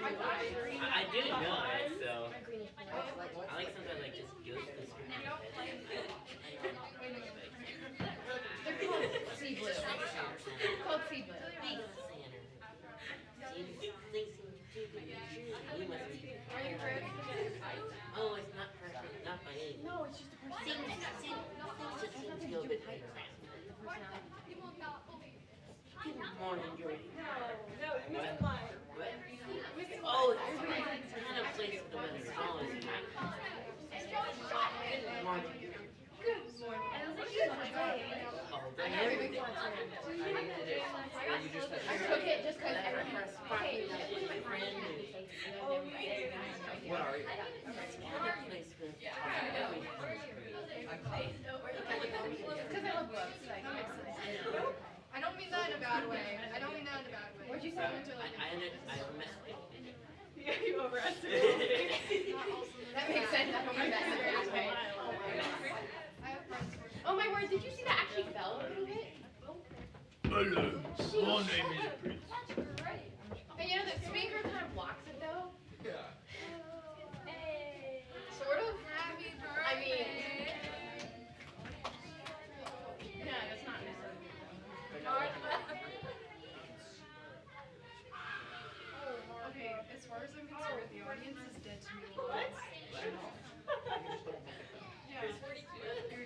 I didn't know it, so I like sometimes like just go to the screen. They're called sea blue. It's called sea blue. Are you perfect? Oh, it's not perfect. Not by any. No, it's just a personality. Just seems to go a bit better. Good morning, Jordan. No, Mr. Mine. Oh, it's kind of place with the weather. It's always hot. Good morning. Good morning. All day, every day. I took it just because everyone. Okay. What are you? It's kind of place with every Because I love books. Like, I don't mean that in a bad way. I don't mean that in a bad way. what'd you say? I messed Yeah, you overestimated me. That makes sense. I don't mean that in a bad way. I have friends who Oh my word, did you see that actually fell a little bit? Hello, my name is Prince. And you know, the speaker kind of blocks it though. Yeah. Sort of. happy birthday. I mean, no, that's not necessarily. Okay, as far as I'm concerned, the audience is dead to me. What? Yeah.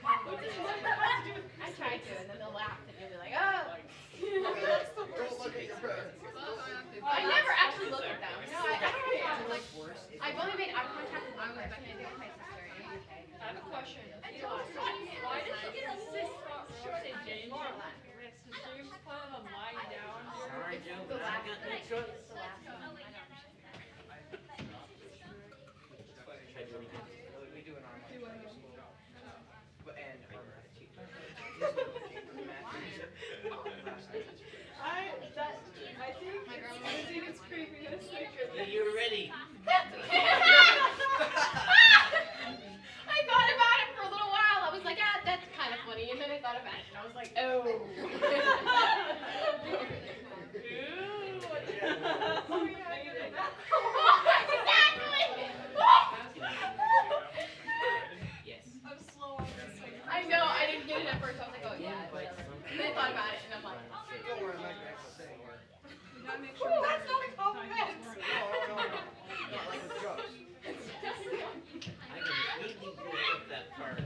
I tried to, and then they'll laugh, and you'll be like, oh. Don't look at your parents. I never actually look at them. No, I've only made eye contact with one person. I think with my sister in the UK. I have a question. Why did she get a say James? Does James plan on lying down? Sorry, Joe, The but I last got one. no choice. It's the last one. Try to do it again. We do an online school. But and I think it's creepiness. You're ready. I thought about it for a little while. I was like, ah, that's kind of funny. And then I thought about it, and I was like, oh. Yes. I'm slow on this one. I know, I didn't get it at first. I was like, oh yeah, whatever. And then I thought about it, and I'm like, don't worry, my grandpa said That's not a compliment. no. Not like the jokes. I completely blew up that part.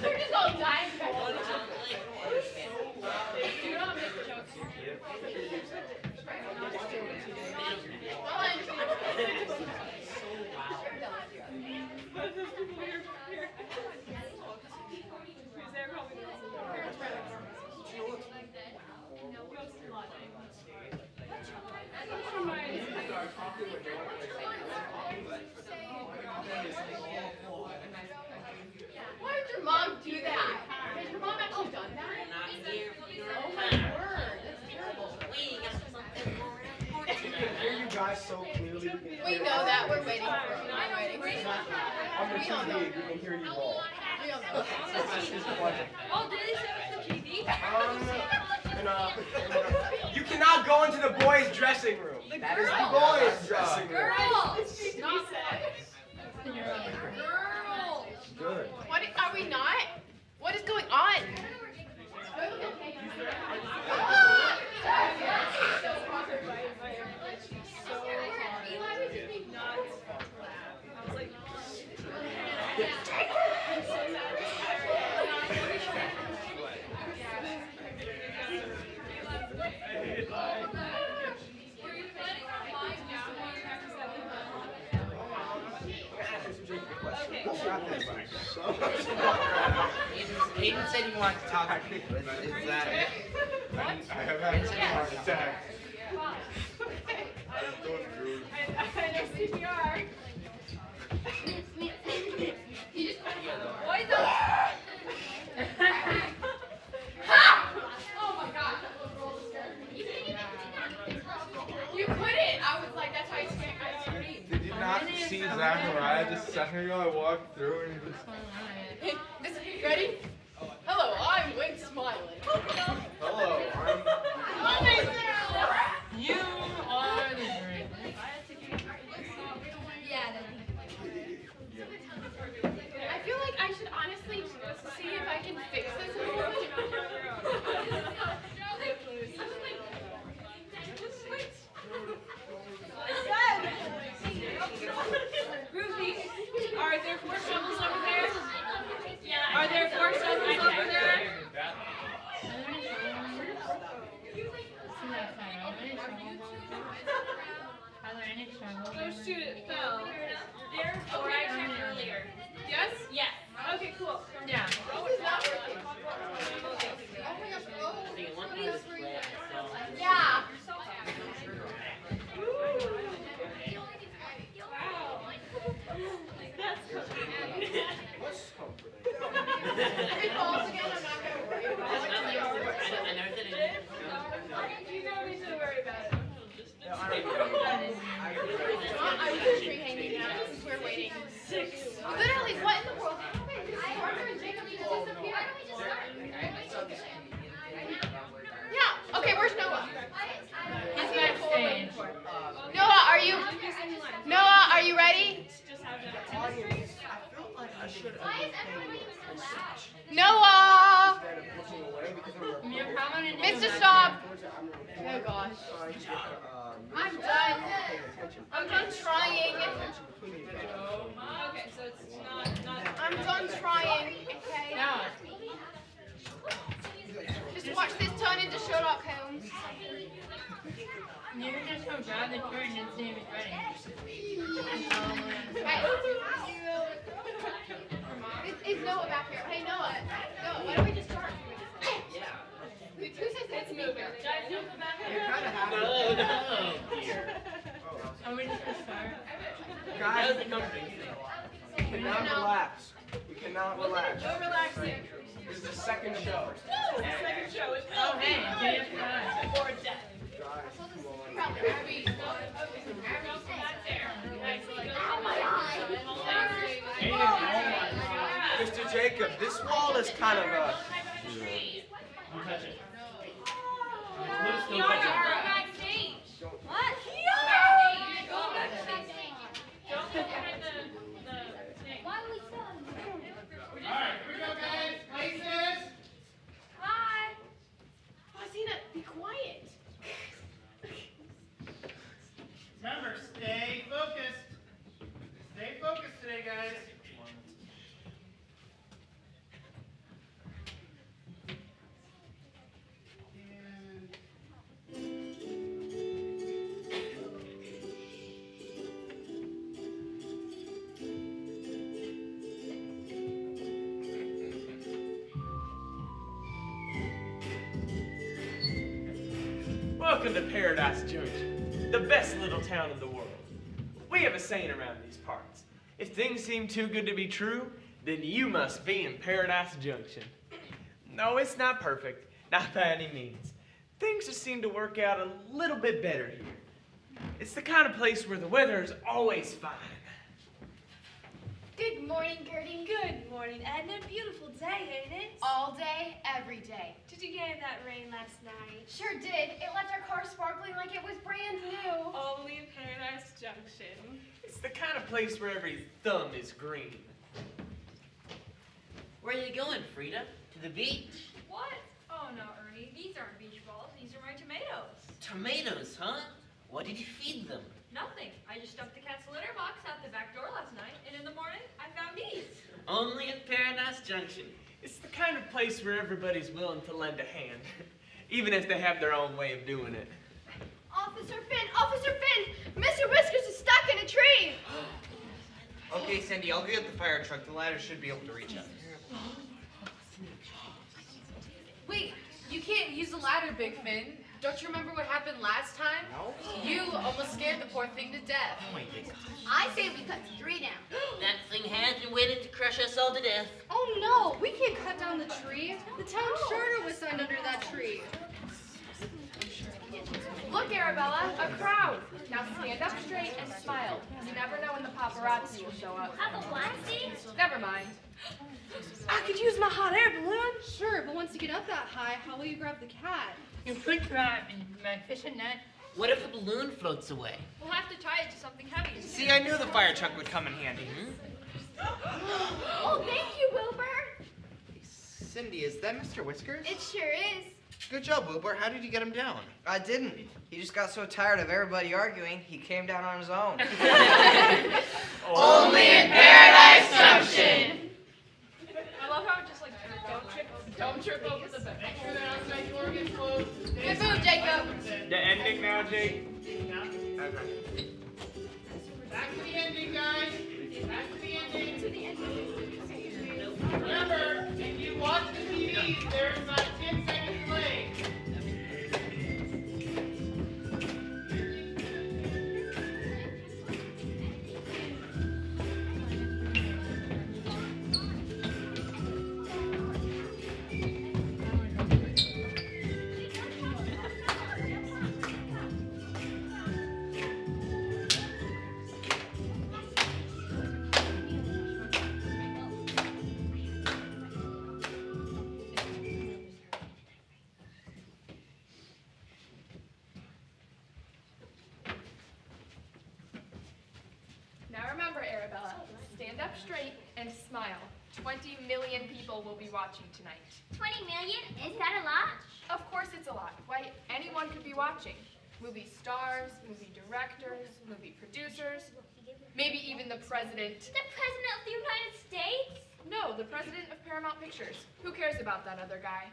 they're just all dying. I don't understand. Do not make jokes. But there's people here. Because they're probably Why did your mom do that? Has your mom actually done that? Not here for your Oh my time. word, that's terrible. We got something more important. We can hear you guys so clearly. We know that. We're waiting for it. We're waiting for it. On the TV, we can hear you all. We all know. Oh, did they show us the TV? You cannot go into the boys' dressing room. That is the boys' dressing room. Girls! Not Girl. Good. What are we not? What is going on? Aiden said he wanted to talk. Is that it? I have had a heart attack. I know CPR. Oh my god. You couldn't. I was like, that's how I screamed. Did you not see Zachariah just a second ago? I walked through and he just... Ready? Hello, I'm Wink Smiling. Hello, I'm... Oh my god. Oh shoot, it fell. Therefore, I checked earlier. Yes? Yes. Okay, cool. I Yeah. think one place is flat, so. Yeah. If it falls again, I'm not gonna worry about it. I never said anything. You don't need to worry about it. I was in tree hanging out since we're waiting. Literally, what in the world happened? Arthur and Jacob just disappeared. Yeah. Okay, where's Noah? He's backstage. Noah, are you ready? Noah! Mr. Stop! Oh gosh. I'm done. I'm done trying. Okay, so it's not. I'm done trying. Okay. No. Just watch this turn into Sherlock Holmes. You're just so bad that you're in this name is ready. Is Noah back here? Hey Noah. Noah, why don't we just start? Yeah. Who says it's moving? Guys, you come back You're kind of happy. No, dear. Are we just gonna start? That Guys, was a comforting thing. we cannot relax. We cannot relax. No relaxing. This is the second show. Second show is oh hey, day of time. Or death. Guys, come on. Mr. Jacob, this wall is kind of Don't touch it. Loose, don't touch it. backstage. What? Go backstage. Don't go behind the thing. Alright, here we go, guys. Places. Hi. Faustina, be quiet. Remember, stay focused. Stay focused today, guys. Welcome to Paradise Junction, the best little town in the world. We have a saying around these parts. If things seem too good to be true, then you must be in Paradise Junction. No, it's not perfect, not by any means. Things just seem to work out a little bit better here. It's the kind of place where the weather is always fine. Good morning, Gertie. Good morning, Edna. Beautiful day, ain't it? All day, every day. Did you get that rain last night? Sure did. It left our car sparkling like it was brand new. Only in Paradise Junction. It's the kind of place where every thumb is green. Where are you going, Frida? To the beach? What? Oh no, Ernie. These aren't beach balls. These are my tomatoes. Tomatoes, huh? What did you feed them? Nothing. I just dumped the cat's litter box out the back door last night, and in the morning, I found these. Only in Paradise Junction. It's the kind of place where everybody's willing to lend a hand, even if they have their own way of doing it. Officer Finn! Officer Finn! Mr. Whiskers is stuck in a tree! Okay, Cindy, I'll get the fire truck. The ladder should be able to reach us. Wait, you can't use the ladder, Big Finn. Don't you remember what happened last time? No? You almost scared the poor thing to death. Oh my gosh. I say we cut the tree down. That thing has been waiting to crush us all to death. Oh no, we can't cut down the tree. The town charter was signed under that tree. Look, Arabella, a crowd. Now stand up straight and smile. You never know when the paparazzi will show up. Paparazzi? Never mind. I could use my hot air balloon. Sure, but once you get up that high, how will you grab the cat? You put that in my fishing net. What if the balloon floats away? We'll have to tie it to something heavy. See, I knew the fire truck would come in handy. Oh, thank you, Wilbur. Cindy, is that Mr. Whiskers? It sure is. Good job, Wilbur. How did you get him down? I didn't. He just got so tired of everybody arguing, he came down on his own. Only in Paradise Junction. I love how it just like don't trip over the bed. Make sure the outside door gets closed. Good move, Jacob. The ending now, Jake? Okay. Back to the ending, guys. Back to the ending. Remember, if you watch the TV, there's about 10 seconds delay. Now remember, Arabella, stand up straight and smile. 20 million people will be watching tonight. 20 million? Is that a lot? Of course it's a lot. Why, anyone could be watching. Movie stars, movie directors, movie producers, maybe even the president. The President of the United States? No, the president of Paramount Pictures. Who cares about that other guy?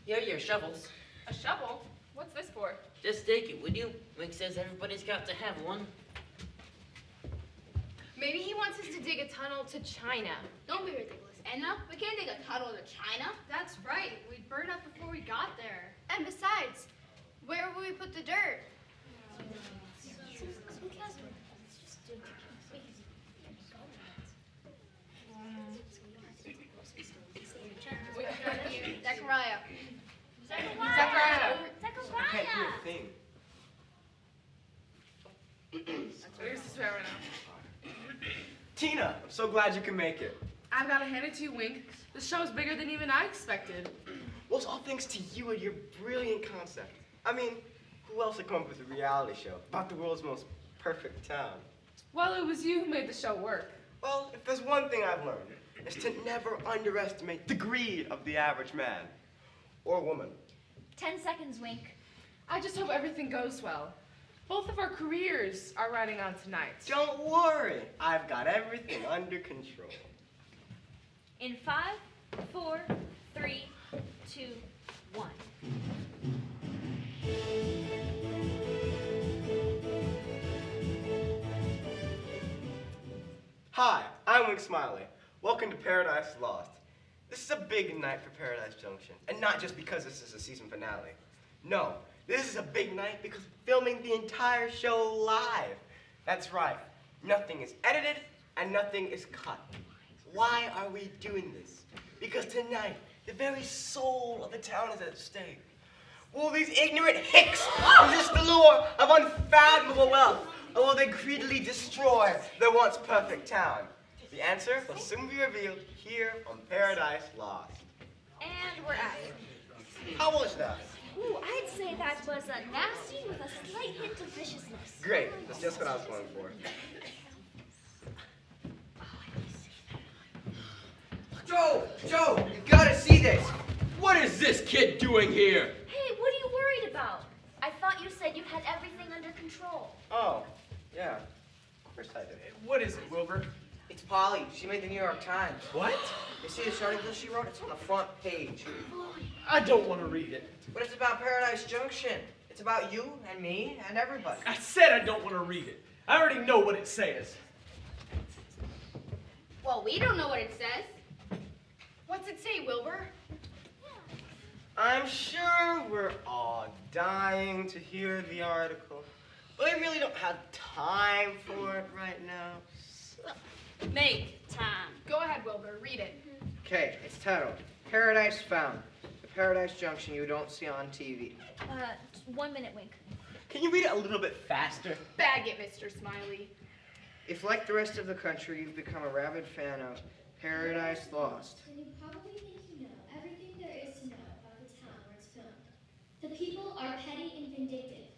Here are your shovels. A shovel? What's this for? Just take it, would you? Mick says everybody's got to have one. Maybe he wants us to dig a tunnel to China. Don't be ridiculous, Edna. We can't dig a tunnel to China. That's right. We'd burn up before we got there. And besides, where will we put the dirt? Zechariah. Zechariah. Zechariah. I can't hear a thing. Where's this right now? Tina, I'm so glad you can make it. I've got to hand it to you, Wink. The show's bigger than even I expected. Well, it's all thanks to you and your brilliant concept. I mean, who else would come up with a reality show about the world's most perfect town? Well, it was you who made the show work. Well, if there's one thing I've learned, it's to never underestimate the greed of the average man or woman. 10 seconds, Wink. I just hope everything goes well. Both of our careers are riding on tonight. Don't worry, I've got everything under control. In 5, 4, 3, 2, 1. Hi, I'm Wink Smiley. Welcome to Paradise Lost. This is a big night for Paradise Junction, and not just because this is a season finale. No, this is a big night because we're filming the entire show live. That's right, nothing is edited and nothing is cut. Why are we doing this? Because tonight, the very soul of the town is at stake. Will these ignorant hicks resist the lure of unfathomable wealth, or will they greedily destroy their once perfect town? The answer will soon be revealed here on Paradise Lost. And we're at it. How was that? Ooh, I'd say that was a nasty with a slight hint of viciousness. Great, that's just what I was going for. Joe, you gotta see this. What is this kid doing here? Hey, what are you worried about? I thought you said you had everything under control. Oh, yeah, of course I did. What is it, Wilbur? It's Polly. She made the New York Times. What? You see the article she wrote? It's on the front page. I don't want to read it. But it's about Paradise Junction. It's about you and me and everybody. I said I don't want to read it. I already know what it says. Well, we don't know what it says. What's it say, Wilbur? I'm sure we're all dying to hear the article, but I really don't have time for it right now. Make time. Go ahead, Wilbur. Read it. Okay, it's titled Paradise Found. The Paradise Junction you don't see on TV. 1 minute, Wink. Can you read it a little bit faster? Bag it, Mr. Smiley. If, like the rest of the country, you've become a rabid fan of Paradise Lost, Then you probably think you know everything there is to know about the town where it's filmed. The people are petty and vindictive.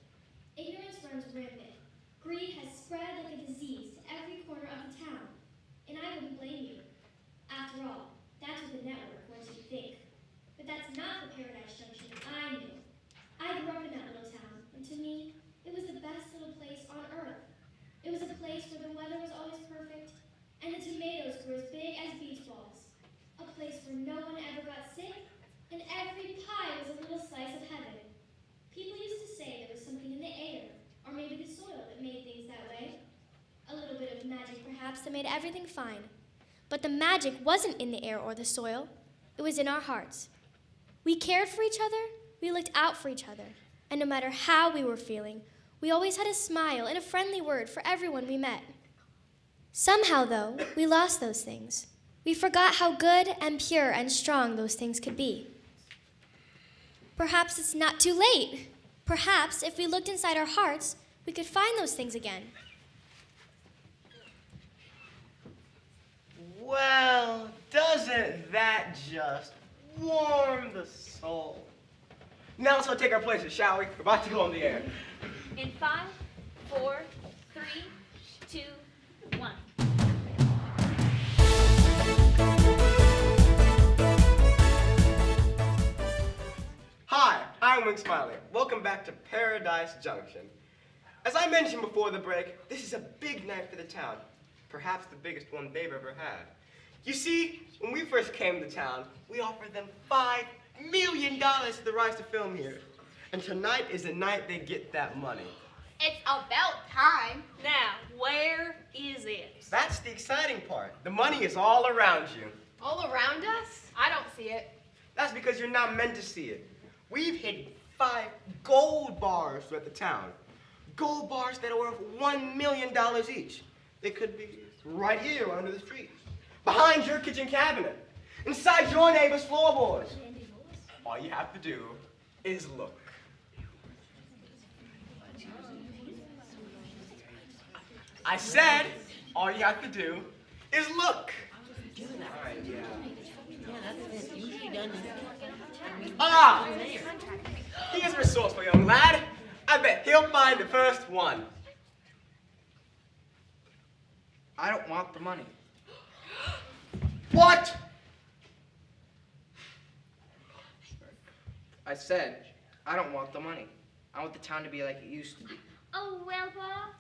Ignorance runs rampant. Greed has spread like a disease to every corner of the town. And I wouldn't blame you. After all, that's what the network wants you to think. But that's not the Paradise Junction I knew. I grew up in that little town, and to me, it was the best little place on earth. It was a place where the weather was always perfect, and the tomatoes grew as big as beach balls. A place where no one ever got sick, and every pie was a little slice of heaven. People used to say there was that made everything fine. But the magic wasn't in the air or the soil. It was in our hearts. We cared for each other, we looked out for each other, and no matter how we were feeling, we always had a smile and a friendly word for everyone we met. Somehow, though, we lost those things. We forgot how good and pure and strong those things could be. Perhaps it's not too late. Perhaps if we looked inside our hearts, we could find those things again. Well, doesn't that just warm the soul? Now let's go take our places, shall we? We're about to go on the air. In 5, 4, 3, 2, 1. Hi, I'm Wink Smiley. Welcome back to Paradise Junction. As I mentioned before the break, this is a big night for the town. Perhaps the biggest one they've ever had. You see, when we first came to town, we offered them $5 million for the rights to film here. And tonight is the night they get that money. It's about time. Now, where is it? That's the exciting part. The money is all around you. All around us? I don't see it. That's because you're not meant to see it. We've hidden 5 gold bars throughout the town. Gold bars that are worth $1 million each. They could be right here under the street, behind your kitchen cabinet, inside your neighbor's floorboards. All you have to do is look. I said, all you have to do is look. Ah! He's a resourceful young lad. I bet he'll find the first one. I don't want the money. What? I said, I don't want the money. I want the town to be like it used to be. Oh, well, Pa.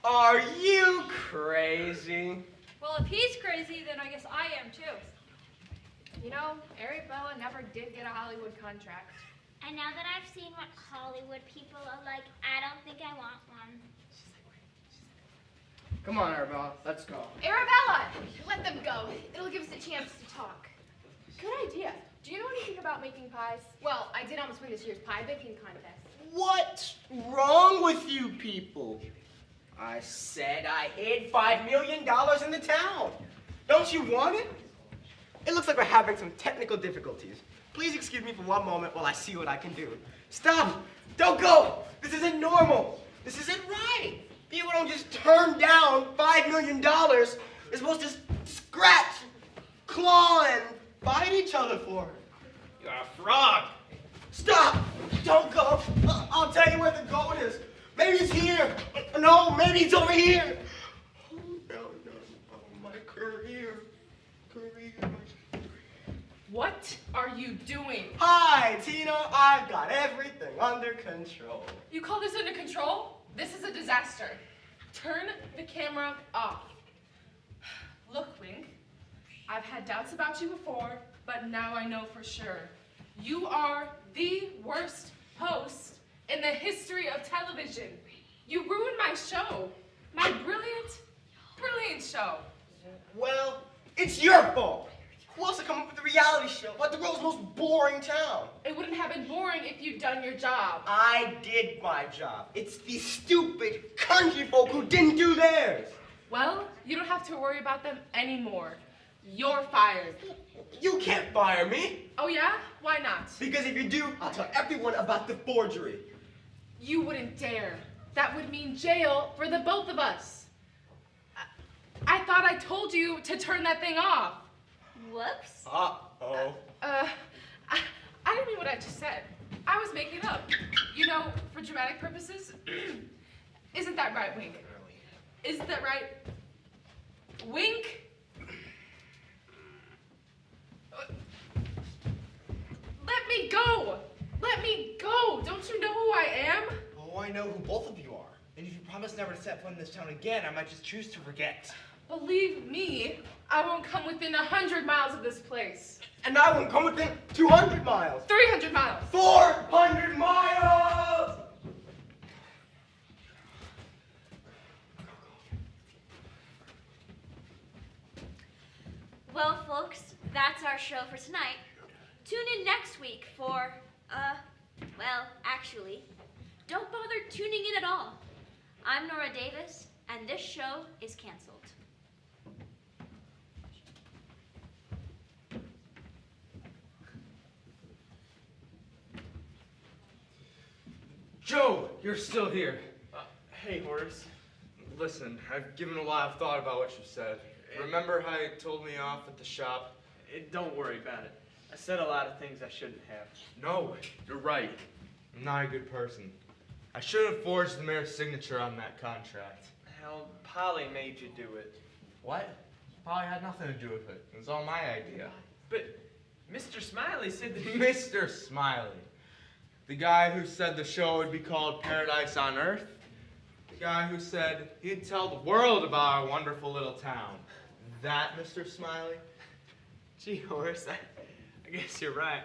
Are you crazy? Well, if he's crazy, then I guess I am too. You know, Arabella never did get a Hollywood contract. And now that I've seen what Hollywood people are like, I don't think I want one. Come on, Arabella, let's go. Arabella! Let them go. It'll give us a chance to talk. Good idea. Do you know anything about making pies? Well, I did almost win this year's pie baking contest. What's wrong with you people? I said I hid $5 million in the town. Don't you want it? It looks like we're having some technical difficulties. Please excuse me for one moment while I see what I can do. Stop! Don't go! This isn't normal. This isn't right. People don't just turn down $5 million. They're supposed to scratch, claw, and fight each other for it. You're a fraud. Stop! Don't go! I'll tell you where the gold is. Maybe it's here. No, maybe it's over here. Oh, no. Oh, my career. What are you doing? Hi, Tina. I've got everything under control. You call this under control? This is a disaster. Turn the camera off. Look, Wink, I've had doubts about you before, but now I know for sure. You are the worst host in the history of television. You ruined my show. My brilliant show. Well, it's your fault. Who else to come up with a reality show about the world's most boring town? It wouldn't have been boring if you'd done your job. I did my job. It's these stupid country folk who didn't do theirs. Well, you don't have to worry about them anymore. You're fired. You can't fire me. Oh yeah? Why not? Because if you do, I'll tell everyone about the forgery. You wouldn't dare. That would mean jail for the both of us. I thought I told you to turn that thing off. Whoops. Uh-oh. I didn't mean what I just said. I was making it up. You know, for dramatic purposes. Isn't that right, Wink? Isn't that right? Wink? Let me go! Let me go! Don't you know who I am? Oh, I know who both of you are. And if you promise never to set foot in this town again, I might just choose to forget. Believe me, I won't come within 100 miles of this place. And I won't come within 200 miles. 300 miles. 400 miles! folks, that's our show for tonight. Tune in next week for, well, actually, don't bother tuning in at all. I'm Nora Davis, and this show is canceled. Joe, you're still here. Hey, Horace. Listen, I've given a lot of thought about what you said. Remember how you told me off at the shop? Don't worry about it. I said a lot of things I shouldn't have. No, you're right. I'm not a good person. I should have forged the mayor's signature on that contract. Hell, Polly made you do it. What? Polly had nothing to do with it. It was all my idea. But Mr. Smiley said that Mr. Smiley. The guy who said the show would be called Paradise on Earth. The guy who said he'd tell the world about our wonderful little town. That Mr. Smiley? Gee, Horace, I guess you're right.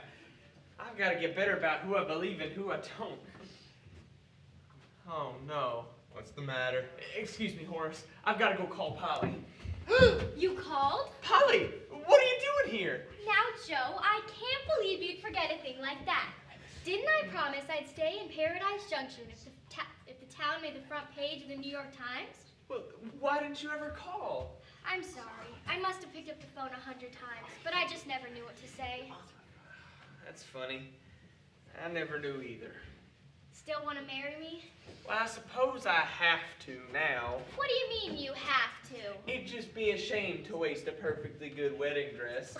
I've got to get better about who I believe and who I don't. Oh, no. What's the matter? Excuse me, Horace. I've got to go call Polly. You called? Polly, what are you doing here? Now, Joe, I can't believe you'd forget a thing like that. Didn't I promise I'd stay in Paradise Junction if the town made the front page of the New York Times? Well, why didn't you ever call? I'm sorry. I must have picked up the phone 100 times, but I just never knew what to say. That's funny. I never knew either. Still want to marry me? Well, I suppose I have to now. What do you mean you have to? It'd just be a shame to waste a perfectly good wedding dress.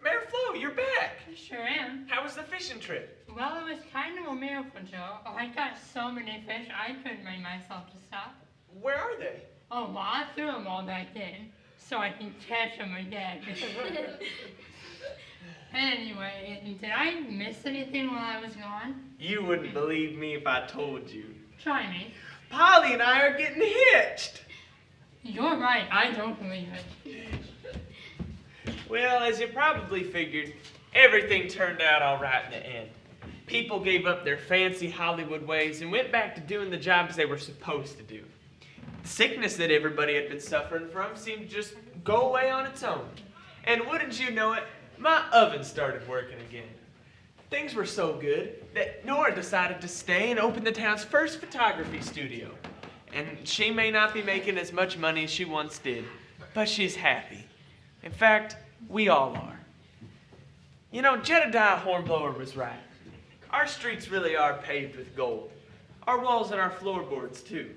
Mayor Flo, you're back. I sure am. How was the fishing trip? Well, it was kind of a miracle, Joe. I got so many fish, I couldn't bring myself to stop. Where are they? Oh, well, I threw them all back in, so I can catch them again. Anyway, did I miss anything while I was gone? You wouldn't believe me if I told you. Try me. Polly and I are getting hitched. You're right, I don't believe it. Well, as you probably figured, everything turned out all right in the end. People gave up their fancy Hollywood ways and went back to doing the jobs they were supposed to do. The sickness that everybody had been suffering from seemed to just go away on its own. And wouldn't you know it, my oven started working again. Things were so good that Nora decided to stay and open the town's first photography studio. And she may not be making as much money as she once did, but she's happy. In fact, we all are. You know, Jedediah Hornblower was right. Our streets really are paved with gold. Our walls and our floorboards, too.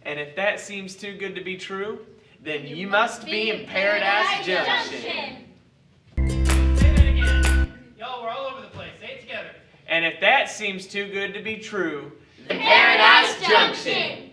And if that seems too good to be true, then you must be in Paradise Junction. Say that again. Y'all, we're all over the place. Say it together. And if that seems too good to be true, then Paradise Junction.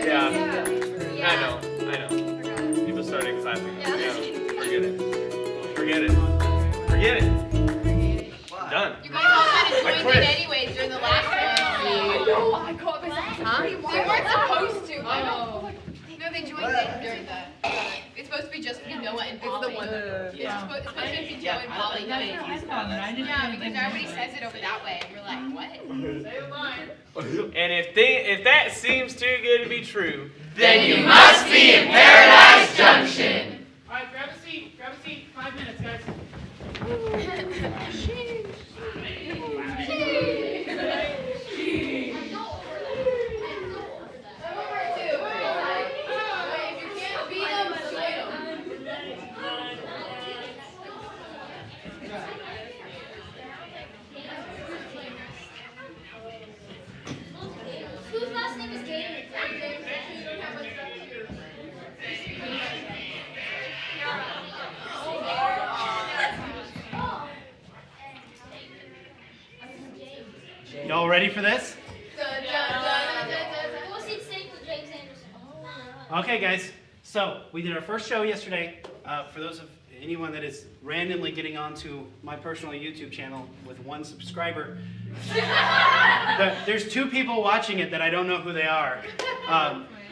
Yeah. I know. People started clapping. Yeah. Forget it. Forget it. I'm done. You guys all kind of joined in anyways during the last one. I know. I called this. Huh? They weren't supposed to. I know. No, they joined in during the. It's supposed to be just be Noah and Polly. It's the one. It's supposed to be Joe and Polly. Yeah, because everybody says it over that way, and we're like, what? And if that seems too good to be true, then you must be in Paradise Junction. All right, grab a seat. 5 minutes, guys. Whose last name is Gateway? Y'all ready for this? Okay, guys. So we did our first show yesterday. For those of anyone that is randomly getting onto my personal YouTube channel with 1 subscriber, there's 2 people watching it that I don't know who they are.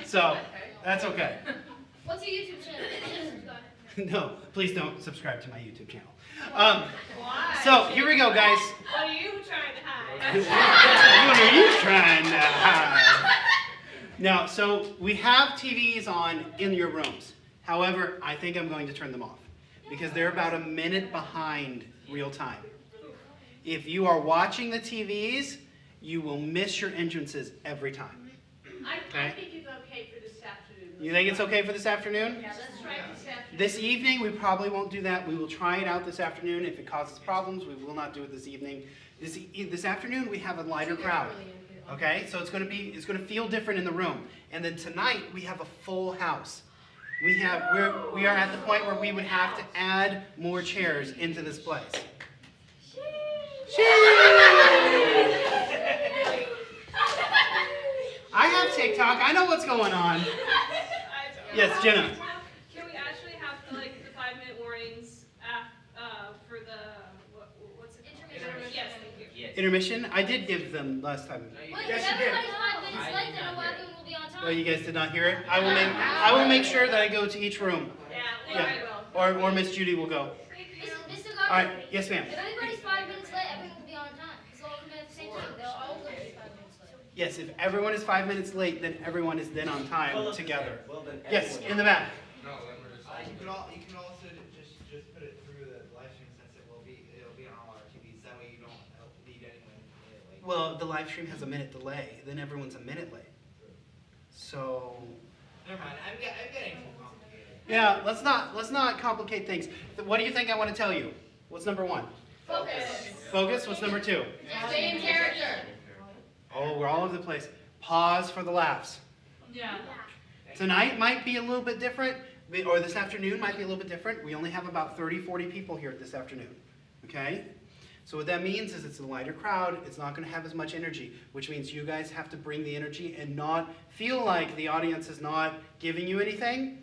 So that's okay. What's your YouTube channel? No, please don't subscribe to my YouTube channel. So here we go, guys. What are you trying to hide? What are you trying to hide? Now, so we have TVs on in your rooms. However, I think I'm going to turn them off because they're about a minute behind real time. If you are watching the TVs, you will miss your entrances every time. I think it's okay for this afternoon. You think it's okay for this afternoon? Yeah, let's try it this afternoon. This evening, we probably won't do that. We will try it out this afternoon. If it causes problems, we will not do it this evening. This afternoon, we have a lighter crowd. Okay, so it's going to feel different in the room. And then tonight, we have a full house. We are at the point where we would have to add more chairs into this place. I have TikTok. I know what's going on. Yes, Jenna. Can we actually have the 5-minute warnings for the what's it called? Intermission. Yes, thank you. Intermission? I did give them last time. Wait, if everybody's 5 minutes late, then everyone will be on time. Oh, you guys did not hear it? I will make sure that I go to each room. Yeah. Or Miss Judy will go. Mr. All right. Yes, ma'am. If everybody's 5 minutes late, everyone will be on time. Because they'll all come in at the same time. They'll all go 5 minutes late. Yes, if everyone is 5 minutes late, then everyone is then on time together. Yes, in the back. No, you can also just put it through the live stream since it'll be on all our TVs. That way you don't need anyone late. Well, the live stream has a minute delay. Then everyone's a minute late. So. Never mind. I'm getting too complicated. Yeah, let's not complicate things. What do you think I want to tell you? What's number 1? Focus. Focus. What's number 2? Stay in character. Oh, we're all over the place. Pause for the laughs. Yeah. Tonight might be a little bit different, or this afternoon might be a little bit different. We only have about 30, 40 people here this afternoon. Okay? So what that means is it's a lighter crowd. It's not going to have as much energy, which means you guys have to bring the energy and not feel like the audience is not giving you anything,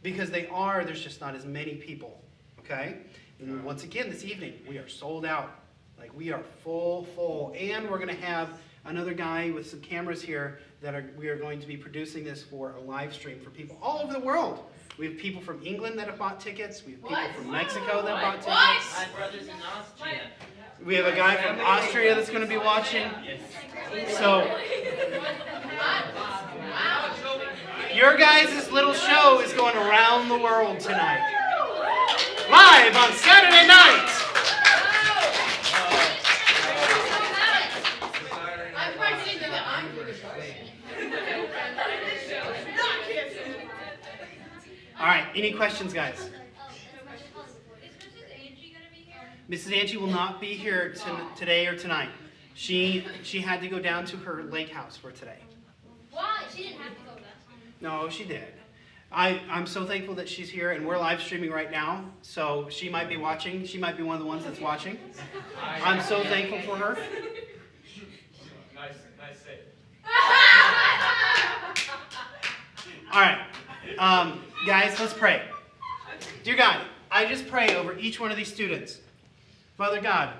because they are. There's just not as many people. Okay? And once again, this evening, we are sold out. Like, we are full. And we're going to have another guy with some cameras here we are going to be producing this for a live stream for people all over the world. We have people from England that have bought tickets. We have people from Mexico that bought tickets. My brother's in Austria. We have a guy from Austria that's going to be watching. So, your guys' little show is going around the world tonight. Live on Saturday night. All right, any questions, guys? Is Mrs. Angie going to be here? Mrs. Angie will not be here today or tonight. She had to go down to her lake house for today. Why? She didn't have to go that time. No, she did. I'm so thankful that she's here, and we're live streaming right now, so she might be watching. She might be one of the ones that's watching. I'm so thankful for her. Nice save. All right. Guys, let's pray. Dear God, I just pray over each one of these students. Father God,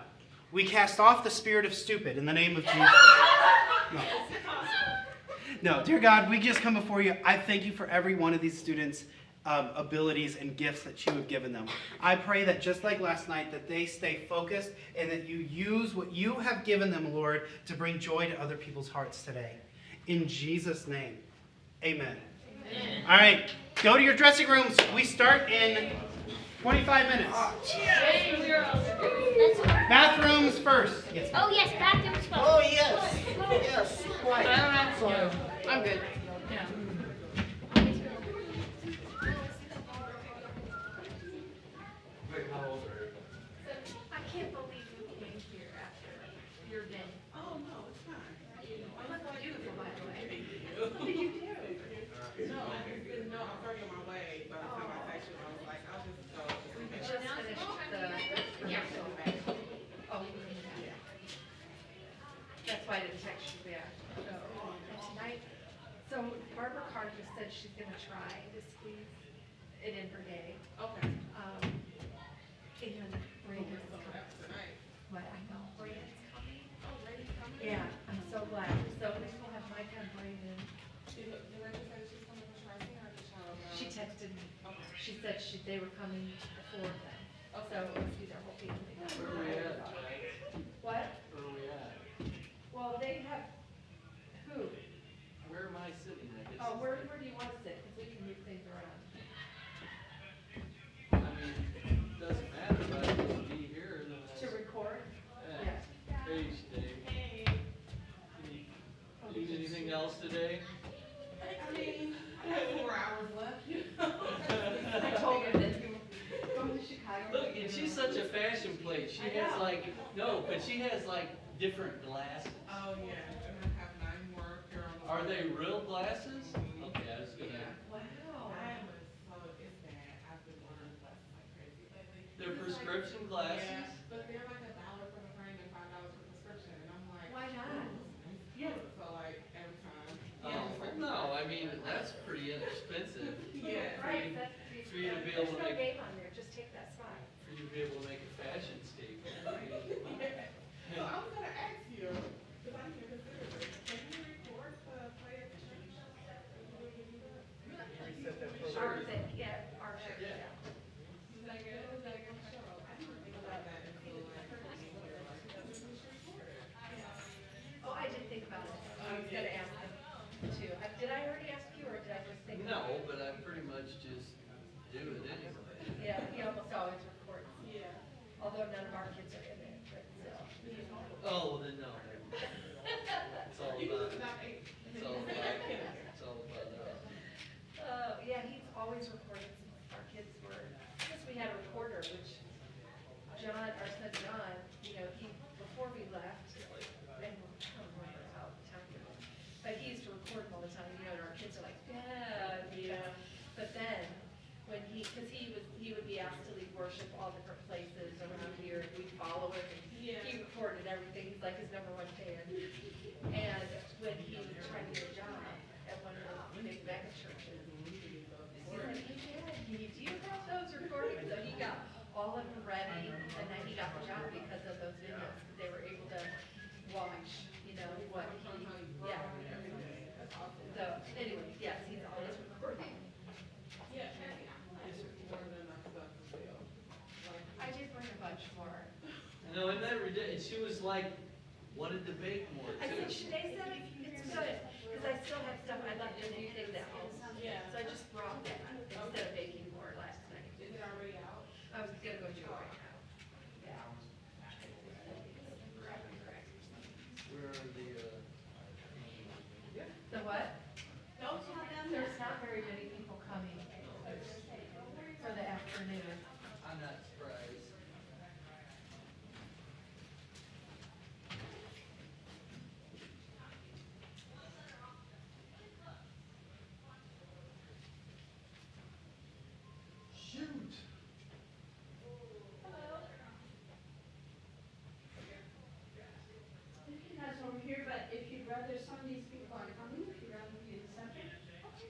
we cast off the spirit of stupid in the name of Jesus. No, dear God, we just come before you. I thank you for every one of these students' abilities and gifts that you have given them. I pray that just like last night, that they stay focused and that you use what you have given them, Lord, to bring joy to other people's hearts today. In Jesus' name, amen. Amen. All right, go to your dressing rooms. We start in 25 minutes. Bathrooms first. Yes, Oh, yes, bathrooms first. Oh, yes. Yes. Quiet. I'm good. I can't believe you came here after your day. Oh, no, it's fine. I look beautiful, by the way. What did you do? No, I just didn't know. I was already on my way. By the time I texted you, I was like, I'll just go. We just finished the rehearsal. Oh, yeah. That's why I didn't text you back. And tonight, so Barbara Carter just said she's gonna try to squeeze it in her day. Okay. And Braden's coming. Tonight. What, I know, Braden's coming. Oh, Brady's coming? Yeah, I'm so glad. So we will have Micah and Braden. Did Lady say she's coming for Tracy or did she? She texted me. Okay. She said they were coming before then. So it must be their whole family. Where are we at? What? Where are we at? Well, they have, who? Where am I sitting? I guess. Oh, where do you want to sit? Because we can move things around. I mean, it doesn't matter, but I can be here. And then To record? Yeah. Hey, Dave. Hey. Do anything else today? I mean, I have 4 hours left. I told her that you were going to Chicago. Look, and she's such a fashion plate. She has like, no, but she has like different glasses. Oh, yeah. And I have 9 more here on the Are they real glasses? Okay, I was gonna. Wow. It's bad. I've been ordering glasses like crazy lately. They're prescription glasses? Yeah, but they're like $1 for the frame and $5 for prescription. And I'm like, Why not? Yeah. So like every time. Oh, no, I mean, that's pretty inexpensive. Yeah. Right, For you to be able to there's no make, game on there, just take that spot. for you to be able to make a fashion statement. I mean, So I was gonna ask you, because I didn't even consider this. Can you record the play at the church? Our thing, yeah, our show, Yeah. yeah. Is that good? Is that a good show? I didn't think about that until like. Oh, I did think about it. I was gonna ask them too. Did I already ask you, or did I just think? No, but I pretty much just do it anyway. Yeah, he almost always records. Yeah. Although none of our kids are in it, but still. Oh, then no. It's all You about, was about 8. it's all about, it's all about us. Yeah, he's always recorded since our kids were, since we had a recorder, which John, our son John, you know, before we left, and I don't remember how the time goes, but he used to record them all the time, you know, and our kids are like, Dad, yeah. But then, when because he would be asked to lead worship all different places around here, and we'd follow him, and he recorded everything, he's like his #1 fan. And when he was trying to get a job at one of the big mega churches, he's like, hey, Dad, do you have those recordings? So he got all of them ready, and then he got the job because of those videos, because they were able to watch, you know, what he, yeah. So, anyways, yes, he's always recording. Yeah, more than enough stuff to do. I did bring a bunch more. No, isn't that ridiculous? She was like, wanted to bake more I said, too. Sinead said it's good, because I still have stuff I left in things at home. Yeah. So I just brought that instead of baking more last night. Is it already out? I was gonna go do it right now. Yeah. Where are the, The what? Don't tell them. There's not very many people coming for the afternoon. I'm not surprised. Shoot. You guys over here, but if you'd rather, some of these people aren't coming, if you'd rather be the subject. Okay.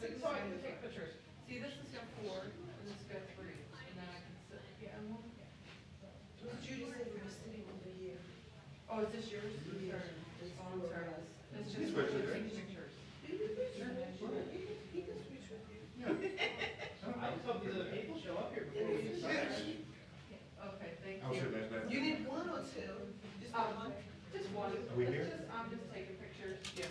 Only so I can take pictures. See, this is go 4, and this is go 3, and then I can sit. Yeah. Judy said we were sitting over here. Oh, is this yours? Yeah. Oh, I'm sorry. It's just for taking pictures. I just hope these other people show up here before we start. Okay, thank I'll you. sit next to that. You need one or two? Just one. Just one. Are we here? I'm just taking pictures. Yeah.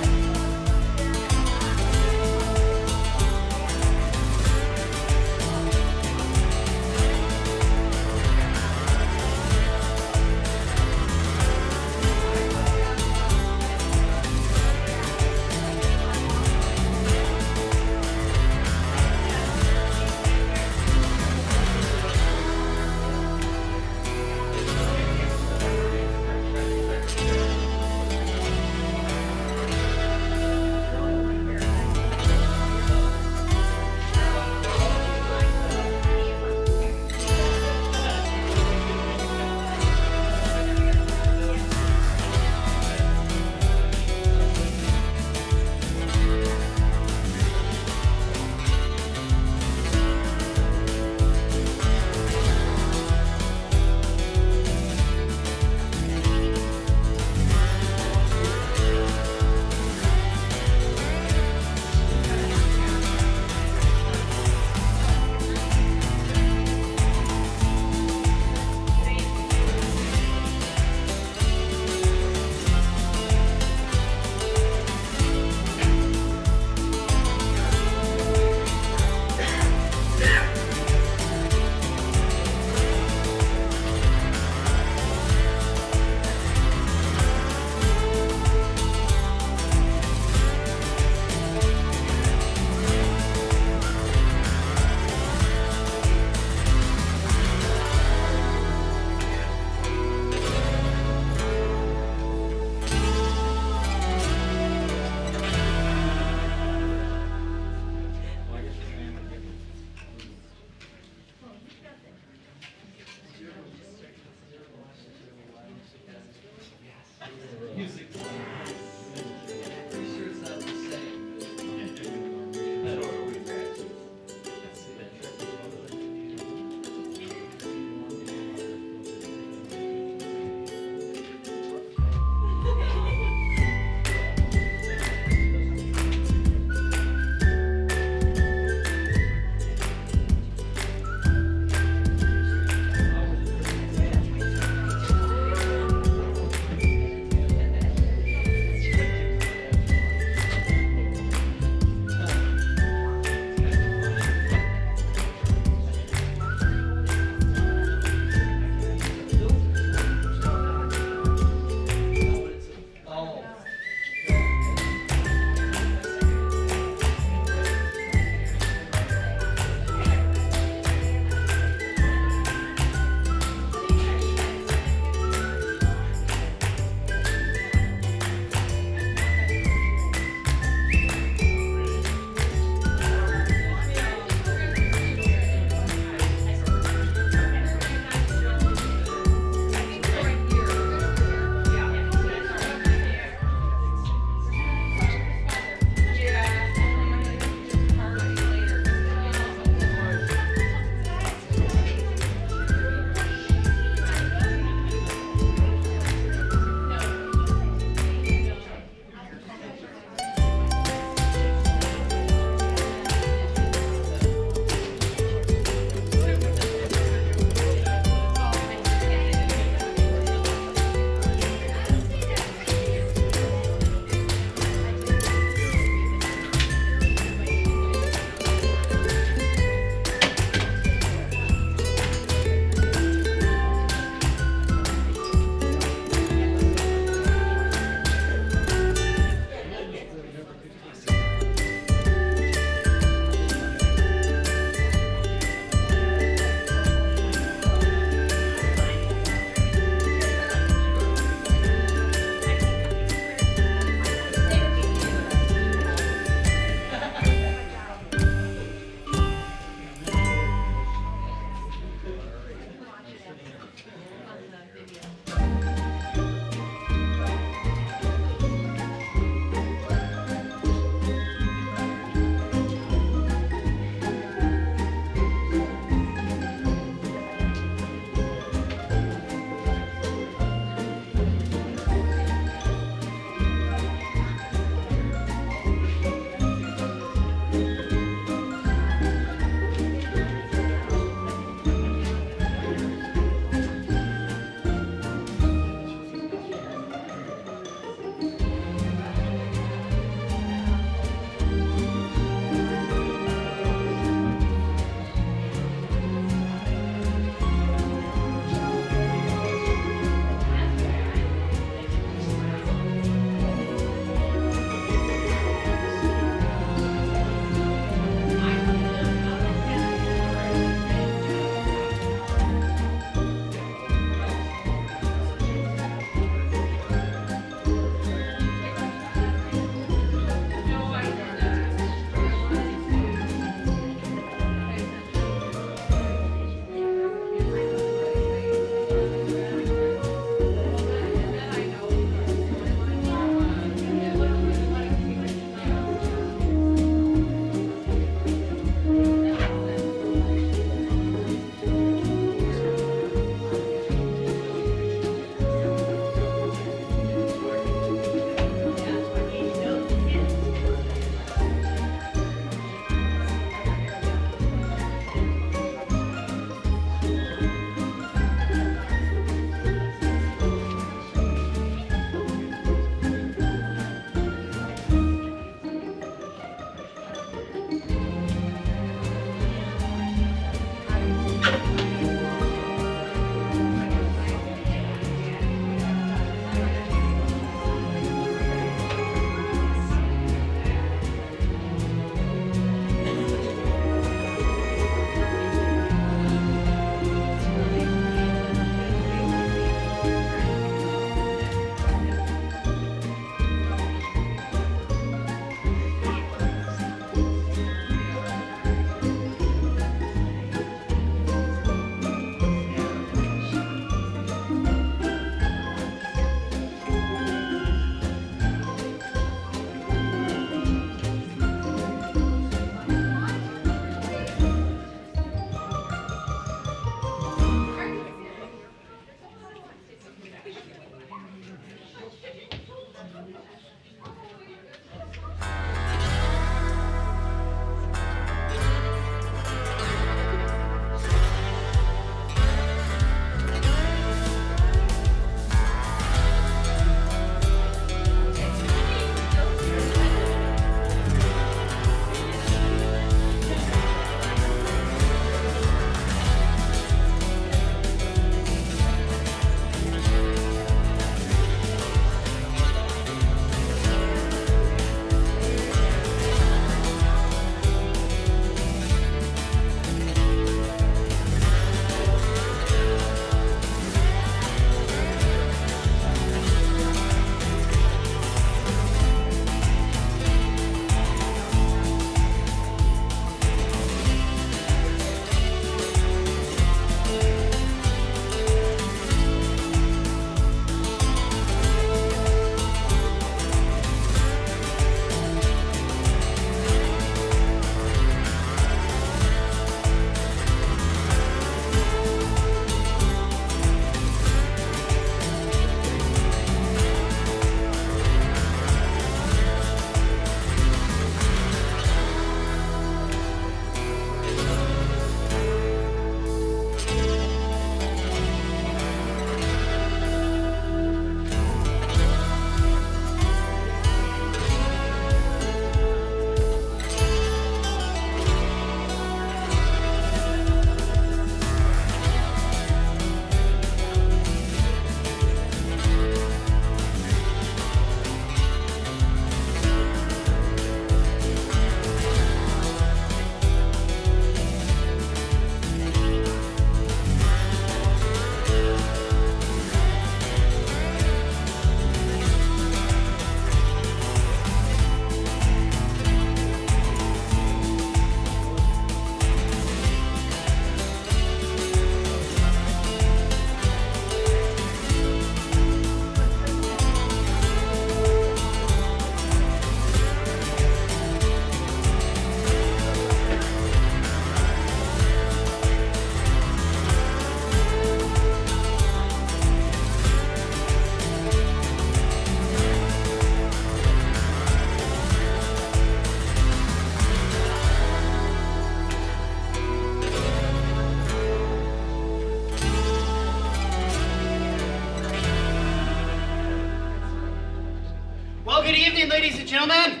ladies and gentlemen,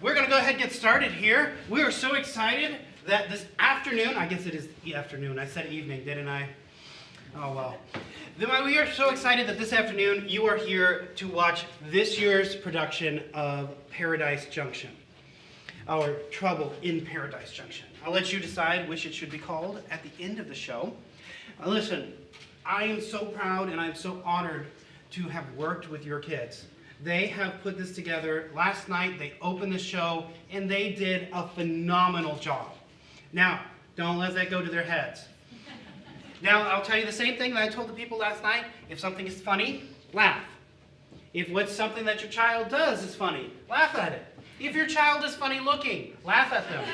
we're going to go ahead and get started here. We are so excited that this afternoon, I guess it is the afternoon, I said evening, didn't I? Oh well. We are so excited that this afternoon you are here to watch this year's production of Paradise Junction, or Trouble in Paradise Junction. I'll let you decide which it should be called at the end of the show. Listen, I am so proud and I'm so honored to have worked with your kids. They have put this together. Last night they opened the show and they did a phenomenal job. Now, don't let that go to their heads. Now, I'll tell you the same thing that I told the people last night. If something is funny, laugh. If what's something that your child does is funny, laugh at it. If your child is funny looking, laugh at them.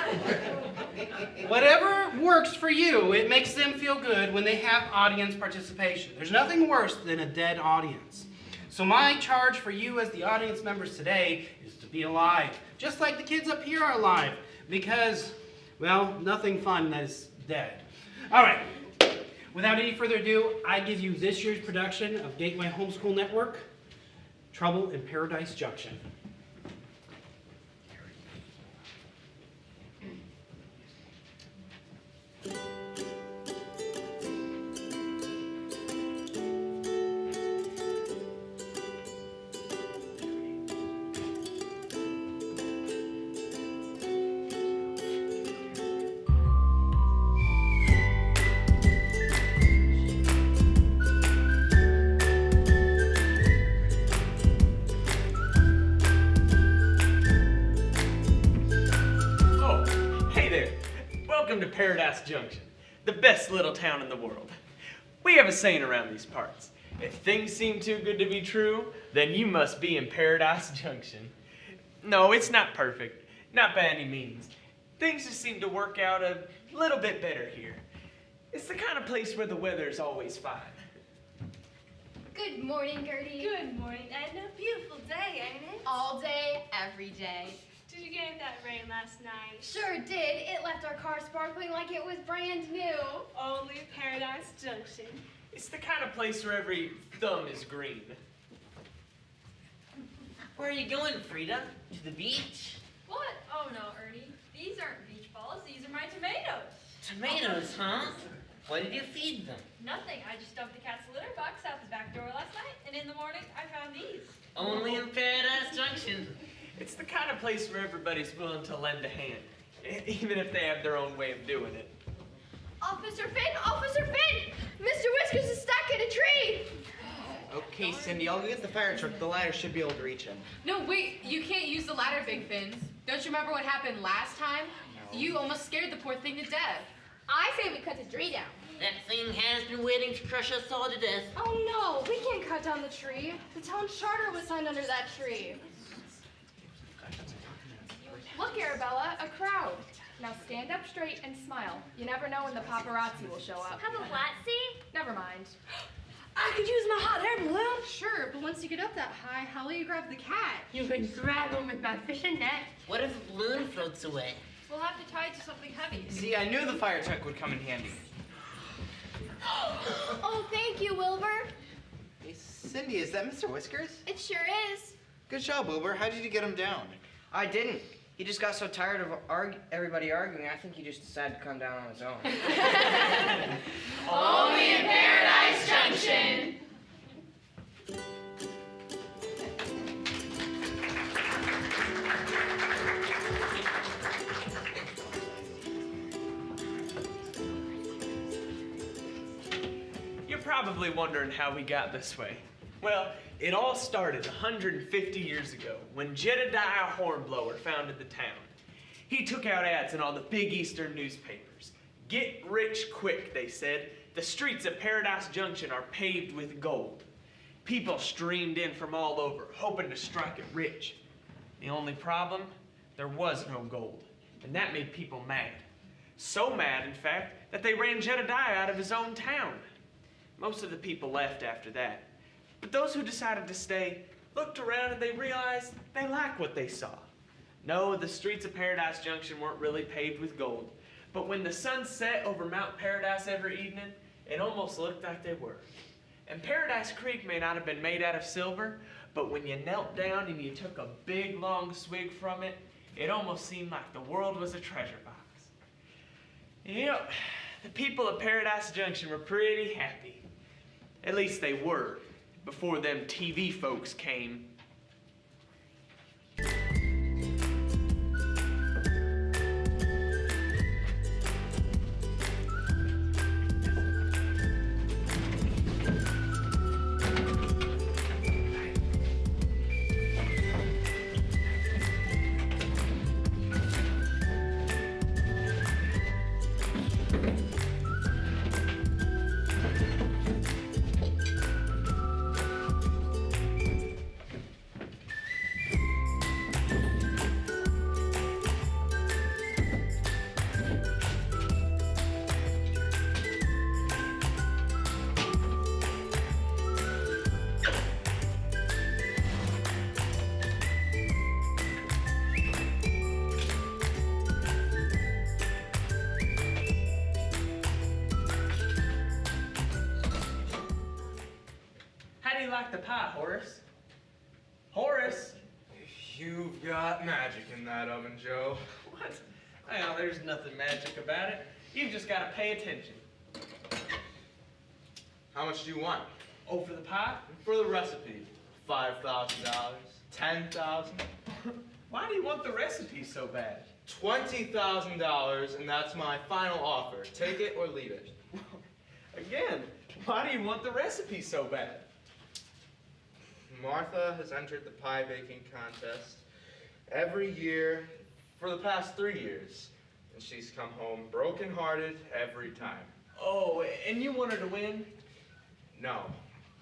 Whatever works for you, it makes them feel good when they have audience participation. There's nothing worse than a dead audience. So my charge for you as the audience members today is to be alive, just like the kids up here are alive, because, well, nothing fun that is dead. All right, without any further ado, I give you this year's production of Gateway Homeschool Network, Trouble in Paradise Junction. Welcome to Paradise Junction, the best little town in the world. We have a saying around these parts. If things seem too good to be true, then you must be in Paradise Junction. No, it's not perfect, not by any means. Things just seem to work out a little bit better here. It's the kind of place where the weather's always fine. Good morning, Gertie. Good morning, Edna. Beautiful day, ain't it? All day, every day. Did you get that rain last night? Sure did. It left our car sparkling like it was brand new. Only Paradise Junction. It's the kind of place where every thumb is green. Where are you going, Frida? To the beach? What? Oh no, Ernie. These aren't beach balls. These are my tomatoes. Tomatoes, huh? What did you feed them? Nothing. I just dumped the cat's litter box out the back door last night, and in the morning I found these. Only in Paradise Junction. It's the kind of place where everybody's willing to lend a hand, even if they have their own way of doing it. Officer Finn! Officer Finn! Mr. Whiskers is stuck in a tree! Okay, Cindy, I'll get the fire truck. The ladder should be able to reach him. No, wait, you can't use the ladder, Big Fins. Don't you remember what happened last time? No. You almost scared the poor thing to death. I say we cut the tree down. That thing has been waiting to crush us all to death. Oh no, we can't cut down the tree. The town charter was signed under that tree. Look, Arabella, a crowd. Now stand up straight and smile. You never know when the paparazzi will show up. Paparazzi? Never mind. I could use my hot air balloon. Sure, but once you get up that high, how will you grab the cat? You can grab him with my fishing net. What if a balloon floats away? We'll have to tie it to something heavy. See, I knew the fire truck would come in handy. Oh, thank you, Wilbur. Hey, Cindy, is that Mr. Whiskers? It sure is. Good job, Wilbur. How did you get him down? I didn't. He just got so tired of everybody arguing, I think he just decided to come down on his own. Only in Paradise Junction. You're probably wondering how we got this way. Well, it all started 150 years ago when Jedediah Hornblower founded the town. He took out ads in all the big Eastern newspapers. Get rich quick, they said. The streets of Paradise Junction are paved with gold. People streamed in from all over, hoping to strike it rich. The only problem? There was no gold, and that made people mad. So mad, in fact, that they ran Jedediah out of his own town. Most of the people left after that. But those who decided to stay looked around and they realized they liked what they saw. No, the streets of Paradise Junction weren't really paved with gold. But when the sun set over Mount Paradise every evening, it almost looked like they were. And Paradise Creek may not have been made out of silver, but when you knelt down and you took a big long swig from it, it almost seemed like the world was a treasure box. You know, the people of Paradise Junction were pretty happy. At least they were, before them TV folks came. How do you like the pie, Horace? Horace? You've got magic in that oven, Joe. What? Well, there's nothing magic about it. You've just got to pay attention. How much do you want? Oh, for the pie? For the recipe. $5,000, $10,000. Why do you want the recipe so bad? $20,000, and that's my final offer. Take it or leave it. Again, why do you want the recipe so bad? Martha has entered the pie baking contest every year for the past 3 years, and she's come home broken-hearted every time. Oh, and you want her to win? No,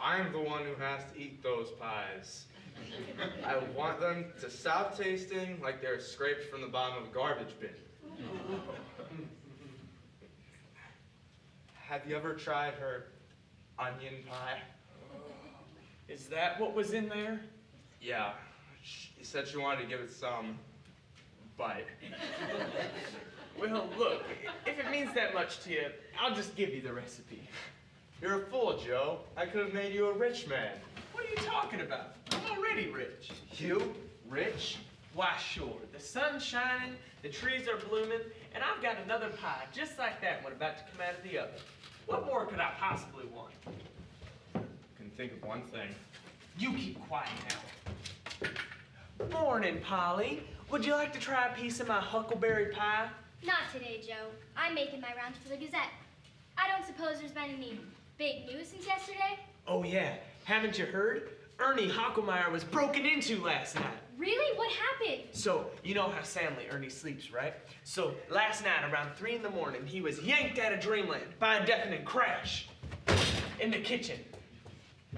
I'm the one who has to eat those pies. I want them to stop tasting like they're scraped from the bottom of a garbage bin. Have you ever tried her onion pie? Is that what was in there? Yeah. She said she wanted to give it some bite. Well, look, if it means that much to you, I'll just give you the recipe. You're a fool, Joe. I could have made you a rich man. What are you talking about? I'm already rich. You? Rich? Why, sure. The sun's shining, the trees are blooming, and I've got another pie just like that one about to come out of the oven. What more could I possibly want? Can think of one thing. You keep quiet now. Morning, Polly. Would you like to try a piece of my huckleberry pie? Not today, Joe. I'm making my rounds for the Gazette. I don't suppose there's been any big news since yesterday? Oh, yeah. Haven't you heard? Ernie Hockelmeyer was broken into last night. Really? What happened? So, you know how soundly Ernie sleeps, right? So, last night around 3 in the morning, he was yanked out of dreamland by a deafening crash in the kitchen.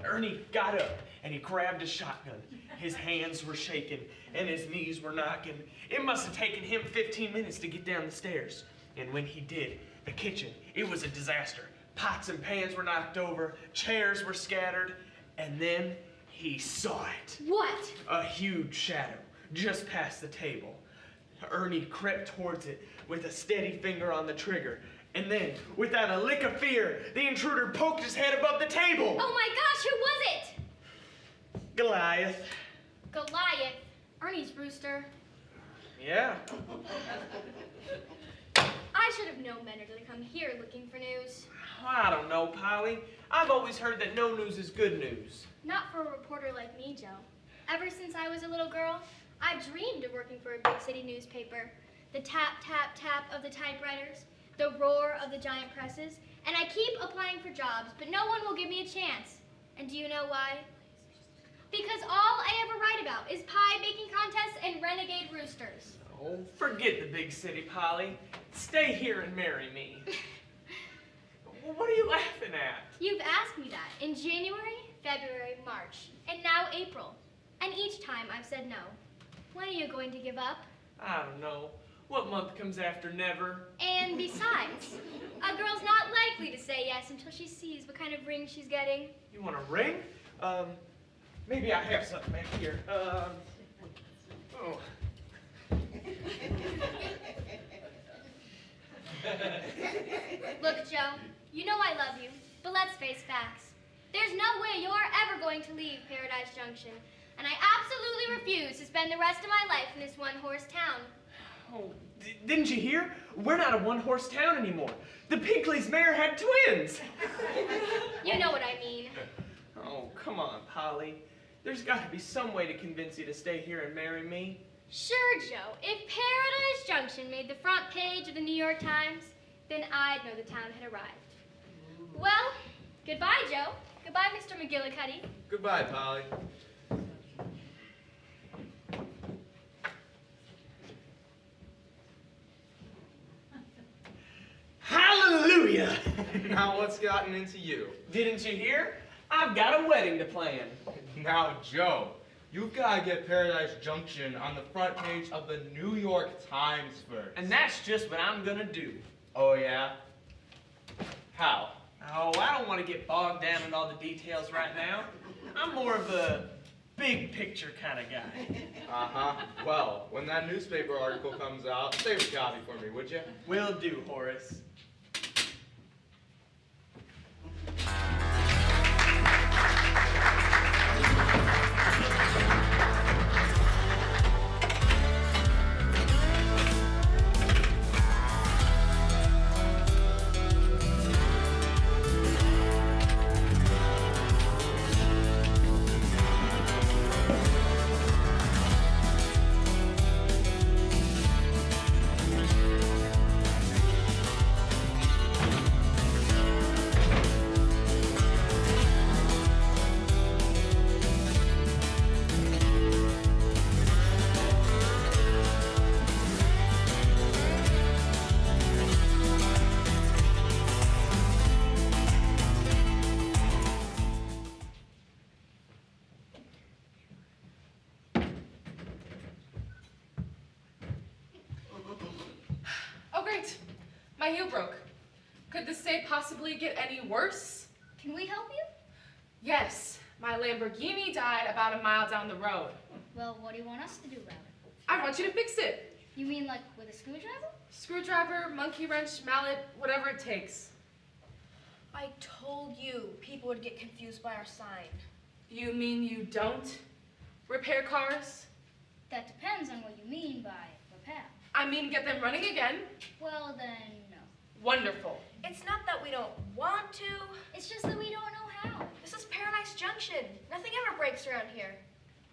Ernie got up and he grabbed a shotgun. His hands were shaking and his knees were knocking. It must have taken him 15 minutes to get down the stairs. And when he did, the kitchen, it was a disaster. Pots and pans were knocked over, chairs were scattered, and then he saw it. What? A huge shadow just past the table. Ernie crept towards it with a steady finger on the trigger. And then, without a lick of fear, the intruder poked his head above the table. Oh my gosh, who was it? Goliath. Goliath. Ernie's rooster. Yeah. I should have known better to come here looking for news. I don't know, Polly. I've always heard that no news is good news. Not for a reporter like me, Joe. Ever since I was a little girl, I've dreamed of working for a big city newspaper. The tap, tap, tap of the typewriters, the roar of the giant presses, and I keep applying for jobs, but no one will give me a chance. And do you know why? Because all I ever write about is pie baking contests and renegade roosters. Oh, forget the big city, Polly. Stay here and marry me. What are you laughing at? You've asked me that in January, February, March, and now April. And each time I've said no. When are you going to give up? I don't know. What month comes after never? And besides, a girl's not likely to say yes until she sees what kind of ring she's getting. You want a ring? Maybe I have something back here. Oh. Look, Joe, you know I love you, but let's face facts. There's no way you're ever going to leave Paradise Junction, and I absolutely refuse to spend the rest of my life in this one-horse town. Oh, didn't you hear? We're not a one-horse town anymore. The Pinkley's mayor had twins. You know what I mean. Oh, come on, Polly. There's got to be some way to convince you to stay here and marry me. Sure, Joe. If Paradise Junction made the front page of the New York Times, then I'd know the town had arrived. Well, goodbye, Joe. Goodbye, Mr. McGillicuddy. Goodbye, Polly. Hallelujah! Now what's gotten into you? Didn't you hear? I've got a wedding to plan. Now, Joe, you've got to get Paradise Junction on the front page of the New York Times first. And that's just what I'm gonna do. Oh, yeah? How? Oh, I don't want to get bogged down in all the details right now. I'm more of a big picture kind of guy. Uh-huh. Well, when that newspaper article comes out, save a copy for me, would you? Will do, Horace. Oh, great. My heel broke. Could this day possibly get any worse? Can we help you? Yes. My Lamborghini died about a mile down the road. Well, what do you want us to do about it? I want you to fix it. You mean like with a screwdriver? Screwdriver, monkey wrench, mallet, whatever it takes. I told you people would get confused by our sign. You mean you don't repair cars? That depends on what you mean by repair. I mean get them running again. Well, then, no. Wonderful. It's not that we don't want to. It's just that we don't know how. This is Paradise Junction. Nothing ever breaks around here.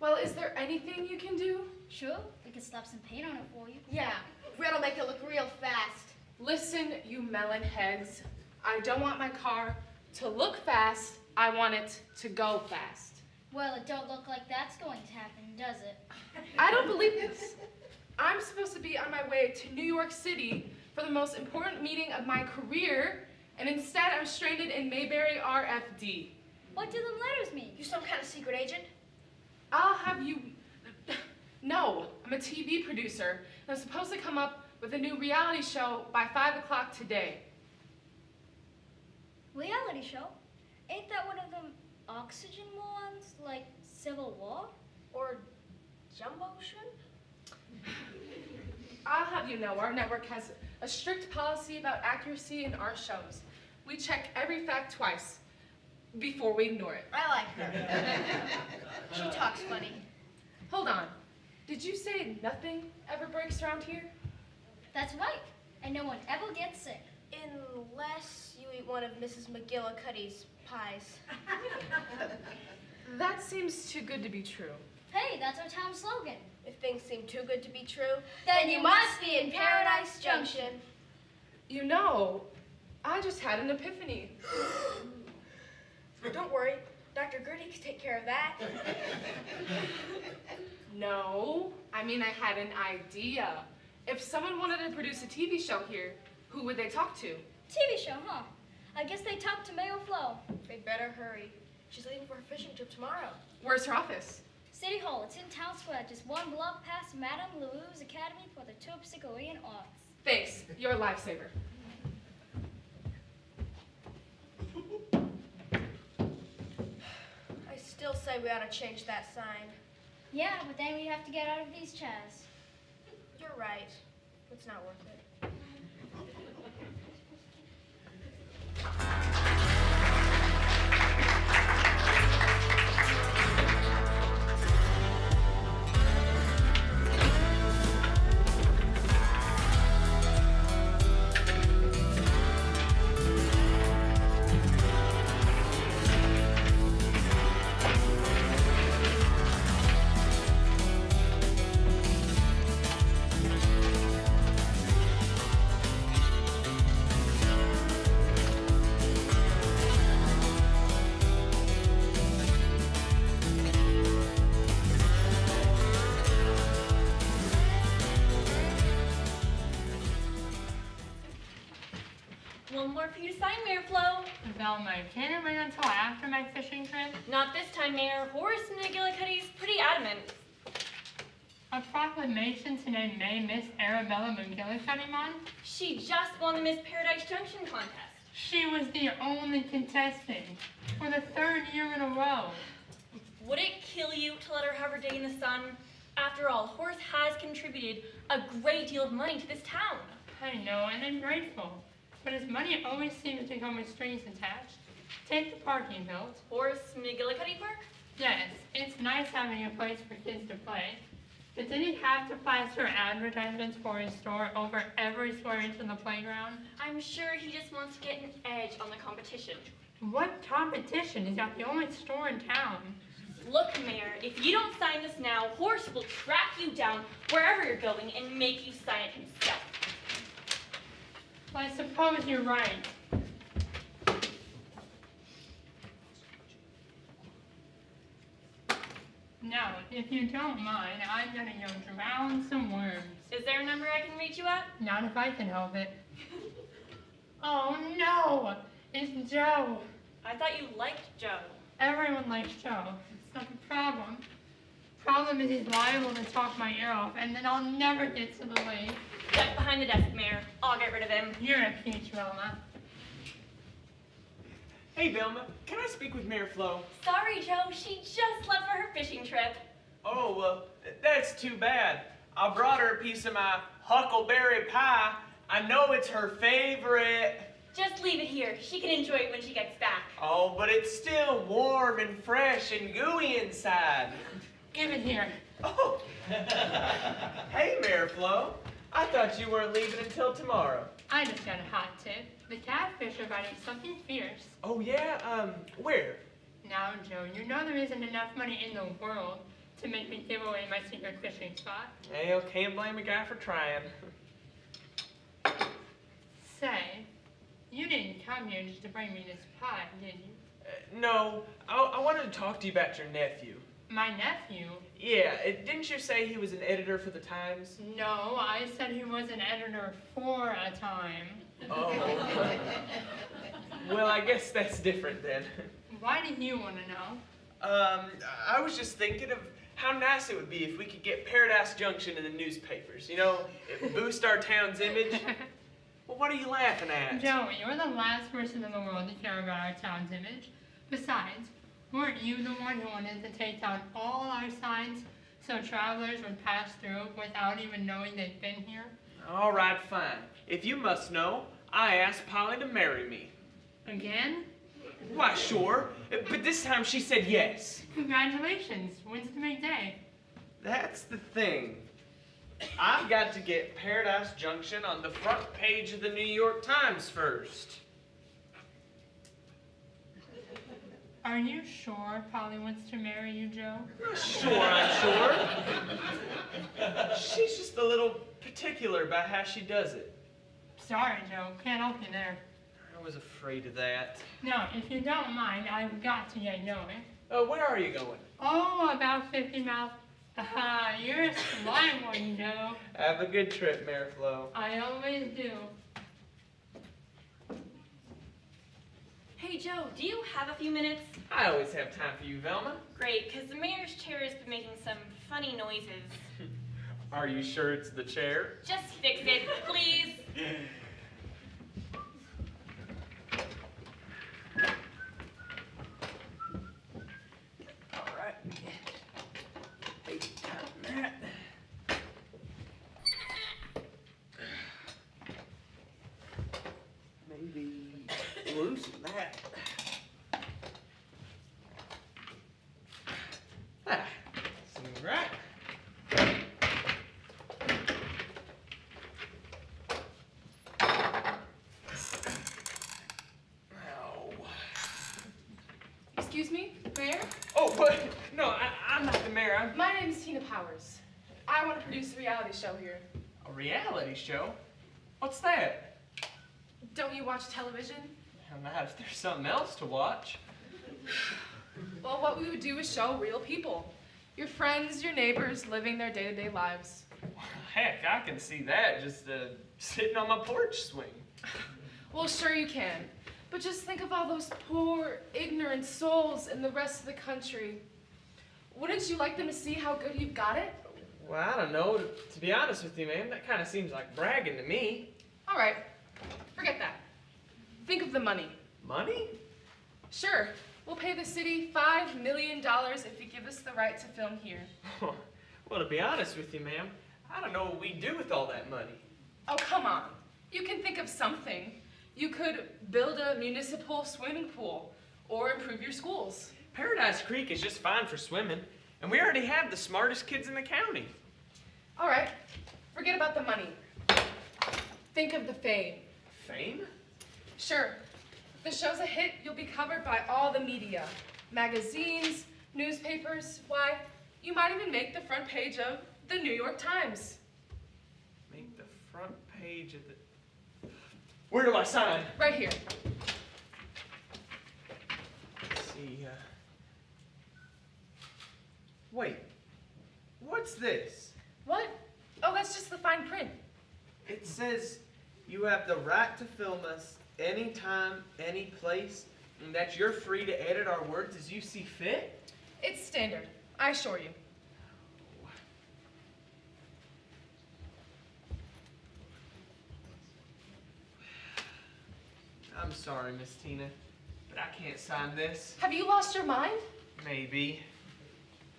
Well, is there anything you can do? Sure, we can slap some paint on it for you. Yeah, Red'll make it look real fast. Listen, you melon heads. I don't want my car to look fast. I want it to go fast. Well, it don't look like that's going to happen, does it? I don't believe this. I'm supposed to be on my way to New York City for the most important meeting of my career, and instead I'm stranded in Mayberry RFD. What do the letters mean? You some kind of secret agent? I'll have you... No, I'm a TV producer, and I'm supposed to come up with a new reality show by 5 o'clock today. Reality show? Ain't that one of them oxygen ones, like Civil War? Or Jumbo Shrimp? I'll have you know, our network has a strict policy about accuracy in our shows. We check every fact twice before we ignore it. I like her. She talks funny. Hold on. Did you say nothing ever breaks around here? That's right. And no one ever gets sick. Unless you eat one of Mrs. McGillicuddy's pies. That seems too good to be true. Hey, that's our town slogan. If things seem too good to be true, then you must be in Paradise Junction. You know, I just had an epiphany. Don't worry, Dr. Gertie can take care of that. No, I mean I had an idea. If someone wanted to produce a TV show here, who would they talk to? TV show, huh? I guess they talk to Mayor Flo. They better hurry. She's leaving for her fishing trip tomorrow. Where's her office? City Hall. It's in Town Square, just one block past Madame Leroux's Academy for the Terpsichorean Arts. Thanks. You're a lifesaver. I still say we ought to change that sign. Yeah, but then we have to get out of these chairs. You're right. It's not worth it. one more for you to sign, Mayor Flo. Velma, can it wait until after my fishing trip? Not this time, Mayor. Horace McGillicuddy's pretty adamant. A proclamation to name May Miss Arabella McGillicuddy Month? She just won the Miss Paradise Junction contest. She was the only contestant for the 3rd year in a row. Would it kill you to let her have her day in the sun? After all, Horace has contributed a great deal of money to this town. I know, and I'm grateful. But his money always seems to come with strings attached. Take the park he built. Horace McGillicuddy Park? Yes, it's nice having a place for kids to play. But did he have to plaster advertisements for his store over every square inch of the playground? I'm sure he just wants to get an edge on the competition. What competition? He's got the only store in town. Look, Mayor, if you don't sign this now, Horace will track you down wherever you're going and make you sign it himself. Well, I suppose you're right. Now, if you don't mind, I'm gonna go drown some worms. Is there a number I can reach you at? Not if I can help it. Oh no! It's Joe. I thought you liked Joe. Everyone likes Joe. It's not a problem. Problem is he's liable to talk my ear off, and then I'll never get to the lake. Duck behind the desk, Mayor. I'll get rid of him. You're a peach, Velma. Hey, Velma, can I speak with Mayor Flo? Sorry, Joe. She just left for her fishing trip. Oh, well, that's too bad. I brought her a piece of my huckleberry pie. I know it's her favorite. Just leave it here. She can enjoy it when she gets back. Oh, but it's still warm and fresh and gooey inside. Give it here. Oh. Hey, Mayor Flo. I thought you weren't leaving until tomorrow. I just got a hot tip. The catfish are biting something fierce. Oh, yeah? Where? Now, Joe, you know there isn't enough money in the world to make me give away my secret fishing spot. Well, can't blame a guy for trying. Say, you didn't come here just to bring me this pie, did you? No, I wanted to talk to you about your nephew. My nephew? Yeah, didn't you say he was an editor for the Times? No, I said he was an editor for a time. Oh. Well, I guess that's different then. Why do you want to know? I was just thinking of how nice it would be if we could get Paradise Junction in the newspapers. You know, boost our town's image. Well, what are you laughing at? Joe, you're the last person in the world to care about our town's image. Besides, weren't you the one who wanted to take down all our signs so travelers would pass through without even knowing they'd been here? All right, fine. If you must know, I asked Polly to marry me. Again? Why, sure. But this time she said yes. Congratulations. When's the big day? That's the thing. I've got to get Paradise Junction on the front page of the New York Times first. Are you sure Polly wants to marry you, Joe? Sure, I'm sure. She's just a little particular about how she does it. Sorry, Joe. Can't help you there. I was afraid of that. No, if you don't mind, I've got to get going. Where are you going? Oh, about 50 miles. Aha, you're a sly one, Joe. Have a good trip, Mayor Flo. I always do. Hey, Joe, do you have a few minutes? I always have time for you, Velma. Great, because the mayor's chair has been making some funny noises. Are you sure it's the chair? Just fix it, please. All right. Hey, Matt. Maybe loosen that. Seems right. Excuse me, Mayor? Oh, what? No, I'm not the mayor. My name is Tina Powers. I want to produce a reality show here. A reality show? What's that? Don't you watch television? I'm not if there's something else to watch. Well, what we would do is show real people. Your friends, your neighbors, living their day-to-day lives. Heck, I can see that just sitting on my porch swing. Well, sure you can. But just think of all those poor, ignorant souls in the rest of the country. Wouldn't you like them to see how good you've got it? Well, I don't know. To be honest with you, man, that kind of seems like bragging to me. All right, forget that. Think of the money. Money? Sure, we'll pay the city $5 million if you give us the right to film here. Well, to be honest with you, ma'am, I don't know what we'd do with all that money. Oh, come on. You can think of something. You could build a municipal swimming pool or improve your schools. Paradise Creek is just fine for swimming, and we already have the smartest kids in the county. All right, forget about the money. Think of the fame. Fame? Sure. If the show's a hit, you'll be covered by all the media. Magazines, newspapers, why, you might even make the front page of the New York Times. Make the front page of the... Where do I sign? Right here. Let's see, Wait, what's this? What? Oh, that's just the fine print. It says you have the right to film us anytime, any place, and that you're free to edit our words as you see fit? It's standard, I assure you. I'm sorry, Miss Tina, but I can't sign this. Have you lost your mind? Maybe.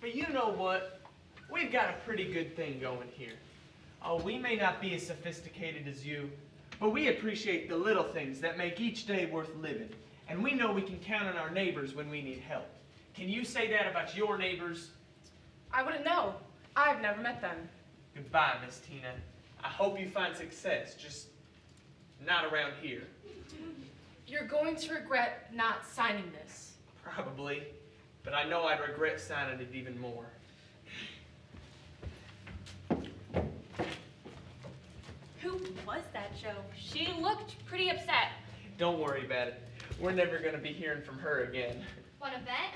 But you know what? We've got a pretty good thing going here. Oh, we may not be as sophisticated as you, but we appreciate the little things that make each day worth living. And we know we can count on our neighbors when we need help. Can you say that about your neighbors? I wouldn't know. I've never met them. Goodbye, Miss Tina. I hope you find success, just not around here. You're going to regret not signing this. Probably, but I know I'd regret signing it even more. Who was that, Joe? She looked pretty upset. Don't worry about it. We're never going to be hearing from her again. Want to bet?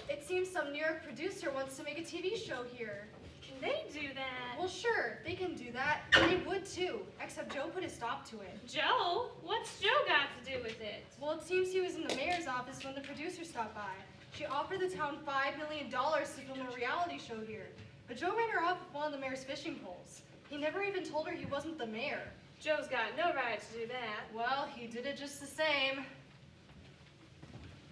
It seems some New York producer wants to make a TV show here. Can they do that? Well, sure, they can do that. And they would too, except Joe put a stop to it. Joe? What's Joe got to do with it? Well, it seems he was in the mayor's office when the producer stopped by. She offered the town $5 million to film a reality show here. But Joe ran her off with one of the mayor's fishing poles. He never even told her he wasn't the mayor. Joe's got no right to do that. Well, he did it just the same.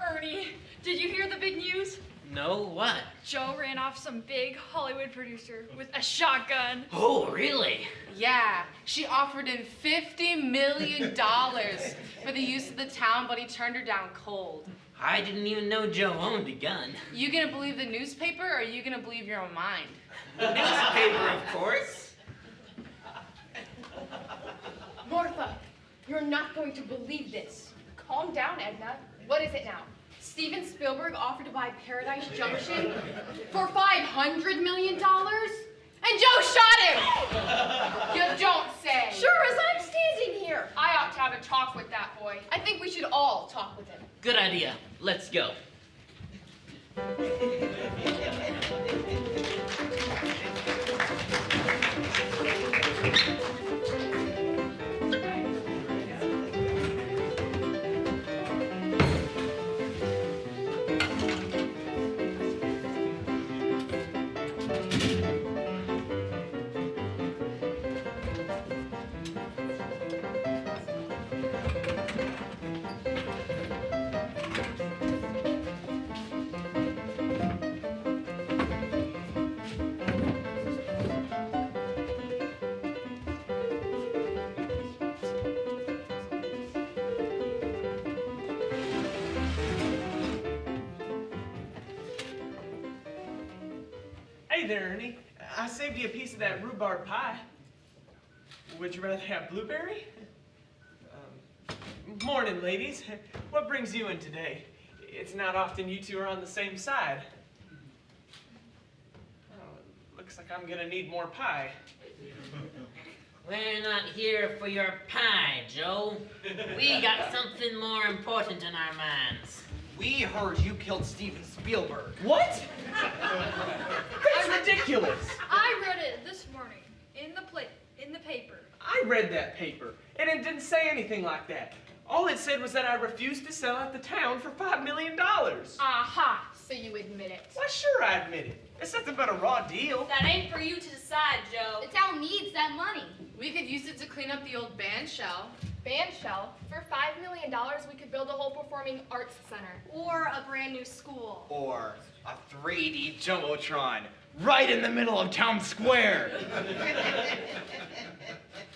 Ernie, did you hear the big news? No, what? Joe ran off some big Hollywood producer with a shotgun. Oh, really? Yeah, she offered him $50 million for the use of the town, but he turned her down cold. I didn't even know Joe owned a gun. You gonna believe the newspaper, or are you gonna believe your own mind? The newspaper, of course. Martha, you're not going to believe this. Calm down, Edna. What is it now? Steven Spielberg offered to buy Paradise Junction for $500 million? And Joe shot him! You don't say. Sure, as I'm standing here. I ought to have a talk with that boy. I think we should all talk with him. Good idea. Let's go. there, Ernie. I saved you a piece of that rhubarb pie. Would you rather have blueberry? Morning, ladies. What brings you in today? It's not often you two are on the same side. Oh, looks like I'm gonna need more pie. We're not here for your pie, Joe. We got something more important in our minds. We heard you killed Steven Spielberg. What? That's ridiculous. I read it this morning in the paper. I read that paper, and it didn't say anything like that. All it said was that I refused to sell out the town for $5 million. Aha, so you admit it. Why, sure I admit it. It's nothing but a raw deal. That ain't for you to decide, Joe. The town needs that money. We could use it to clean up the old band shell. Band shell? For $5 million, we could build a whole performing arts center. Or a brand new school. Or a 3D Jumbotron right in the middle of town square.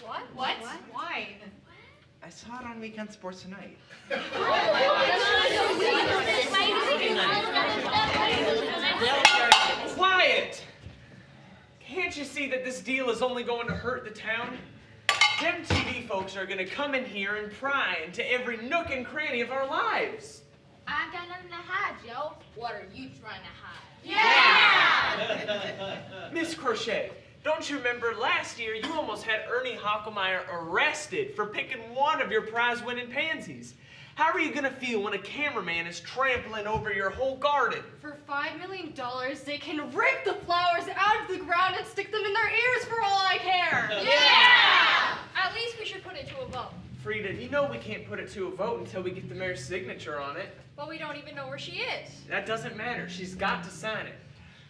What? What? Why? I saw it on Weekend Sports Tonight. Quiet! Can't you see that this deal is only going to hurt the town? Them TV folks are gonna come in here and pry into every nook and cranny of our lives. I've got nothing to hide, Joe. What are you trying to hide? Miss Crochet, don't you remember last year you almost had Ernie Hockelmeyer arrested for picking one of your prize-winning pansies? How are you gonna feel when a cameraman is trampling over your whole garden? For $5 million, they can rip the flowers out of the ground and stick them in their ears for all I care. Yeah! At least we should put it to a vote. Frida, you know we can't put it to a vote until we get the mayor's signature on it. But we don't even know where she is. That doesn't matter. She's got to sign it.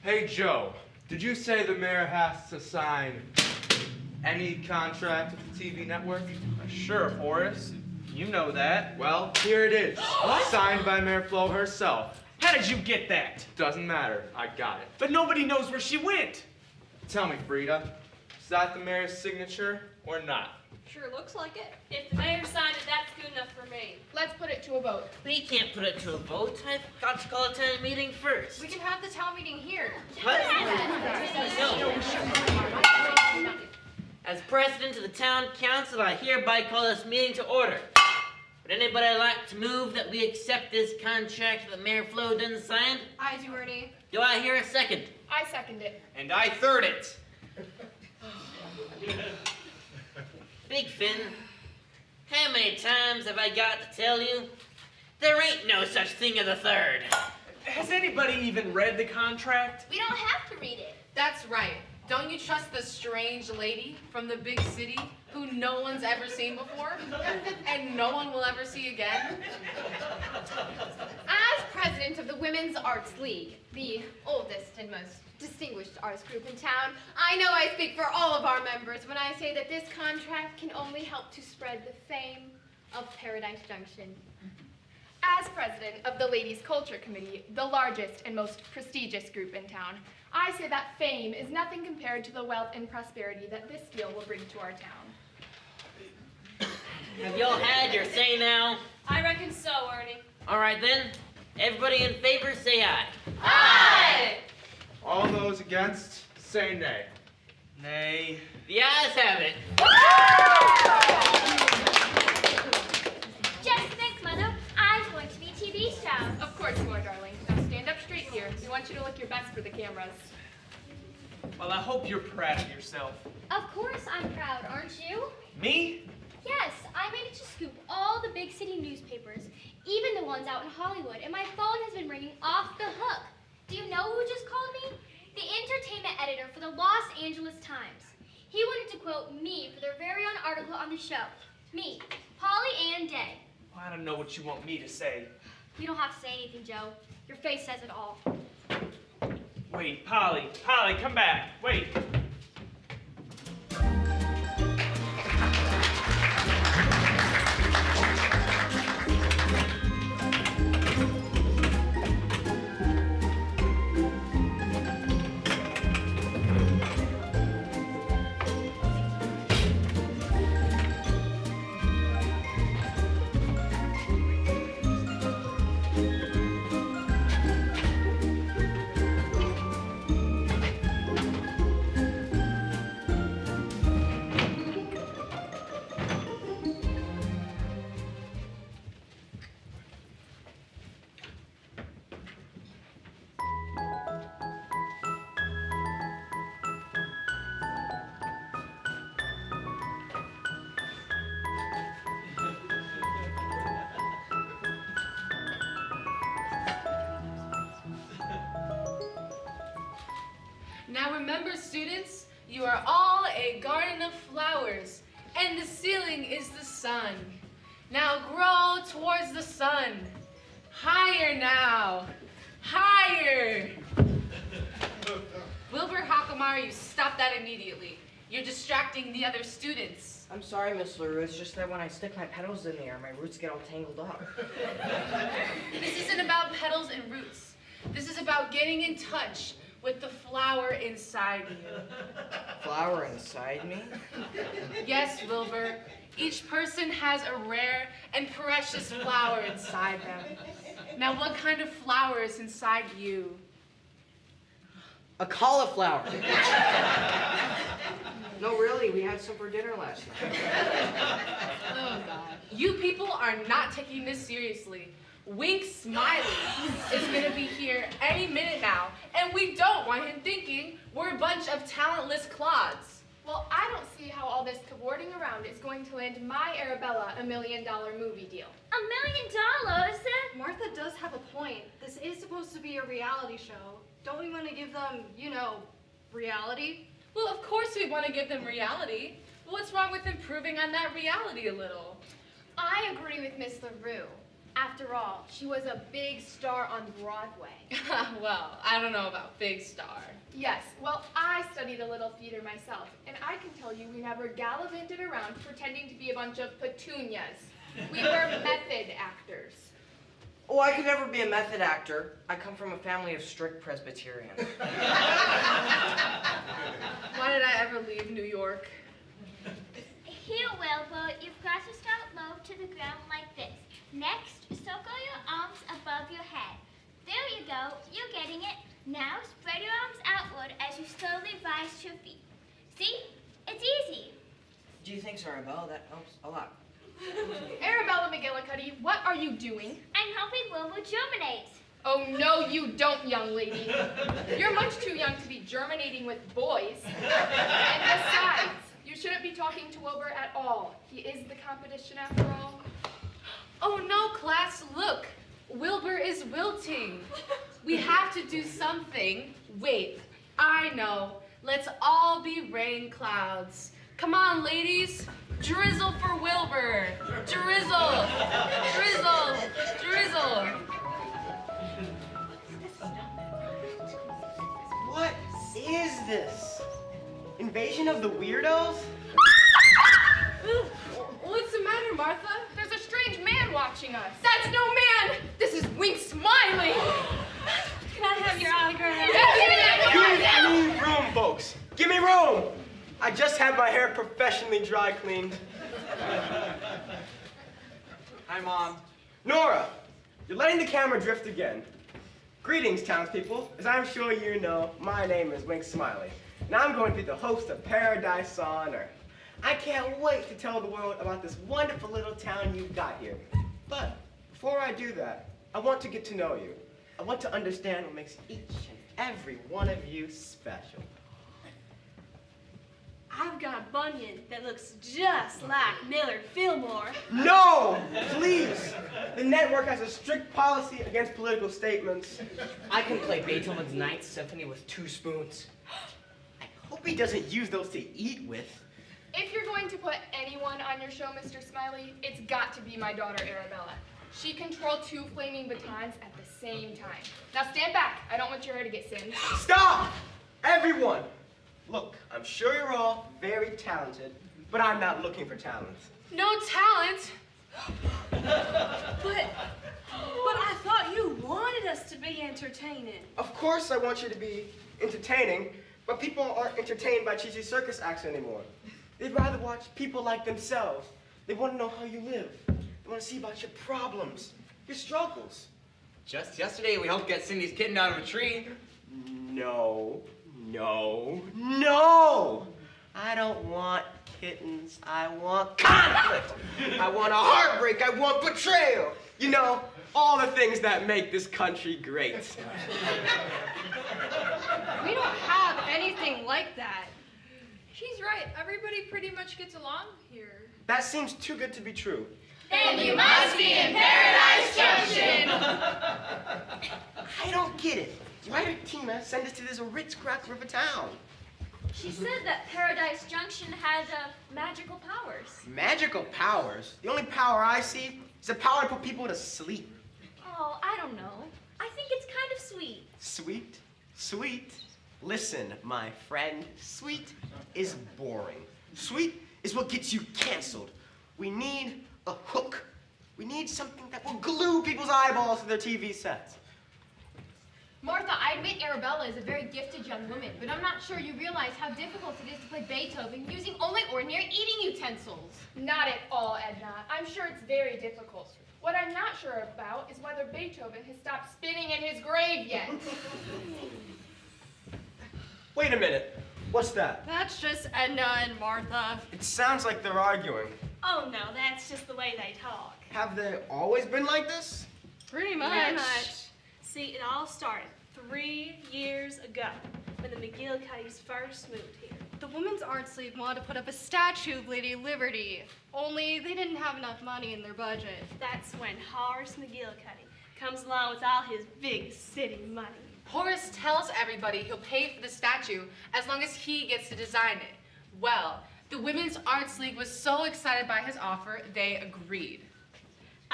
Hey, Joe, did you say the mayor has to sign any contract with the TV network? Sure, Horace. You know that. Well, here it is. Signed by Mayor Flo herself. How did you get that? Doesn't matter. I got it. But nobody knows where she went. Tell me, Frida, is that the mayor's signature or not? Sure looks like it. If the mayor signed it, that's good enough for me. Let's put it to a vote. We can't put it to a vote. I've got to call a town meeting first. We can have the town meeting here. What? No. As president of the town council, I hereby call this meeting to order. Would anybody like to move that we accept this contract that Mayor Flo done signed? I do, Ernie. Do I hear a second? I second it. And I third it. Big Finn, how many times have I got to tell you? There ain't no such thing as a third. Has anybody even read the contract? We don't have to read it. That's right. Don't you trust the strange lady from the big city who no one's ever seen before and no one will ever see again? As president of the Women's Arts League, the oldest and most distinguished arts group in town, I know I speak for all of our members when I say that this contract can only help to spread the fame of Paradise Junction. As president of the Ladies' Culture Committee, the largest and most prestigious group in town, I say that fame is nothing compared to the wealth and prosperity that this deal will bring to our town. Have y'all had your say now? I reckon so, Ernie. All right then. Everybody in favor, say aye. Aye! All those against, say nay. Nay. The ayes have it. Just think, Mother, I'm going to be TV star. Of course you are, darling. Now stand up straight here. We want you to look your best for the cameras. Well, I hope you're proud of yourself. Of course I'm proud, aren't you? Me? Yes, I managed to scoop all the big city newspapers, even the ones out in Hollywood, and my phone has been ringing off the hook. Do you know who just called me? The entertainment editor for the Los Angeles Times. He wanted to quote me for their very own article on the show. Me, Polly Ann Day. Well, I don't know what you want me to say. You don't have to say anything, Joe. Your face says it all. Wait, Polly. Polly, come back. Wait. students, you are all a garden of flowers, and the ceiling is the sun. Now grow towards the sun. Higher now. Higher. Wilbur Hakamara, you stop that immediately. You're distracting the other students. I'm sorry, Miss LaRue. It's just that when I stick my petals in the air, my roots get all tangled up. This isn't about petals and roots. This is about getting in touch with the flower inside you. Flower inside me? Yes, Wilbur. Each person has a rare and precious flower inside them. Now, what kind of flower is inside you? A cauliflower. No, really, we had some for dinner last night. Oh, God. You people are not taking this seriously. Wink Smiley is going to be here any minute now, and we don't want him thinking we're a bunch of talentless clods. Well, I don't see how all this cavorting around is going to land my Arabella $1 million movie deal. $1 million? Martha does have a point. This is supposed to be a reality show. Don't we want to give them, you know, reality? Well, of course we want to give them reality. What's wrong with improving on that reality a little? I agree with Miss LaRue. After all, she was a big star on Broadway. Well, I don't know about big star. Yes, well, I studied a little theater myself, and I can tell you we never gallivanted around pretending to be a bunch of petunias. We were method actors. Oh, I could never be a method actor. I come from a family of strict Presbyterians. Why did I ever leave New York? Here, Wilbur, you've got to start low to the ground like this. Next, circle your arms above your head. There you go, you're getting it. Now spread your arms outward as you slowly rise to your feet. See? It's easy. Do you think so, Arabella? That helps a lot. Arabella McGillicuddy, what are you doing? I'm helping Wilbur germinate. Oh, no, you don't, young lady. You're much too young to be germinating with boys. And besides, you shouldn't be talking to Wilbur at all. He is the competition after all. Oh no, class, look. Wilbur is wilting. We have to do something. Wait, I know. Let's all be rain clouds. Come on, ladies. Drizzle for Wilbur. Drizzle. Drizzle. Drizzle. What is this? Invasion of the Weirdos? What's the matter, Martha? There's a strange man watching us. That's no man! This is Wink Smiley! Can I have your autograph? Give me room, folks. Give me room! I just had my hair professionally dry cleaned. Hi, Mom. Nora, you're letting the camera drift again. Greetings, townspeople. As I'm sure you know, my name is Wink Smiley, and I'm going to be the host of Paradise on Earth. I can't wait to tell the world about this wonderful little town you've got here. But before I do that, I want to get to know you. I want to understand what makes each and every one of you special. I've got a bunion that looks just like Millard Fillmore. No! Please! The network has a strict policy against political statements. I can play Beethoven's Ninth Symphony with 2 spoons. I hope he doesn't use those to eat with. If you're going to put anyone on your show, Mr. Smiley, it's got to be my daughter, Arabella. She controlled 2 flaming batons at the same time. Now stand back. I don't want your hair to get singed. Stop! Everyone! Look, I'm sure you're all very talented, but I'm not looking for talent. No talent? But I thought you wanted us to be entertaining. Of course I want you to be entertaining, but people aren't entertained by cheesy circus acts anymore. They'd rather watch people like themselves. They want to know how you live. They want to see about your problems, your struggles. Just yesterday, we helped get Cindy's kitten out of a tree. No, no, no! I don't want kittens. I want conflict. I want a heartbreak. I want betrayal. You know, all the things that make this country great. We don't have anything like that. She's right. Everybody pretty much gets along here. That seems too good to be true. Then you must be in Paradise Junction! I don't get it. Why did Tina send us to this ritz-crack river town? She said that Paradise Junction had magical powers. Magical powers? The only power I see is the power to put people to sleep. Oh, I don't know. I think it's kind of sweet. Sweet? Sweet? Listen, my friend, sweet is boring. Sweet is what gets you canceled. We need a hook. We need something that will glue people's eyeballs to their TV sets. Martha, I admit Arabella is a very gifted young woman, but I'm not sure you realize how difficult it is to play Beethoven using only ordinary eating utensils. Not at all, Edna. I'm sure it's very difficult. What I'm not sure about is whether Beethoven has stopped spinning in his grave yet. Wait a minute. What's that? That's just Edna and Martha. It sounds like they're arguing. Oh no, that's just the way they talk. Have they always been like this? Pretty much. Pretty much. See, it all started 3 years ago when the McGillicuddies first moved here. The Women's Arts League wanted to put up a statue of Lady Liberty, only they didn't have enough money in their budget. That's when Horace McGillicuddy comes along with all his big city money. Horace tells everybody he'll pay for the statue as long as he gets to design it. Well, the Women's Arts League was so excited by his offer, they agreed.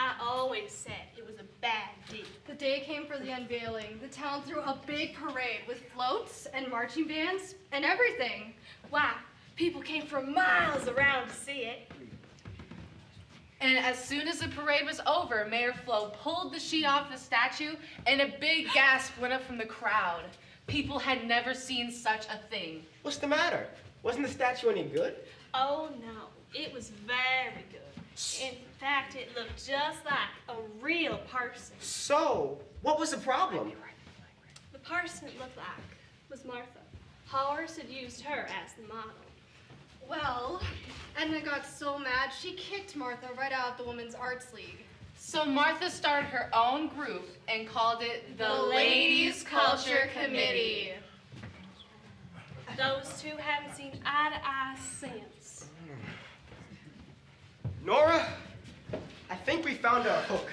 I always said it was a bad deal. The day came for the unveiling. The town threw a big parade with floats and marching bands and everything. Why, people came from miles around to see it. And as soon as the parade was over, Mayor Flo pulled the sheet off the statue and a big gasp went up from the crowd. People had never seen such a thing. What's the matter? Wasn't the statue any good? Oh no, it was very good. In fact, it looked just like a real person. So, what was the problem? The person it looked like was Martha. Horace had used her as the model. Well, Edna got so mad, she kicked Martha right out of the Women's Arts League. So Martha started her own group and called it the Ladies Culture Committee. Those two haven't seen eye to eye since. Nora, I think we found our hook.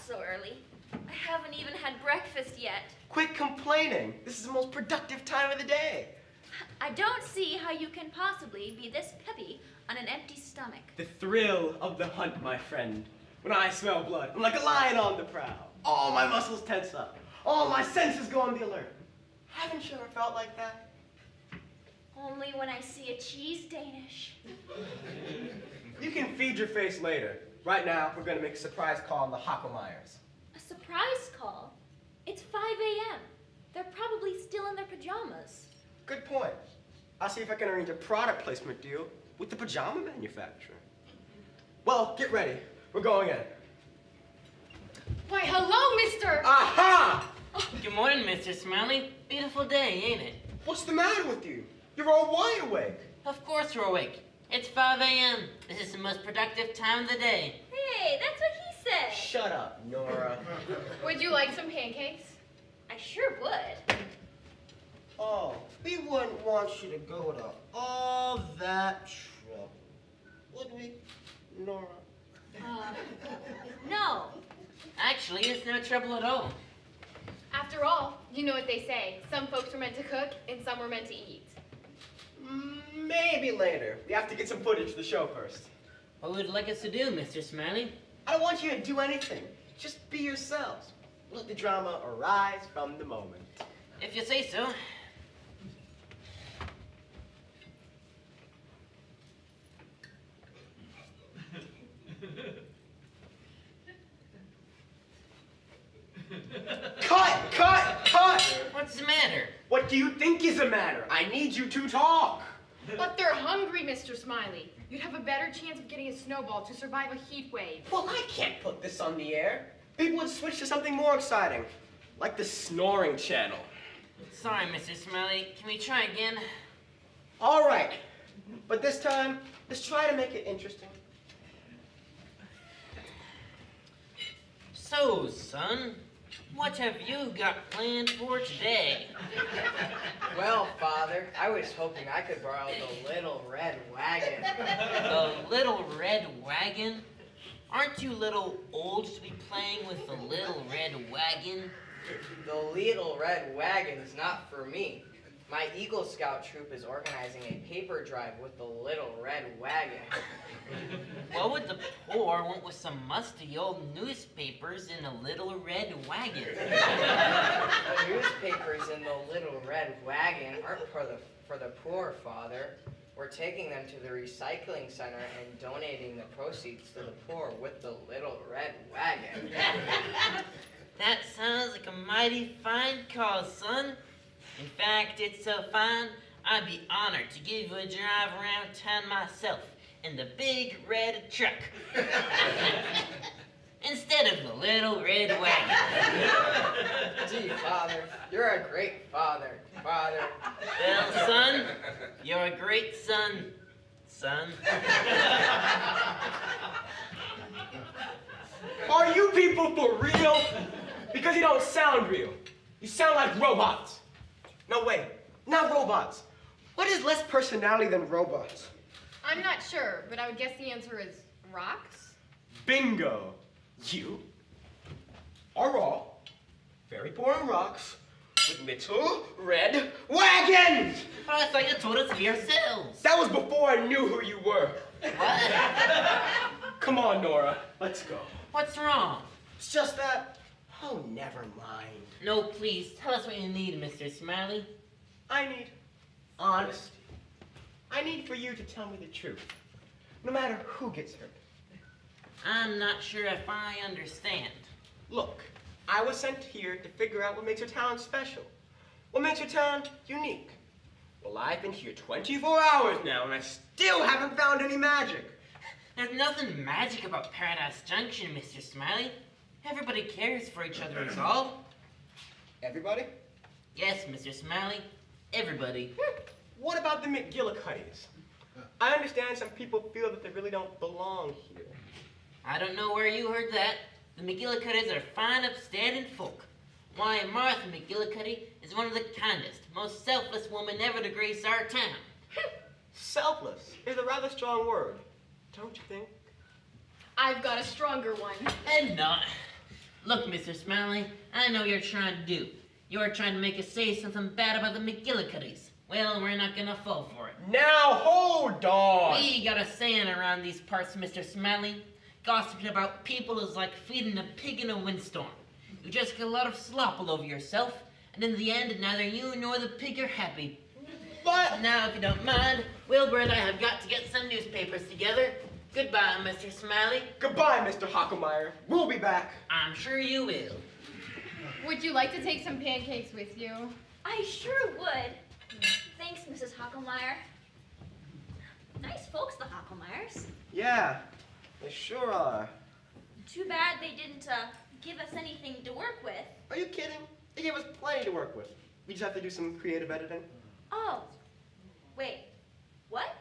So early. I haven't even had breakfast yet. Quit complaining. This is the most productive time of the day. I don't see how you can possibly be this peppy on an empty stomach. The thrill of the hunt, my friend. When I smell blood, I'm like a lion on the prowl. All my muscles tense up. All my senses go on the alert. Haven't you ever felt like that? Only when I see a cheese Danish. You can feed your face later. Right now, we're going to make a surprise call on the Hockelmeyers. A surprise call? It's 5 a.m. They're probably still in their pajamas. Good point. I'll see if I can arrange a product placement deal with the pajama manufacturer. Well, get ready. We're going in. Why, hello, Mr. Aha! Oh, good morning, Mr. Smiley. Beautiful day, ain't it? What's the matter with you? You're all wide awake. Of course you're awake. It's 5 a.m. This is the most productive time of the day. Hey, that's what he said. Shut up, Nora. Would you like some pancakes? I sure would. Oh, we wouldn't want you to go to all that trouble, would we, Nora? No. Actually, it's no trouble at all. After all, you know what they say. Some folks were meant to cook, and some were meant to eat. Maybe later. We have to get some footage for the show first. What would you like us to do, Mr. Smiley? I don't want you to do anything. Just be yourselves. Let the drama arise from the moment. If you say so. do you think is the matter? I need you to talk. But they're hungry, Mr. Smiley. You'd have a better chance of getting a snowball to survive a heat wave. Well, I can't put this on the air. People would switch to something more exciting, like the snoring channel. Sorry, Mr. Smiley. Can we try again? All right, but this time, let's try to make it interesting. So, son, what have you got planned for today? Well, Father, I was hoping I could borrow the little red wagon. The little red wagon? Aren't you a little old to be playing with the little red wagon? The little red wagon is not for me. My Eagle Scout troop is organizing a paper drive with the little red wagon. What would the poor want with some musty old newspapers in a little red wagon? The newspapers in the little red wagon aren't for the poor, Father. We're taking them to the recycling center and donating the proceeds to the poor with the little red wagon. That sounds like a mighty fine cause, son. In fact, it's so fine, I'd be honored to give you a drive around town myself in the big red truck. Instead of the little red wagon. Gee, Father, you're a great father, Father. Well, son, you're a great son, son. Are you people for real? Because you don't sound real. You sound like robots. No, wait, not robots. What is less personality than robots? I'm not sure, but I would guess the answer is rocks? Bingo. You are all very boring rocks with little red wagons. Oh, I thought you told us we ourselves. That was before I knew who you were. What? Come on, Nora, let's go. What's wrong? It's just that, oh, never mind. No, please, tell us what you need, Mr. Smiley. I need honesty. I need for you to tell me the truth, no matter who gets hurt. I'm not sure if I understand. Look, I was sent here to figure out what makes your town special. What makes your town unique. Well, I've been here 24 hours now, and I still haven't found any magic. There's nothing magic about Paradise Junction, Mr. Smiley. Everybody cares for each other is all. Everybody? Yes, Mr. Smiley. Everybody. What about the McGillicuddies? I understand some people feel that they really don't belong here. I don't know where you heard that. The McGillicuddies are fine, upstanding folk. Why, Martha McGillicuddy is one of the kindest, most selfless women ever to grace our town. Selfless is a rather strong word, don't you think? I've got a stronger one. And not. Look, Mr. Smiley, I know you're trying to do. You're trying to make us say something bad about the McGillicuddies. Well, we're not gonna fall for it. Now, hold on! We got a saying around these parts, Mr. Smiley. Gossiping about people is like feeding a pig in a windstorm. You just get a lot of slop all over yourself, and in the end, neither you nor the pig are happy. But now, if you don't mind, Wilbur and I have got to get some newspapers together. Goodbye, Mr. Smiley. Goodbye, Mr. Hockelmeyer. We'll be back. I'm sure you will. Would you like to take some pancakes with you? I sure would. Thanks, Mrs. Hockelmeyer. Nice folks, the Hockelmeyers. Yeah, they sure are. Too bad they didn't give us anything to work with. Are you kidding? They gave us plenty to work with. We just have to do some creative editing. Oh, wait, what?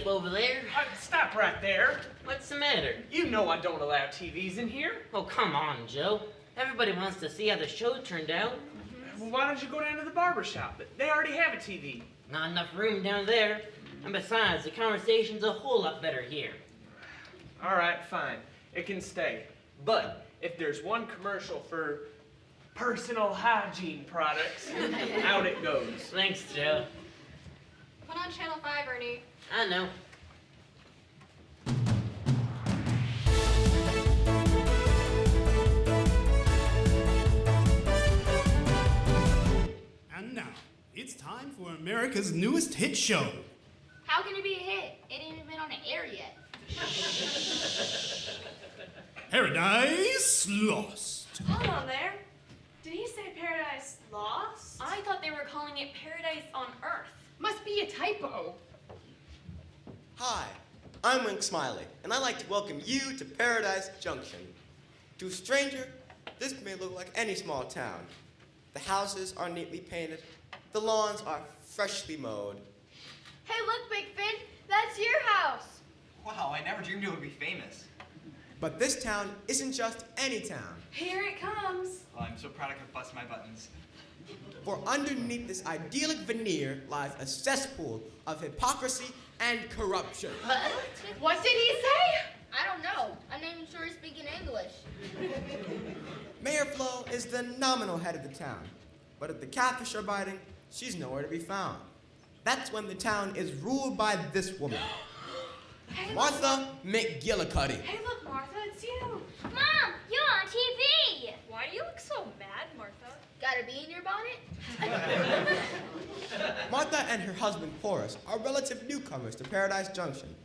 up over there. Stop right there. What's the matter? You know I don't allow TVs in here. Oh, come on, Joe. Everybody wants to see how the show turned out. Well, why don't you go down to the barber shop? They already have a TV. Not enough room down there. And besides, the conversation's a whole lot better here. All right, fine. It can stay. But if there's one commercial for personal hygiene products, out it goes. Thanks, Joe. Put on channel 5, Ernie. I know. And now, it's time for America's newest hit show. How can it be a hit? It ain't even been on the air yet. Paradise Lost. Hold on there. Did he say Paradise Lost? I thought they were calling it Paradise on Earth. Must be a typo. Hi, I'm Wink Smiley, and I'd like to welcome you to Paradise Junction. To a stranger, this may look like any small town. The houses are neatly painted. The lawns are freshly mowed. Hey, look, Big Fin, that's your house. Wow, I never dreamed it would be famous. But this town isn't just any town. Here it comes. Oh, I'm so proud I could bust my buttons. For underneath this idyllic veneer lies a cesspool of hypocrisy and corruption. What did he say? I don't know. I'm not even sure he's speaking English. Mayor Flo is the nominal head of the town, but if the catfish are biting, she's nowhere to be found. That's when the town is ruled by this woman, Hey, Martha McGillicuddy. Hey, look, Martha, it's you. Mom, you're on TV. Why do you look so mad, Martha? Got a bee in your bonnet? Martha and her husband Horace are relative newcomers to Paradise Junction,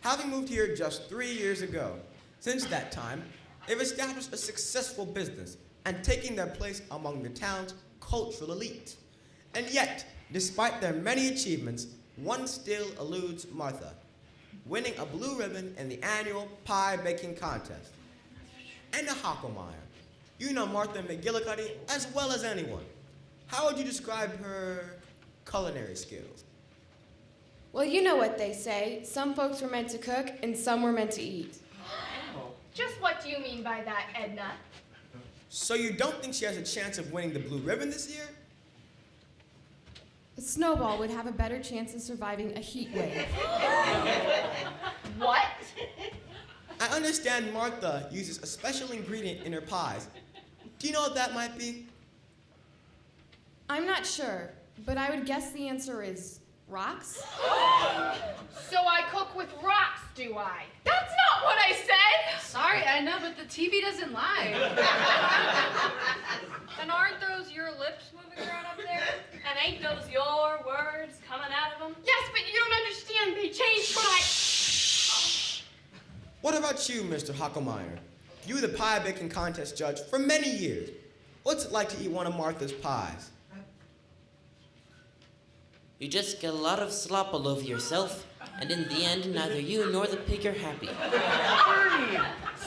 having moved here just 3 years ago. Since that time, they've established a successful business and taking their place among the town's cultural elite. And yet, despite their many achievements, one still eludes Martha, winning a blue ribbon in the annual pie baking contest. Anna Hockelmeyer, you know Martha McGillicuddy as well as anyone. How would you describe her culinary skills? Well, you know what they say. Some folks were meant to cook and some were meant to eat. Just what do you mean by that, Edna? So you don't think she has a chance of winning the blue ribbon this year? A snowball would have a better chance of surviving a heat wave. What? I understand Martha uses a special ingredient in her pies. Do you know what that might be? I'm not sure, but I would guess the answer is rocks? So I cook with rocks, do I? That's not what I said! Sorry, Edna, but the TV doesn't lie. And aren't those your lips moving around up there? And ain't those your words coming out of them? Yes, but you don't understand. They changed what I... What about you, Mr. Hockelmeyer? You were the pie baking contest judge for many years. What's it like to eat one of Martha's pies? You just get a lot of slop all over yourself, and in the end, neither you nor the pig are happy.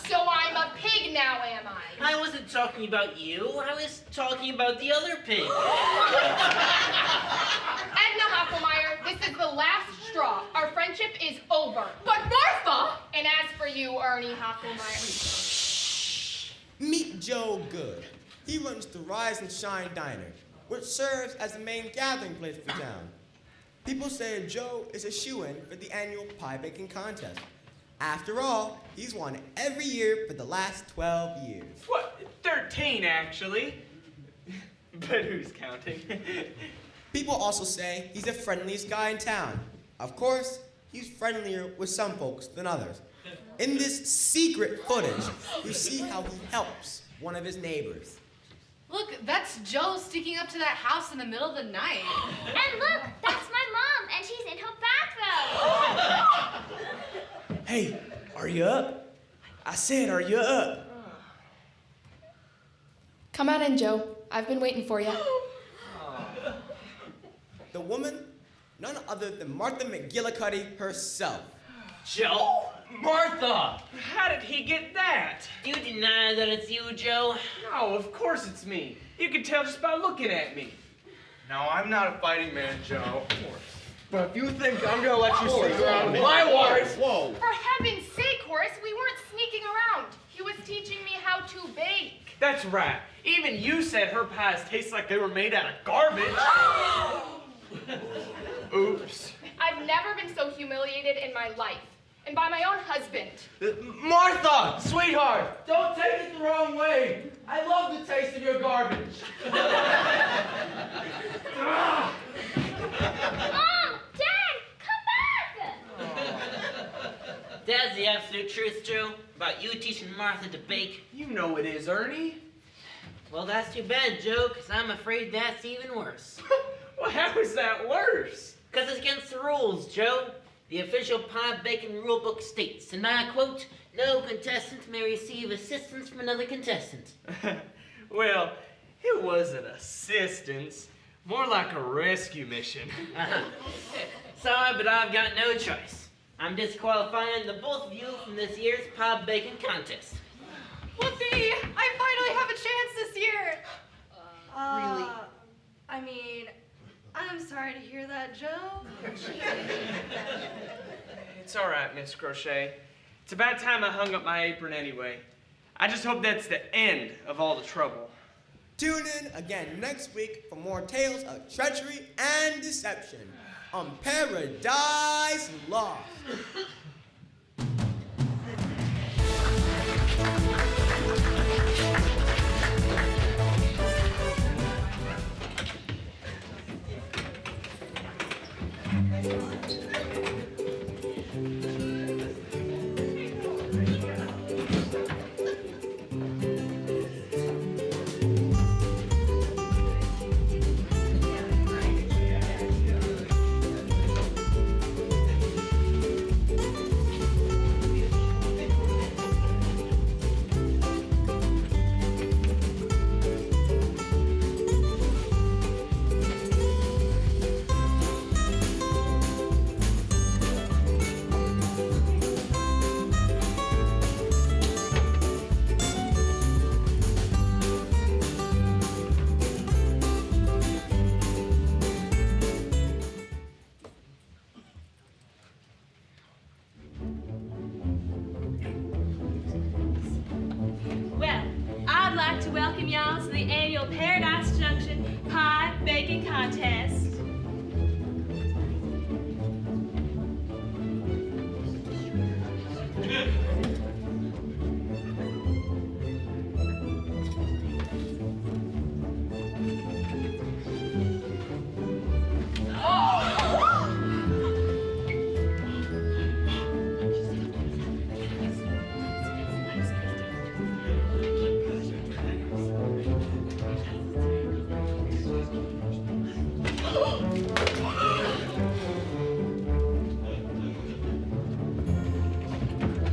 So I'm a pig now, am I? I wasn't talking about you. I was talking about the other pig. Edna Hockelmeyer, this is the last straw. Our friendship is over. But Martha! And as for you, Ernie Hockelmeyer... Meet Joe Good. He runs the Rise and Shine Diner, which serves as the main gathering place for town. People say Joe is a shoo-in for the annual pie baking contest. After all, he's won every year for the last 12 years. What? 13, actually. But who's counting? People also say he's the friendliest guy in town. Of course, he's friendlier with some folks than others. In this secret footage, you see how he helps one of his neighbors. Look, that's Joe sticking up to that house in the middle of the night. And look, that's my mom, and she's in her bathrobe. Hey, are you up? I said, are you up? Come on in, Joe. I've been waiting for you. The woman, none other than Martha McGillicuddy herself. Joe? Martha! How did he get that? You deny that it's you, Joe? No, of course it's me. You can tell just by looking at me. No, I'm not a fighting man, Joe. But if you think I'm gonna let you sneak around my wife, whoa. For heaven's sake, Horace, we weren't sneaking around. He was teaching me how to bake. That's right. Even you said her pies taste like they were made out of garbage. Oops. I've never been so humiliated in my life. And by my own husband. Martha, sweetheart, don't take it the wrong way. I love the taste of your garbage. Mom! Dad! Come back! That's the absolute truth, Joe, about you teaching Martha to bake. You know it is, Ernie. Well, that's too bad, Joe, because I'm afraid that's even worse. Well, how is that worse? Because it's against the rules, Joe. The official pie baking rule book states, and I quote, "No contestant may receive assistance from another contestant." Well, it wasn't assistance. More like a rescue mission. Sorry, but I've got no choice. I'm disqualifying the both of you from this year's pie baking contest. Whoopee! I finally have a chance this year! Really? I mean, I'm sorry to hear that, Joe. It's all right, Miss Crochet. It's about time I hung up my apron anyway. I just hope that's the end of all the trouble. Tune in again next week for more tales of treachery and deception on Paradise Lost. Well, I'd like to welcome y'all to the annual Paradise Junction Pie Baking Contest.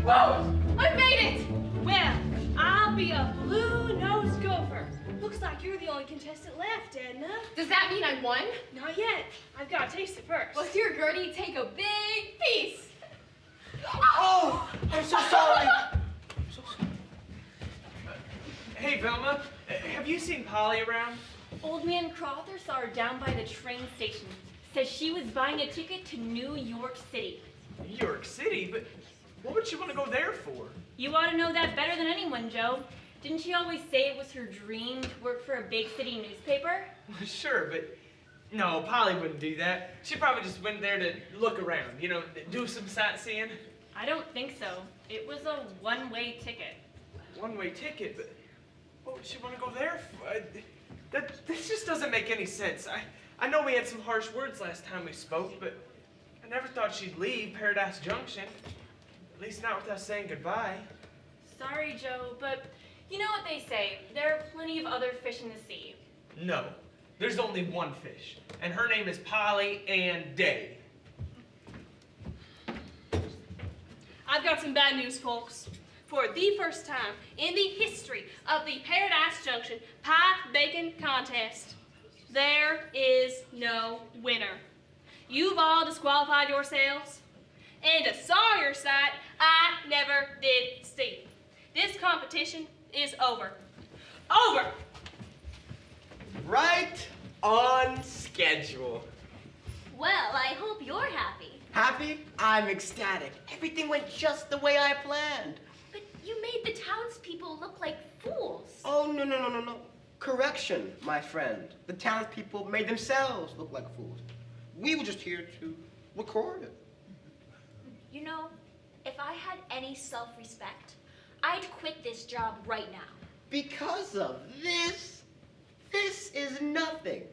Whoa! I made it! Well, I'll be a blue-nosed gopher. Looks like you're the only contestant left, Edna. Does that mean I won? Not yet. I've got to taste it first. Well, here, Gertie, take a big piece. Oh, I'm so sorry. Hey, Velma, have you seen Polly around? Old man Crowther saw her down by the train station. Says she was buying a ticket to New York City. New York City? But what would she want to go there for? You ought to know that better than anyone, Joe. Didn't she always say it was her dream to work for a big city newspaper? Well, sure, but no, Polly wouldn't do that. She probably just went there to look around, you know, do some sightseeing. I don't think so. It was a one-way ticket. One-way ticket? But what would she want to go there for? This just doesn't make any sense. I know we had some harsh words last time we spoke, but I never thought she'd leave Paradise Junction. At least not without saying goodbye. Sorry, Joe, but you know what they say. There are plenty of other fish in the sea. No, there's only one fish, and her name is Polly Ann Day. I've got some bad news, folks. For the first time in the history of the Paradise Junction Pie Baking Contest, there is no winner. You've all disqualified yourselves, and a sorrier sight I never did see. This competition is over. Over! Right on schedule. Well, I hope you're happy. Happy? I'm ecstatic. Everything went just the way I planned. But you made the townspeople look like fools. Oh, no. Correction, my friend. The townspeople made themselves look like fools. We were just here to record it. You know, if I had any self-respect, I'd quit this job right now. Because of this? This is nothing.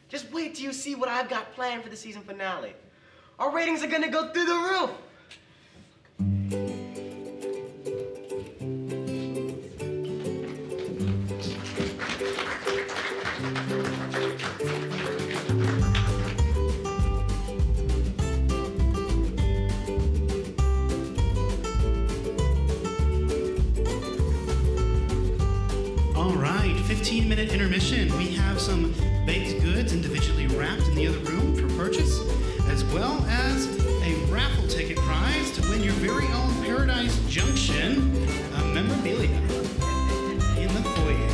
Just wait till you see what I've got planned for the season finale. Our ratings are gonna go through the roof. All right, 15-minute intermission. We have some baked goods individually wrapped in the other room for purchase, as well as a raffle ticket prize to win your very own Paradise Junction memorabilia in the foyer.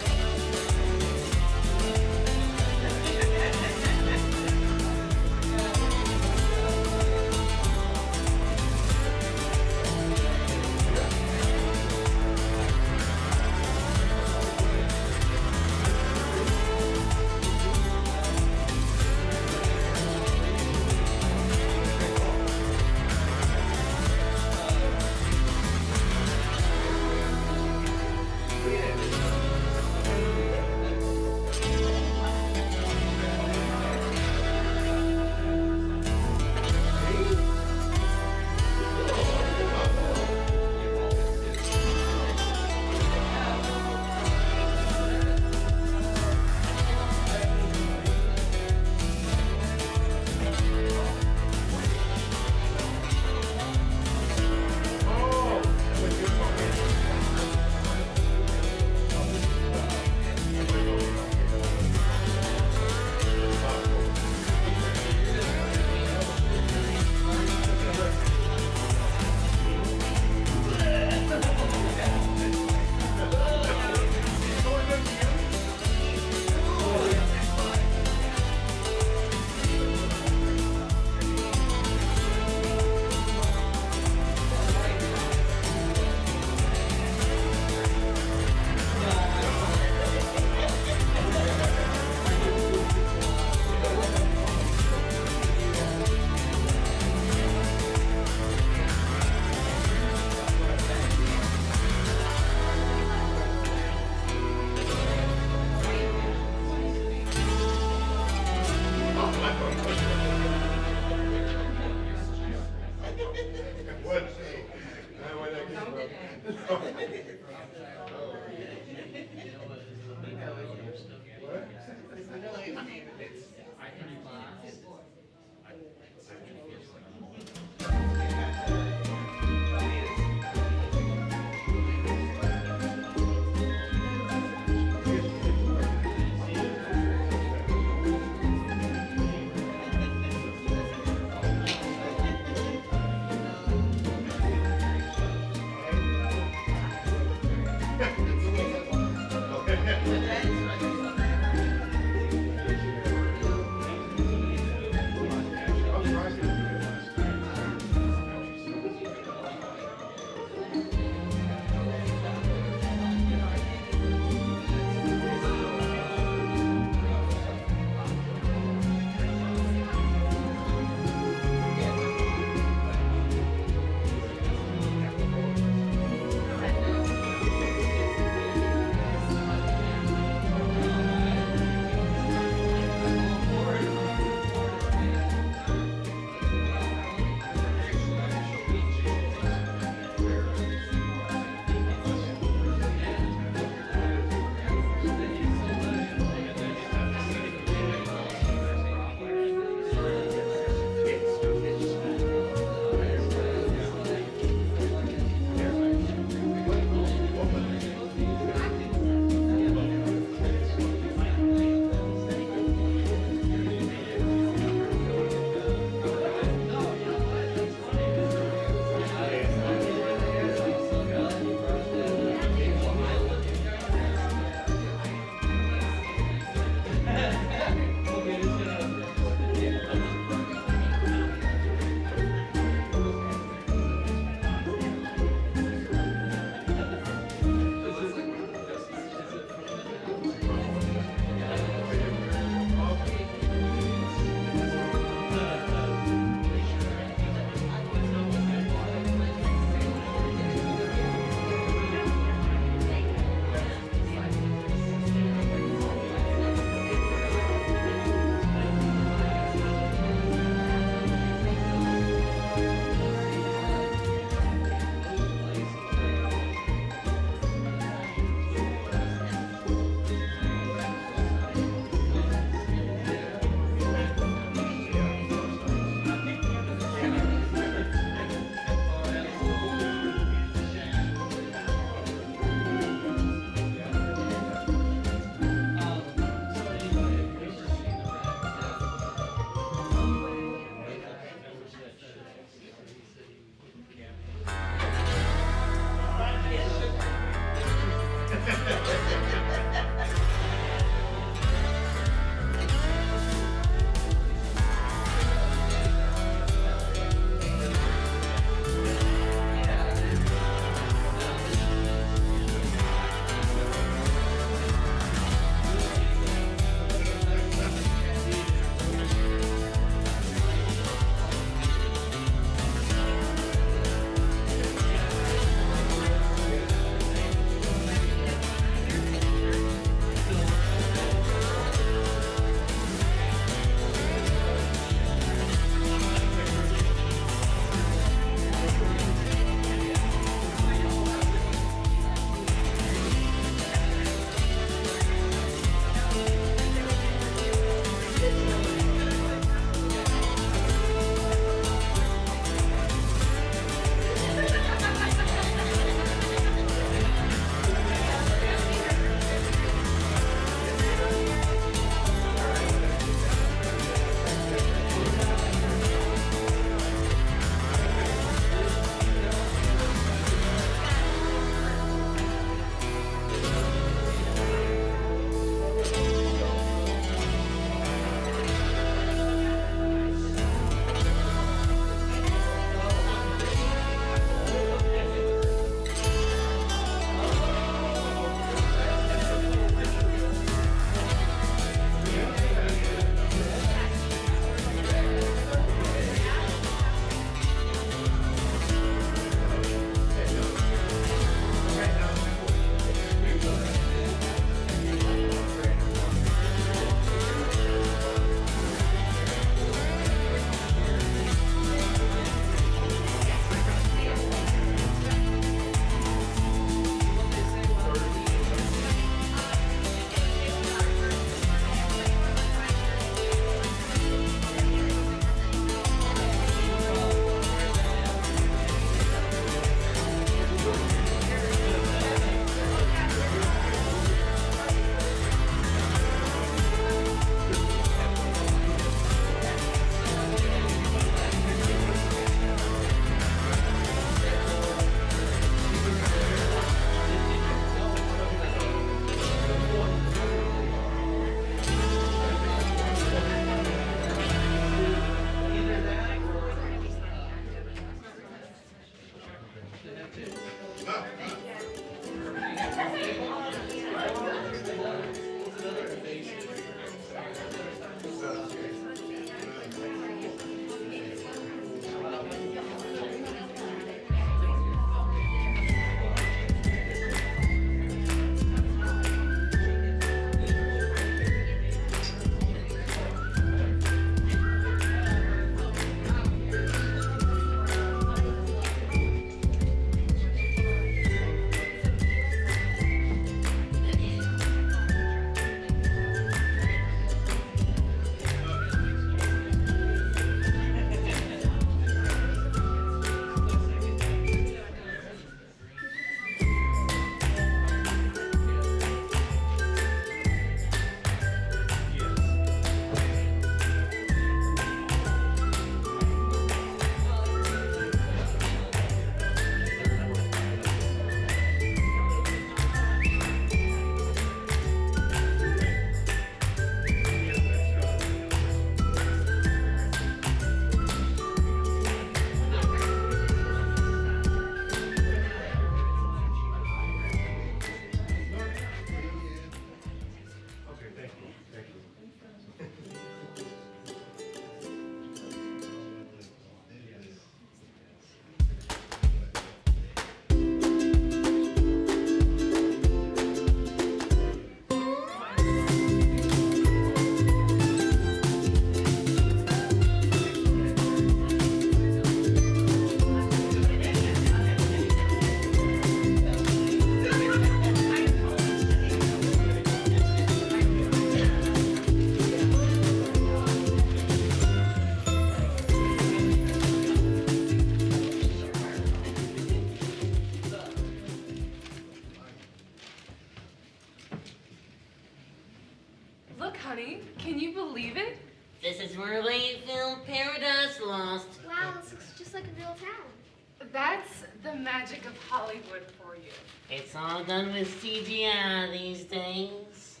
Look, honey, can you believe it? This is where they filmed Paradise Lost. Wow, this looks just like a real town. That's the magic of Hollywood for you. It's all done with CGI these days.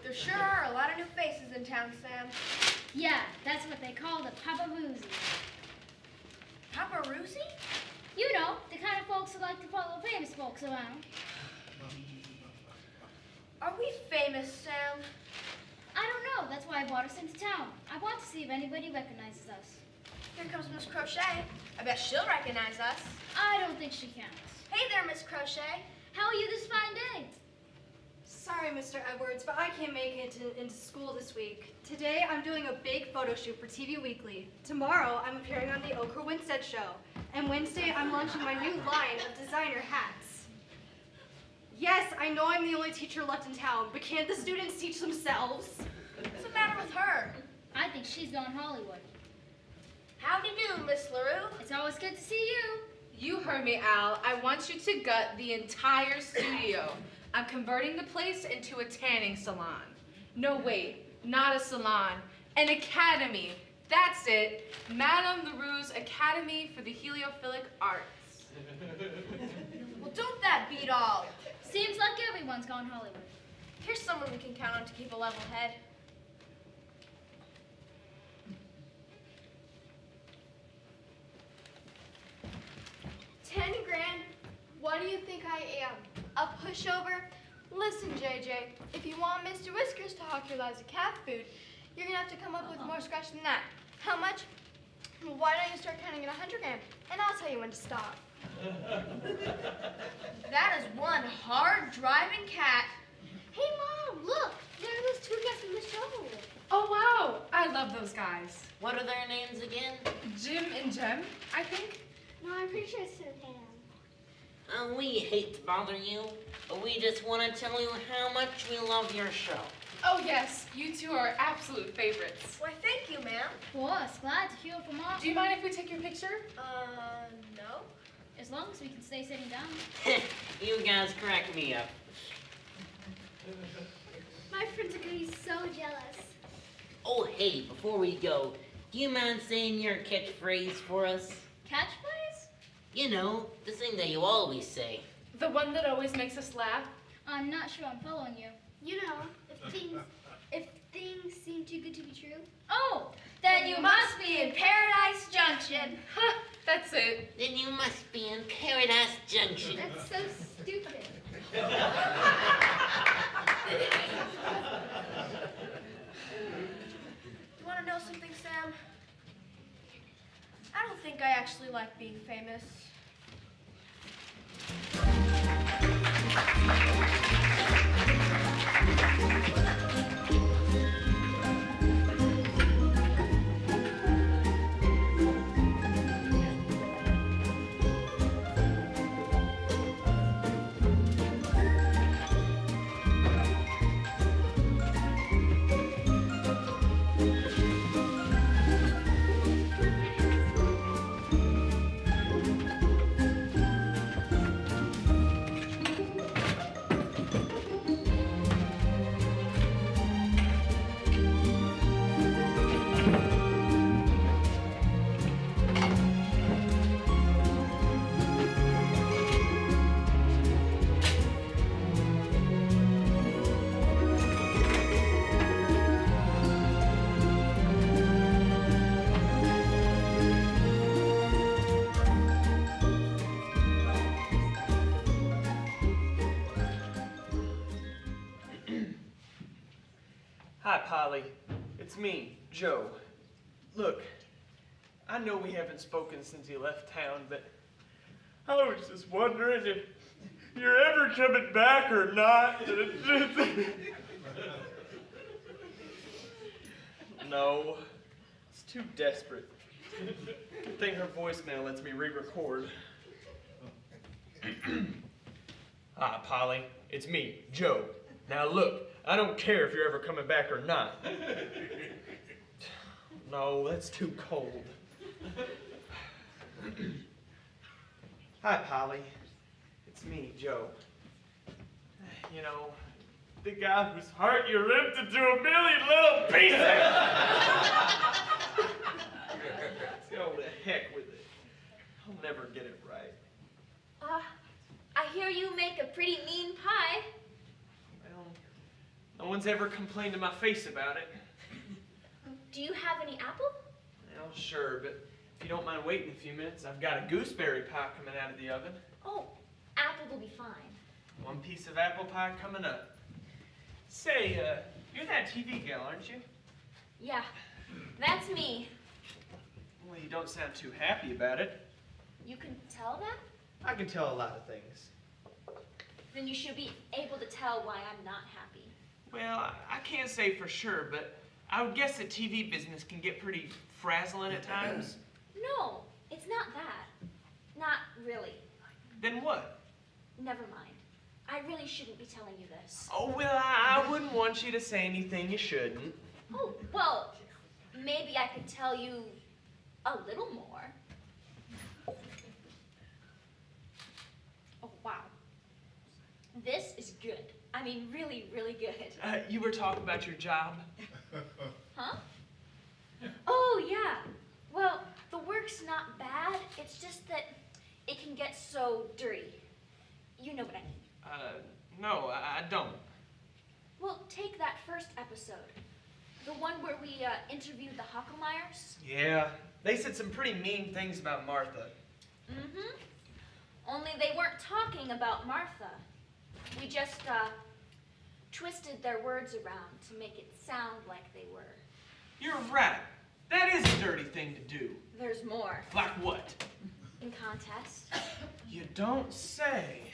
There sure are a lot of new faces in town, Sam. Yeah, that's what they call the paparazzi. Paparazzi? You know, the kind of folks who like to follow famous folks around. Are we famous, Sam? I don't know. That's why I brought us into town. I want to see if anybody recognizes us. Here comes Miss Crochet. I bet she'll recognize us. I don't think she can. Hey there, Miss Crochet. How are you this fine day? Sorry, Mr. Edwards, but I can't make it into school this week. Today, I'm doing a big photo shoot for TV Weekly. Tomorrow, I'm appearing on the Oprah Winstead Show. And Wednesday, I'm launching my new line of designer hats. Yes, I know I'm the only teacher left in town, but can't the students teach themselves? What's the matter with her? I think she's going Hollywood. Howdy do, Miss LaRue. It's always good to see you. You heard me, Al. I want you to gut the entire studio. I'm converting the place into a tanning salon. No, wait, not a salon. An academy. That's it. Madame LaRue's Academy for the Heliophilic Arts. Well, don't that beat all? Seems like everyone's gone Hollywood. Here's someone we can count on to keep a level head. $10 grand? What do you think I am? A pushover? Listen, JJ, if you want Mr. Whiskers to hawk your lives of cat food, you're gonna have to come up with more scratch than that. How much? Well, why don't you start counting at 100 grand, and I'll tell you when to stop. That is one hard driving cat. Hey, Mom, look! There are those two guys from the show. Oh, wow. I love those guys. What are their names again? Jim and Jem, I think. No, I'm pretty sure it's Pam. We hate to bother you, but we just want to tell you how much we love your show. Oh, yes. You two are absolute favorites. Why, thank you, ma'am. Of course, glad to hear from Mom. Do you mind if we take your picture? No. As long as we can stay sitting down. You guys crack me up. My friends are gonna be so jealous. Oh, hey, before we go, do you mind saying your catchphrase for us? Catchphrase? You know, the thing that you always say. The one that always makes us laugh? I'm not sure I'm following you. You know, if things seem seem too good to be true? Oh, then you must be in Paradise Junction. That's it. Then you must be in Paradise Junction. That's so stupid. You want to know something, Sam? I don't think I actually like being famous. Hi, Polly. It's me, Joe. Look, I know we haven't spoken since you left town, but I was just wondering if you're ever coming back or not. No, it's too desperate. Good thing her voicemail lets me re-record. Hi, Polly. It's me, Joe. Now look, I don't care if you're ever coming back or not. No, that's too cold. Hi, Polly. It's me, Joe. You know, the guy whose heart you ripped into a million little pieces. Go to heck with it. I'll never get it right. I hear you make a pretty mean pie. Well, no one's ever complained to my face about it. Do you have any apple? Well, sure, but if you don't mind waiting a few minutes, I've got a gooseberry pie coming out of the oven. Oh, apple will be fine. One piece of apple pie coming up. Say, you're that TV gal, aren't you? Yeah, that's me. Well, you don't sound too happy about it. You can tell that? I can tell a lot of things. Then you should be able to tell why I'm not happy. Well, I can't say for sure, but I would guess the TV business can get pretty frazzling at times. No, it's not that. Not really. Then what? Never mind. I really shouldn't be telling you this. Oh, well, I wouldn't want you to say anything you shouldn't. Oh, well, maybe I could tell you a little more. Oh, wow. This is good. I mean, really, really good. You were talking about your job? Huh? Oh, yeah. Well, the work's not bad. It's just that it can get so dirty. You know what I mean. No, I don't. Well, take that first episode. The one where we interviewed the Hockelmeyers. Yeah, they said some pretty mean things about Martha. Mm-hmm. Only they weren't talking about Martha. We just, twisted their words around to make it sound like they were. You're right. That is a dirty thing to do. There's more. Like what? In contests. You don't say.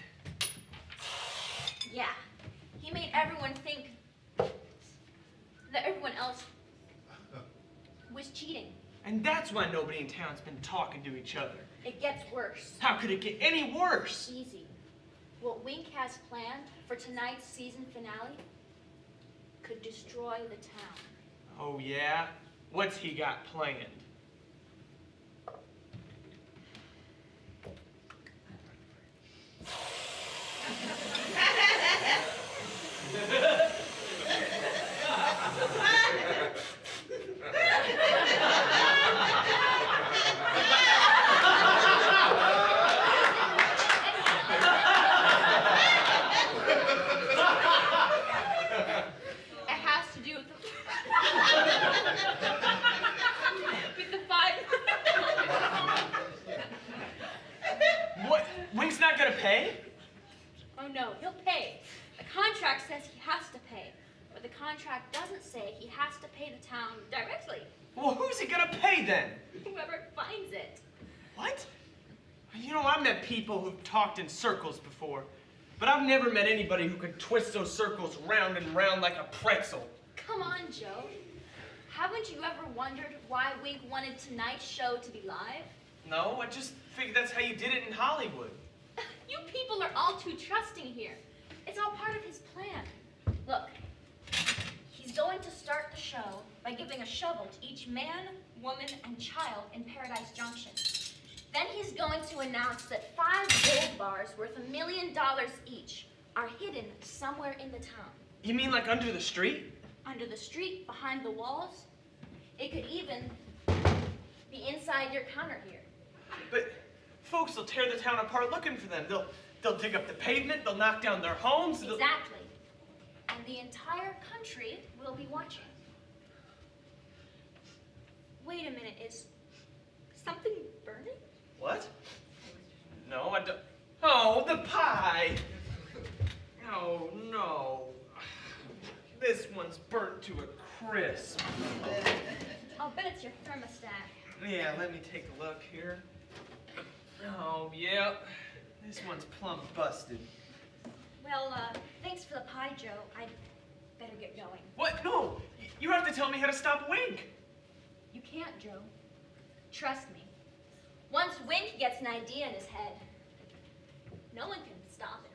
Yeah. He made everyone think that everyone else was cheating. And that's why nobody in town's been talking to each other. It gets worse. How could it get any worse? Easy. What Wink has planned for tonight's season finale could destroy the town. Oh, yeah? What's he got planned? It has to do with the... Wink's not gonna pay? Oh no, he'll pay. The contract says he has to pay, but the contract doesn't say he has to pay the town directly. Well, who's he gonna pay then? Whoever finds it. What? You know, I've met people who've talked in circles before, but I've never met anybody who could twist those circles round and round like a pretzel. Come on, Joe. Haven't you ever wondered why Wink wanted tonight's show to be live? No, I just figured that's how you did it in Hollywood. You people are all too trusting here. It's all part of his plan. Look, he's going to start the show by giving a shovel to each man, woman, and child in Paradise Junction. Then he's going to announce that 5 gold bars worth $1 million each are hidden somewhere in the town. You mean like under the street? Under the street, behind the walls. It could even be inside your counter here. But folks will tear the town apart looking for them. They'll dig up the pavement, they'll knock down their homes. Exactly. And the entire country will be watching. Wait a minute, is something burning? What? No, I don't. Oh, the pie! Oh, no. This one's burnt to a crisp. I'll bet it's your thermostat. Yeah, let me take a look here. Oh, yep. This one's plumb busted. Well, thanks for the pie, Joe. I'd better get going. What? No! You have to tell me how to stop Wink. You can't, Joe. Trust me. Once Wink gets an idea in his head, no one can stop him.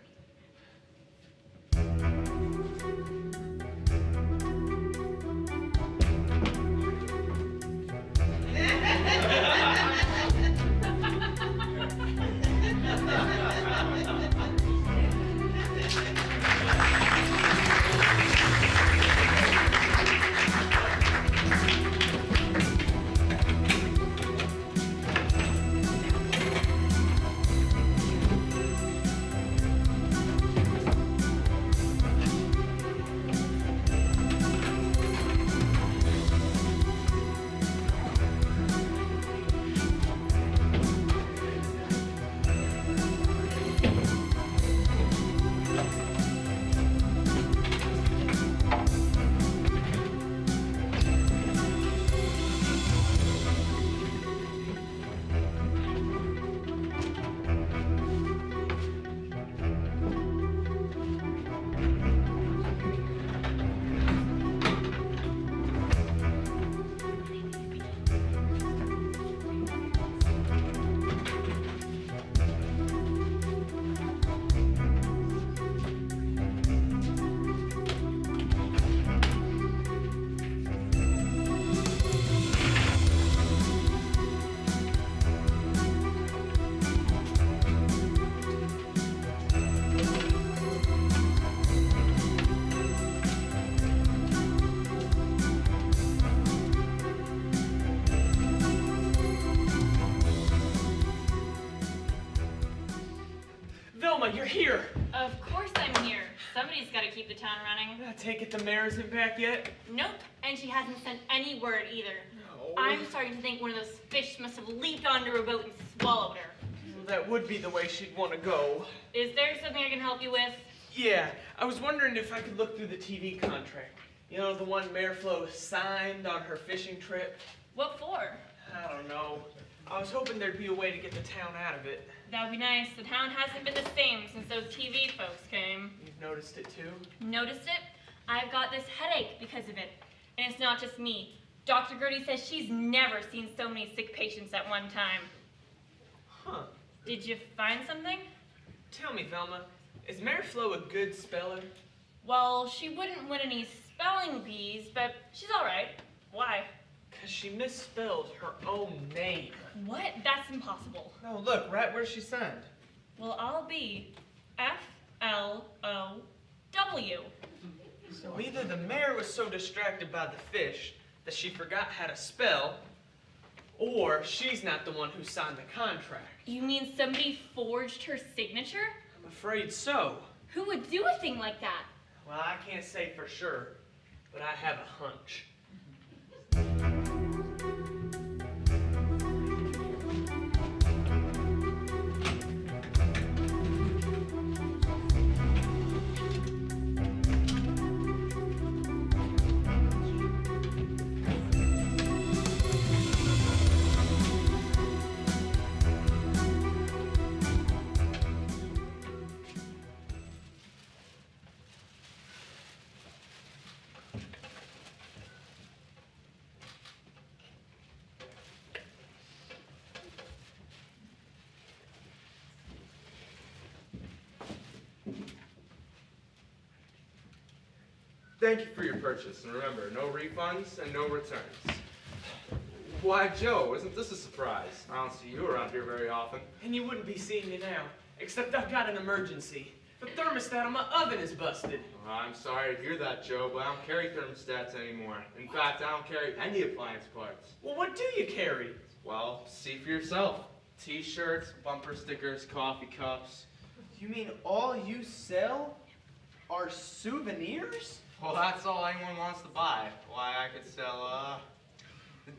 You're here. Of course I'm here. Somebody's got to keep the town running. I take it the mayor isn't back yet? Nope, and she hasn't sent any word either. No. I'm starting to think one of those fish must have leaped onto her boat and swallowed her. Well, that would be the way she'd want to go. Is there something I can help you with? Yeah, I was wondering if I could look through the TV contract. You know, the one Mayor Flo signed on her fishing trip? What for? I don't know. I was hoping there'd be a way to get the town out of it. That would be nice. The town hasn't been the same since those TV folks came. You've noticed it too? Noticed it? I've got this headache because of it. And it's not just me. Dr. Gertie says she's never seen so many sick patients at one time. Huh. Did you find something? Tell me, Velma, is Mayor Flo a good speller? Well, she wouldn't win any spelling bees, but she's all right. Why? Because she misspelled her own name. What? That's impossible. No, look, right where she signed. Well, I'll be F-L-O-W. So either the mayor was so distracted by the fish that she forgot how to spell, or she's not the one who signed the contract. You mean somebody forged her signature? I'm afraid so. Who would do a thing like that? Well, I can't say for sure, but I have a hunch. Thank you for your purchase, and remember, no refunds and no returns. Why, Joe, isn't this a surprise? I don't see you around here very often. And you wouldn't be seeing you now, except I've got an emergency. The thermostat on my oven is busted. Well, I'm sorry to hear that, Joe, but I don't carry thermostats anymore. In fact, I don't carry any appliance parts. Well, what do you carry? Well, see for yourself. T-shirts, bumper stickers, coffee cups. You mean all you sell are souvenirs? Well, that's all anyone wants to buy. Why, I could sell,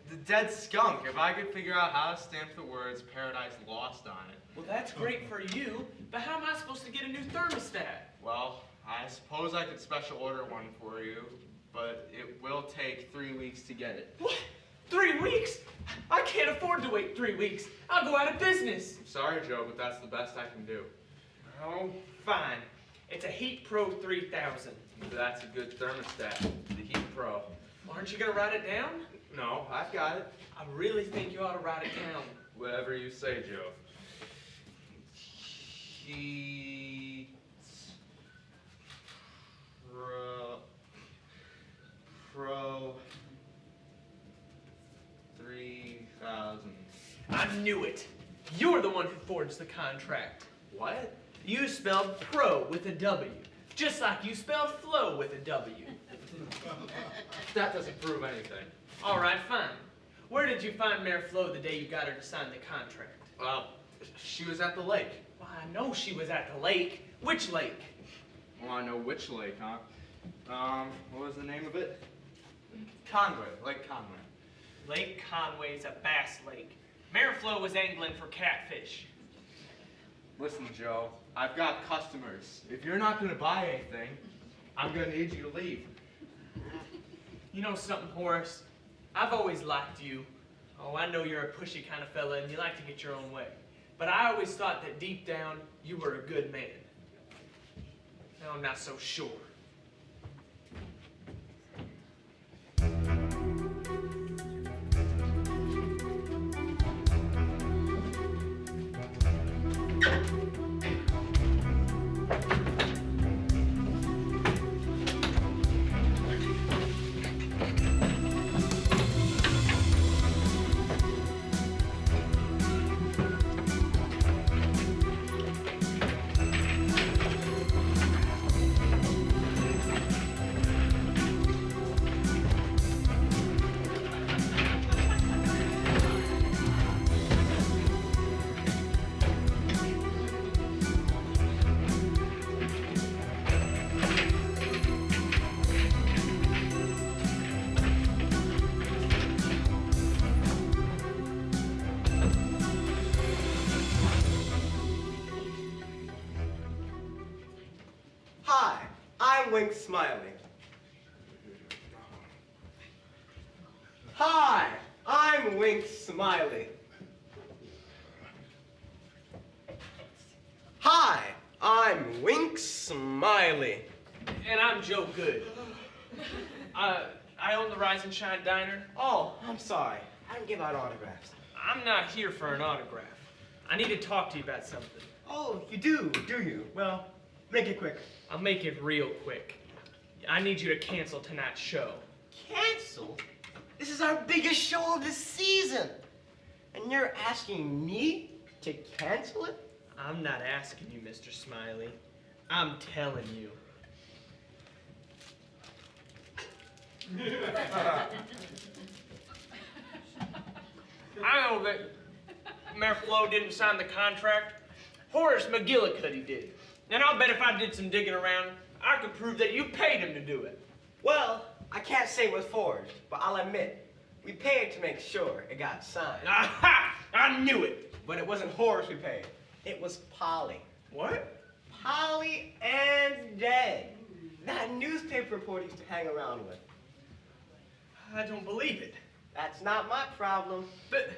the dead skunk, if I could figure out how to stamp the words Paradise Lost on it. Well, that's great for you, but how am I supposed to get a new thermostat? Well, I suppose I could special order one for you, but it will take 3 weeks to get it. What? 3 weeks? I can't afford to wait 3 weeks. I'll go out of business. I'm sorry, Joe, but that's the best I can do. Oh, fine. It's a Heat Pro 3000. That's a good thermostat, the Heat Pro. Aren't you going to write it down? No, I've got it. I really think you ought to write it down. Whatever you say, Joe. Heat Pro 3000. I knew it. You're the one who forged the contract. What? You spelled pro with a W, just like you spelled flow with a W. That doesn't prove anything. All right, fine. Where did you find Mayor Flo the day you got her to sign the contract? She was at the lake. Well, I know she was at the lake. Which lake? Well, I know which lake, huh? What was the name of it? Conway, Lake Conway. Lake Conway's a bass lake. Mayor Flo was angling for catfish. Listen, Joe, I've got customers. If you're not going to buy anything, I'm going to need you to leave. You know something, Horace? I've always liked you. Oh, I know you're a pushy kind of fella and you like to get your own way. But I always thought that deep down, you were a good man. Now I'm not so sure. Hi, I'm Wink Smiley. Hi, I'm Wink Smiley. Hi, I'm Wink Smiley. And I'm Joe Good. I own the Rise and Shine Diner. Oh, I'm sorry. I don't give out autographs. I'm not here for an autograph. I need to talk to you about something. Oh, you do you? Well, make it quick. I'll make it real quick. I need you to cancel tonight's show. Cancel? This is our biggest show of the season. And you're asking me to cancel it? I'm not asking you, Mr. Smiley. I'm telling you. I know that Mayor Flo didn't sign the contract. Horace McGillicuddy did. And I'll bet if I did some digging around, I could prove that you paid him to do it. Well, I can't say it was forged, but I'll admit, we paid to make sure it got signed. Aha! I knew it! But it wasn't Horace we paid. It was Polly. What? Polly and Dead. That newspaper reporter used to hang around with. I don't believe it. That's not my problem. But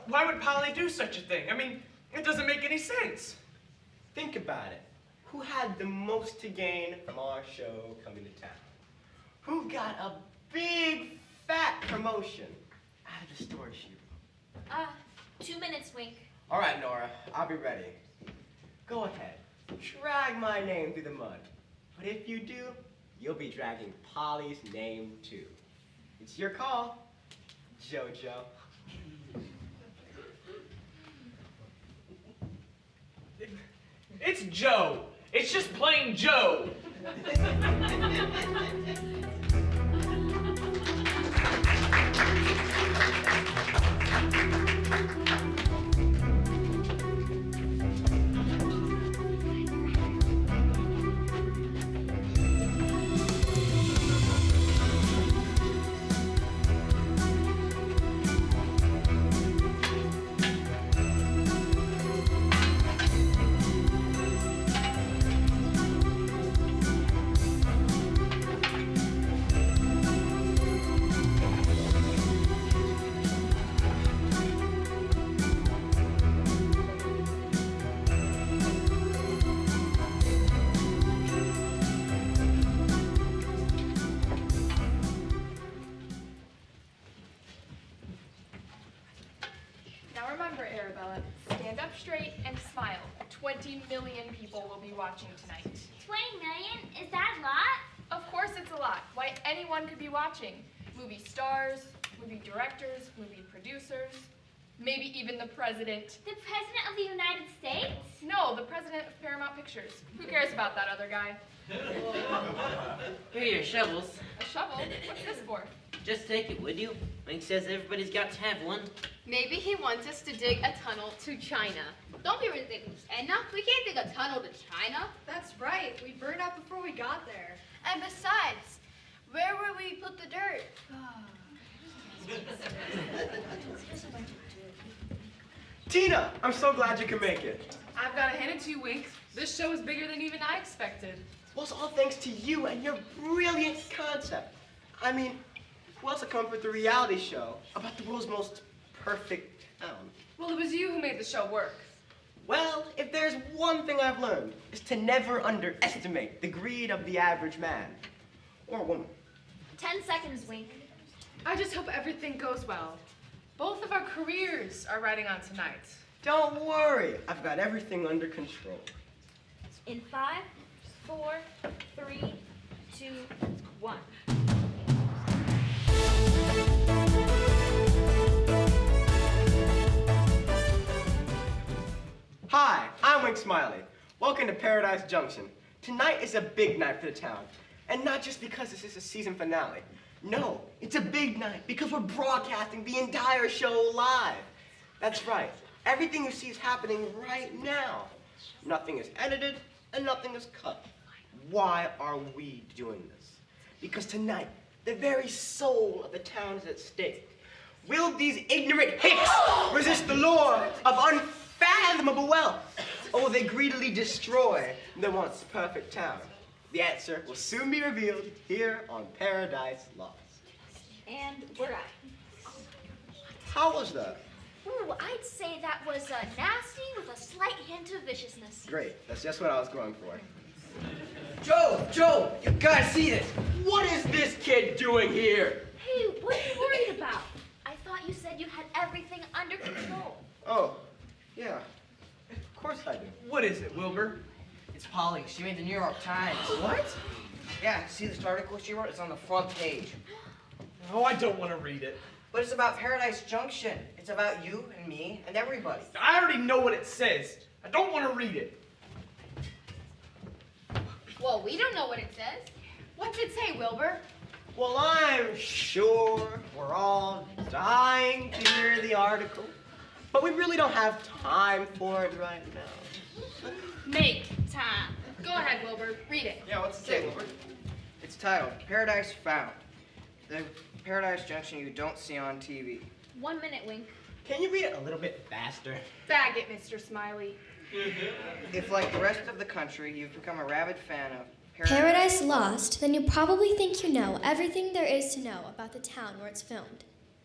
why would Polly do such a thing? I mean, it doesn't make any sense. Think about it. Who had the most to gain from our show coming to town? Who got a big, fat promotion out of the story shoot? 2 minutes, Wink. All right, Nora, I'll be ready. Go ahead. Drag my name through the mud. But if you do, you'll be dragging Polly's name too. It's your call, JoJo. It's Joe. It's just plain Joe. Now remember, Arabella, stand up straight and smile. 20 million people will be watching tonight. 20 million? Is that a lot? Of course it's a lot. Why, anyone could be watching. Movie stars, movie directors, movie producers, maybe even the president. The President of the United States? No, the president of Paramount Pictures. Who cares about that other guy? Here are your shovels. A shovel? What's this for? Just take it, would you? Wink says everybody's got to have one. Maybe he wants us to dig a tunnel to China. Don't be ridiculous, Edna. We can't dig a tunnel to China. That's right. We burned out before we got there. And besides, where will we put the dirt? Tina, I'm so glad you can make it. I've got to hand it to you, Wink. This show is bigger than even I expected. Well, it's all thanks to you and your brilliant concept. I mean, who else would come up with a reality show about the world's most perfect town? Well, it was you who made the show work. Well, if there's one thing I've learned, is to never underestimate the greed of the average man. Or woman. 10 seconds, Wink. I just hope everything goes well. Both of our careers are riding on tonight. Don't worry, I've got everything under control. In 5, 4, 3, 2, 1. Hi, I'm Wink Smiley. Welcome to Paradise Junction. Tonight is a big night for the town. And not just because this is a season finale. No, it's a big night because we're broadcasting the entire show live. That's right. Everything you see is happening right now. Nothing is edited and nothing is cut. Why are we doing this? Because tonight, the very soul of the town is at stake. Will these ignorant hicks resist the lure of unfathomable wealth? Or will they greedily destroy the once perfect town? The answer will soon be revealed here on Paradise Lost. And we're out. How was that? Ooh, I'd say that was nasty with a slight hint of viciousness. Great, that's just what I was going for. Joe, you gotta see this. What is this kid doing here? Hey, what are you worried about? I thought you said you had everything under control. Oh, yeah, of course I do. What is it, Wilbur? It's Polly. She made the New York Times. What? Yeah, see this article she wrote? It's on the front page. Oh, I don't want to read it. But it's about Paradise Junction. It's about you and me and everybody. I already know what it says. I don't want to read it. Well, we don't know what it says. What's it say, Wilbur? Well, I'm sure we're all dying to hear the article, but we really don't have time for it right now. Make time. Go ahead, Wilbur. Read it. Yeah, what's it say, Wilbur? It's titled Paradise Found. The Paradise Junction you don't see on TV. 1 minute, Wink. Can you read it a little bit faster? Bag it, Mr. Smiley. If, like the rest of the country, you've become a rabid fan of Paradise Lost, then you probably think you know everything there is to know about the town where it's filmed.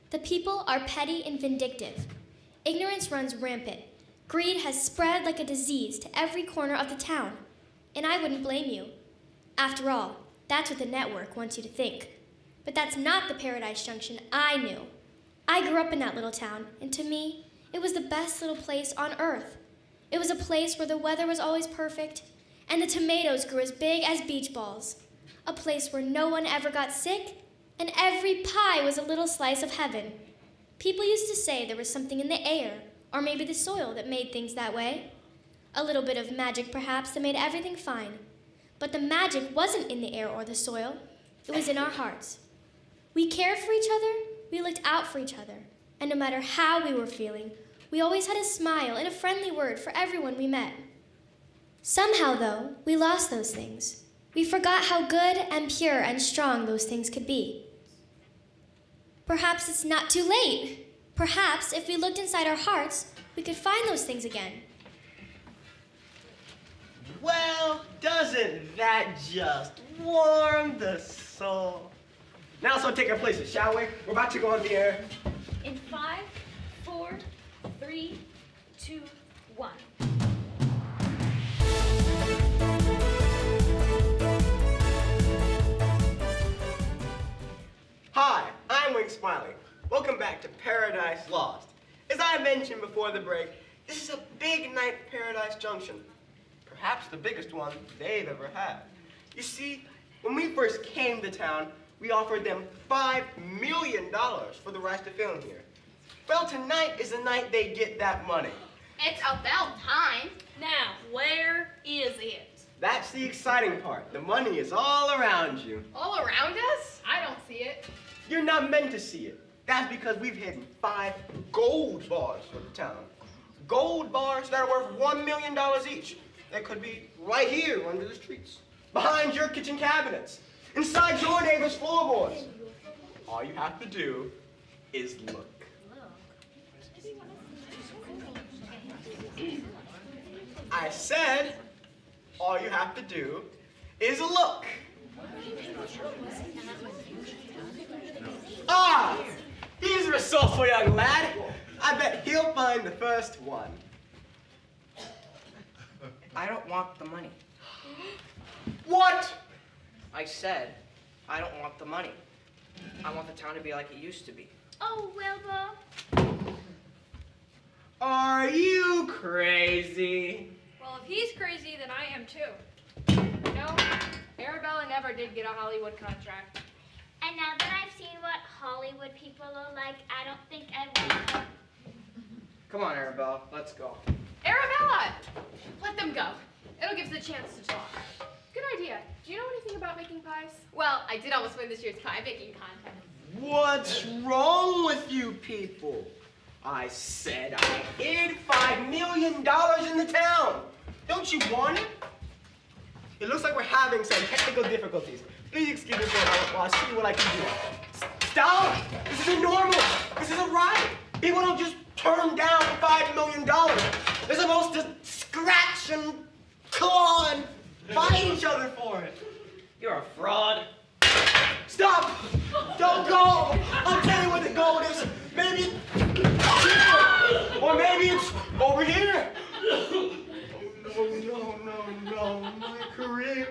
The people are petty and vindictive. Ignorance runs rampant. Greed has spread like a disease to every corner of the town. And I wouldn't blame you. After all, that's what the network wants you to think. But that's not the Paradise Junction I knew. I grew up in that little town, and to me, it was the best little place on earth. It was a place where the weather was always perfect, and the tomatoes grew as big as beach balls. a place where no one ever got sick, and every pie was a little slice of heaven. People used to say there was something in the air, or maybe the soil, that made things that way. A little bit of magic, perhaps, that made everything fine. But the magic wasn't in the air or the soil. It was in our hearts. We cared for each other, we looked out for each other, and no matter how we were feeling, we always had a smile and a friendly word for everyone we met. Somehow, though, we lost those things. We forgot how good and pure and strong those things could be. Perhaps it's not too late. Perhaps if we looked inside our hearts, we could find those things again. Well, doesn't that just warm the soul? Now let's all take our places, shall we? We're about to go on the air. In 5, 4, 3, 2, 1. Hi, I'm Wink Smiley. Welcome back to Paradise Lost. As I mentioned before the break, this is a big night for Paradise Junction. Perhaps the biggest one they've ever had. You see, when we first came to town, we offered them $5 million for the rights to film here. Well, tonight is the night they get that money. It's about time. Now, where is it? That's the exciting part. The money is all around you. All around us? I don't see it. You're not meant to see it. That's because we've hidden 5 gold bars for the town. Gold bars that are worth $1 million each. They could be right here under the streets, behind your kitchen cabinets, inside your neighbor's floorboards. All you have to do is look. I said, all you have to do is look. Ah, he's a resourceful young lad. I bet he'll find the first one. I don't want the money. What? I said, I don't want the money. I want the town to be like it used to be. Oh, Wilbur. Are you crazy? Well, if he's crazy, then I am too. No, Arabella never did get a Hollywood contract. And now that I've seen what Hollywood people are like, I don't think I will. Come on, Arabella, let's go. Arabella! Let them go. It'll give us a chance to talk. Good idea. Do you know anything about making pies? Well, I did almost win this year's pie baking contest. What's wrong with you people? I said I hid $5 million in the town. Don't you want it? It looks like we're having some technical difficulties. Please excuse me while I see what I can do. Stop! This isn't normal. This isn't right. People don't just turn down $5 million. They're supposed to scratch and claw and fight each other for it. You're a fraud. Stop! Don't go! I'll tell you where the gold is. Maybe it's here, or maybe it's over here. No, my career.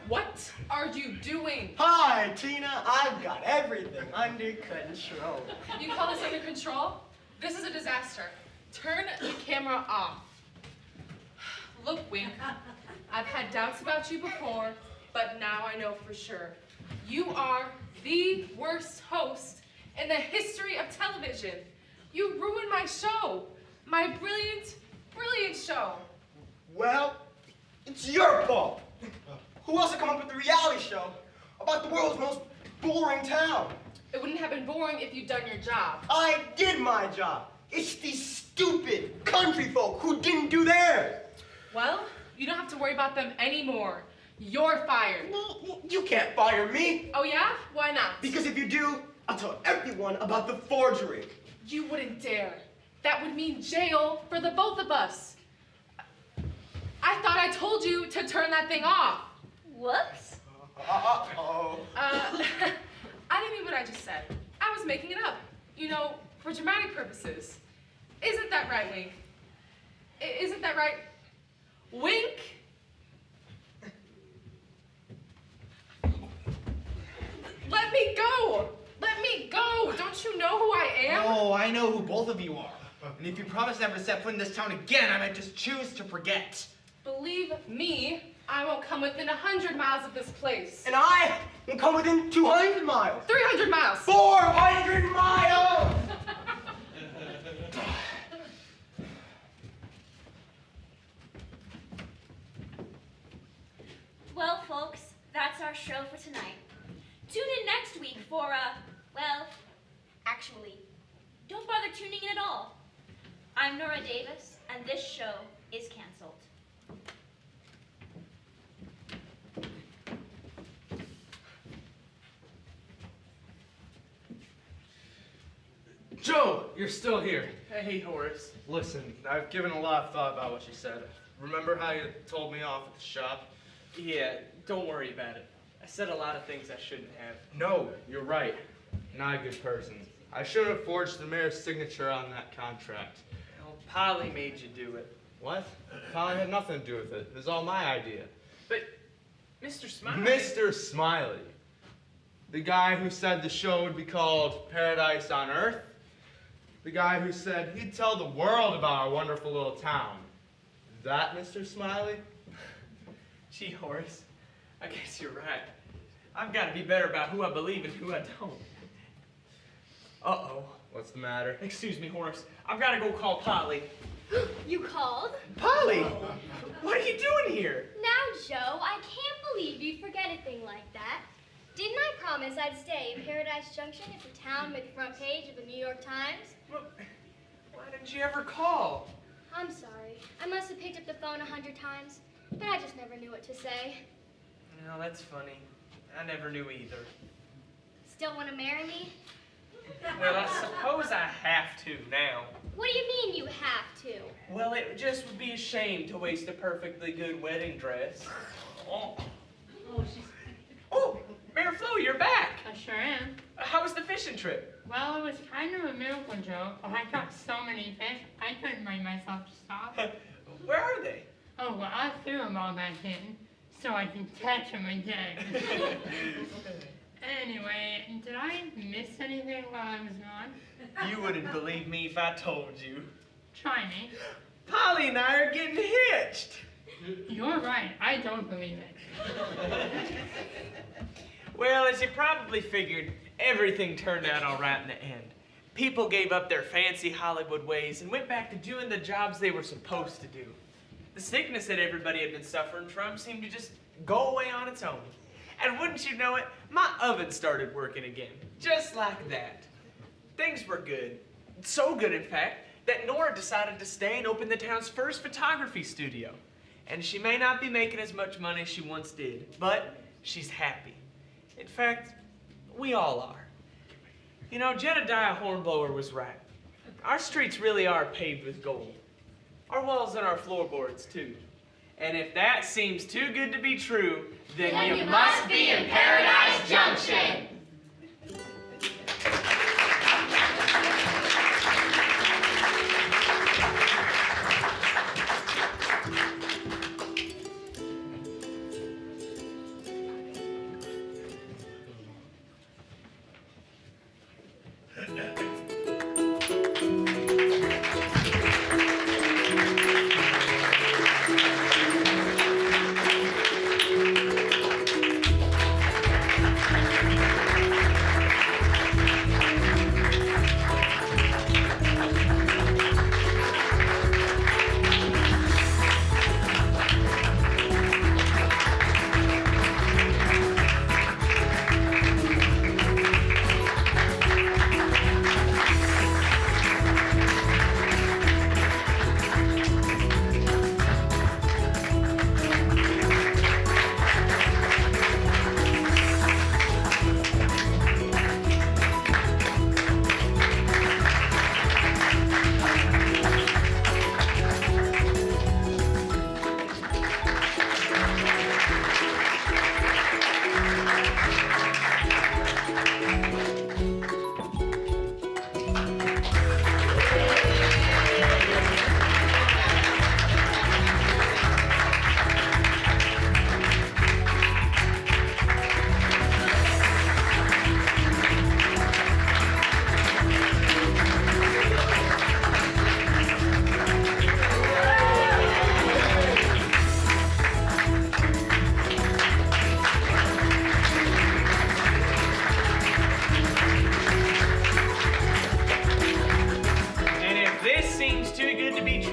What are you doing? Hi, Tina. I've got everything under control. You call this under control? This is a disaster. Turn the camera off. Look, Wink, I've had doubts about you before, but now I know for sure. You are the worst host in the history of television. You ruined my show. My brilliant, brilliant show. Well, it's your fault. Who else would come up with a reality show about the world's most boring town? It wouldn't have been boring if you'd done your job. I did my job. It's these stupid country folk who didn't do theirs. Well, you don't have to worry about them anymore. You're fired. Well, you can't fire me. Oh yeah? Why not? Because if you do, I'll tell everyone about the forgery. You wouldn't dare. That would mean jail for the both of us. I thought I told you to turn that thing off. Whoops. Uh-oh. I didn't mean what I just said. I was making it up. You know, for dramatic purposes. Isn't that right, Wink? Isn't that right? Wink? Let me go! Let me go! Don't you know who I am? Oh, I know who both of you are. And if you promise never to set foot in this town again, I might just choose to forget. Believe me, I won't come within 100 miles of this place. And I will come within 200 miles. 300 miles. 400 miles! Well, folks, that's our show for tonight. Tune in next week for, well, actually, don't bother tuning in at all. I'm Nora Davis, and this show is canceled. Joe, you're still here. Hey, Horace. Listen, I've given a lot of thought about what you said. Remember how you told me off at the shop? Yeah, don't worry about it. I said a lot of things I shouldn't have. No, you're right. Not a good person. I shouldn't have forged the mayor's signature on that contract. Well, Polly made you do it. What? Polly had nothing to do with it. It was all my idea. But, Mr. Smiley... Mr. Smiley. The guy who said the show would be called Paradise on Earth. The guy who said he'd tell the world about our wonderful little town. That Mr. Smiley? Gee, Horace, I guess you're right. I've got to be better about who I believe and who I don't. Uh-oh. What's the matter? Excuse me, Horace. I've got to go call Polly. You called? Polly! What are you doing here? Now, Joe, I can't believe you'd forget a thing like that. Didn't I promise I'd stay in Paradise Junction if the town made the front page of the New York Times? Well, why didn't you ever call? I'm sorry. I must have picked up the phone 100 times, but I just never knew what to say. No, that's funny. I never knew either. Still want to marry me? Well, I suppose I have to now. What do you mean you have to? Well, it just would be a shame to waste a perfectly good wedding dress. Oh, Mayor Flo, you're back. I sure am. How was the fishing trip? Well, it was kind of a miracle, Joe. I caught so many fish, I couldn't bring myself to stop. Where are they? Oh, well, I threw them all back in, so I can catch them again. Anyway, did I miss anything while I was gone? You wouldn't believe me if I told you. Try me. Polly and I are getting hitched. You're right, I don't believe it. Well, as you probably figured, everything turned out all right in the end. People gave up their fancy Hollywood ways and went back to doing the jobs they were supposed to do. The sickness that everybody had been suffering from seemed to just go away on its own. And wouldn't you know it, my oven started working again, just like that. Things were good. So good, in fact, that Nora decided to stay and open the town's first photography studio. And she may not be making as much money as she once did, but she's happy. In fact, we all are. You know, Jedediah Hornblower was right. Our streets really are paved with gold. Our walls and our floorboards, too. And if that seems too good to be true, then you must be in Paradise Junction.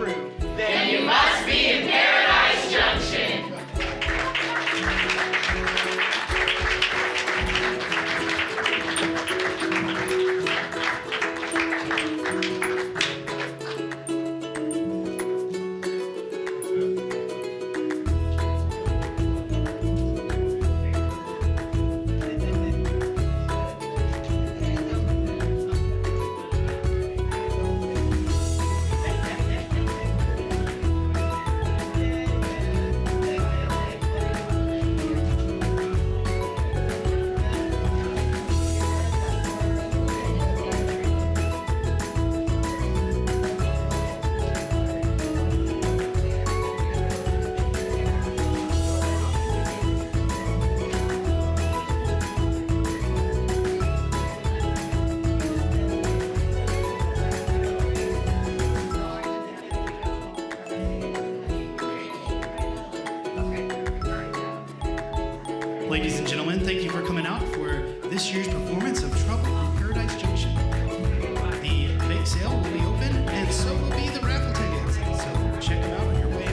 true, then you must be in Paradise Junction. Ladies and gentlemen, thank you for coming out for this year's performance of Trouble in Paradise Junction. The bake sale will be open, and so will be the raffle tickets. So check them out on your way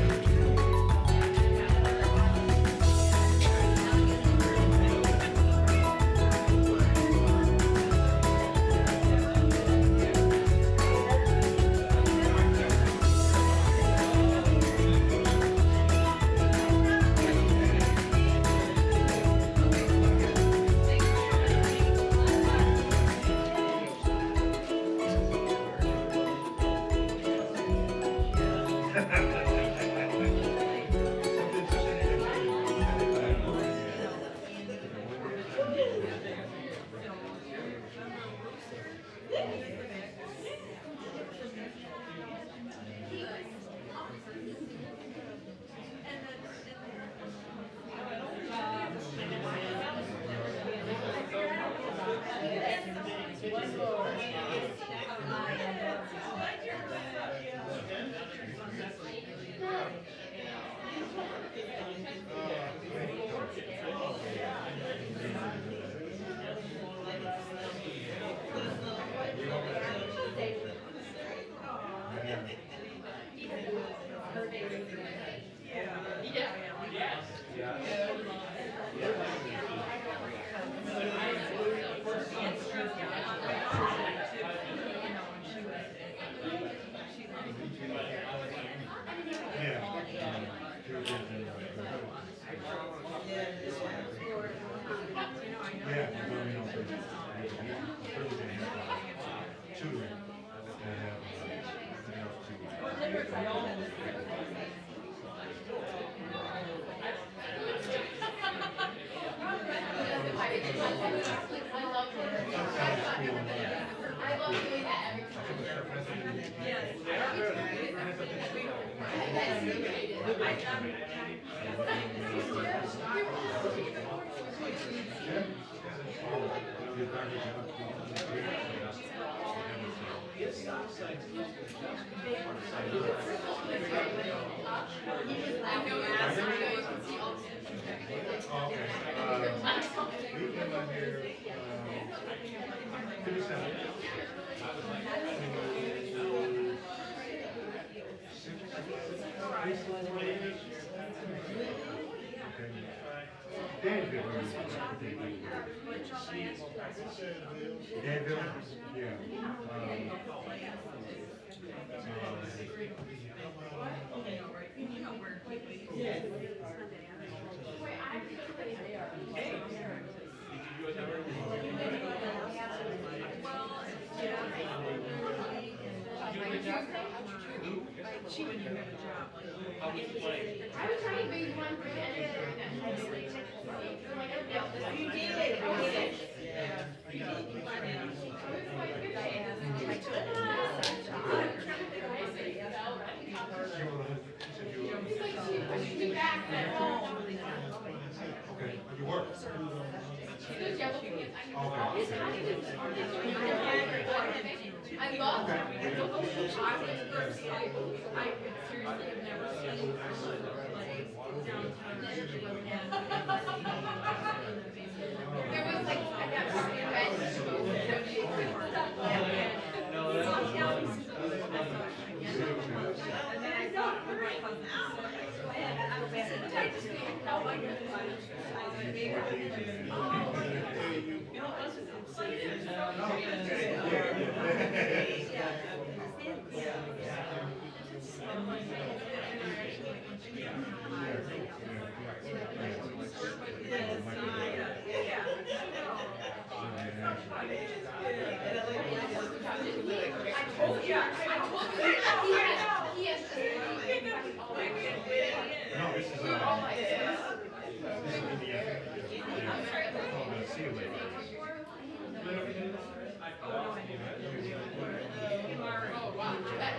out.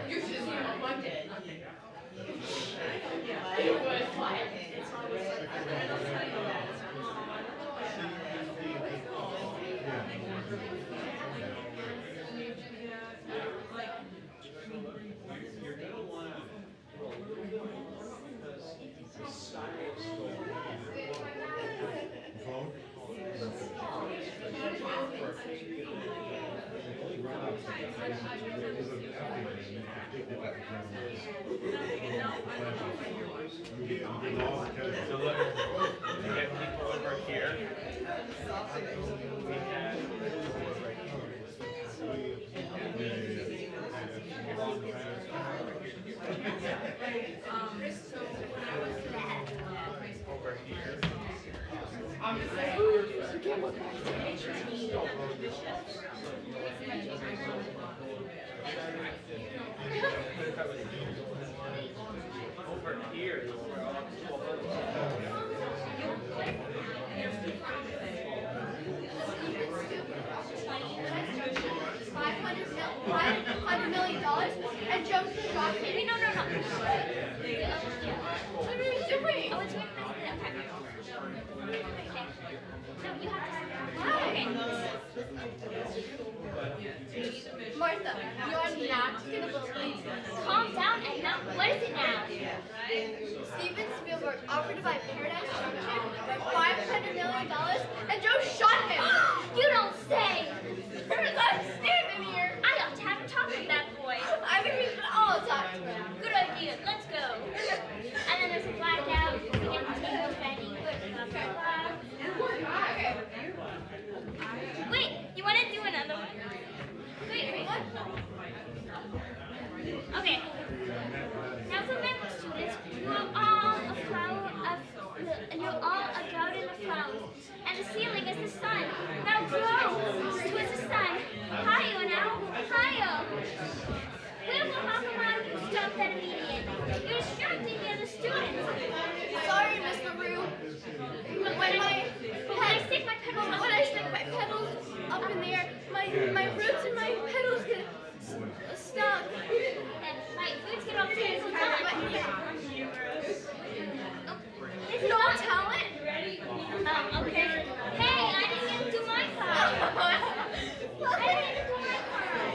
You should see him on Monday. So look, we get people over here. We have over here. Over here. $500 million and Joe's the rock baby. No. What are you doing? Oh, it's okay. No, you have to. Martha, you're not gonna believe. Calm down and now. What is it now? Steven Spielberg offered to buy Paradise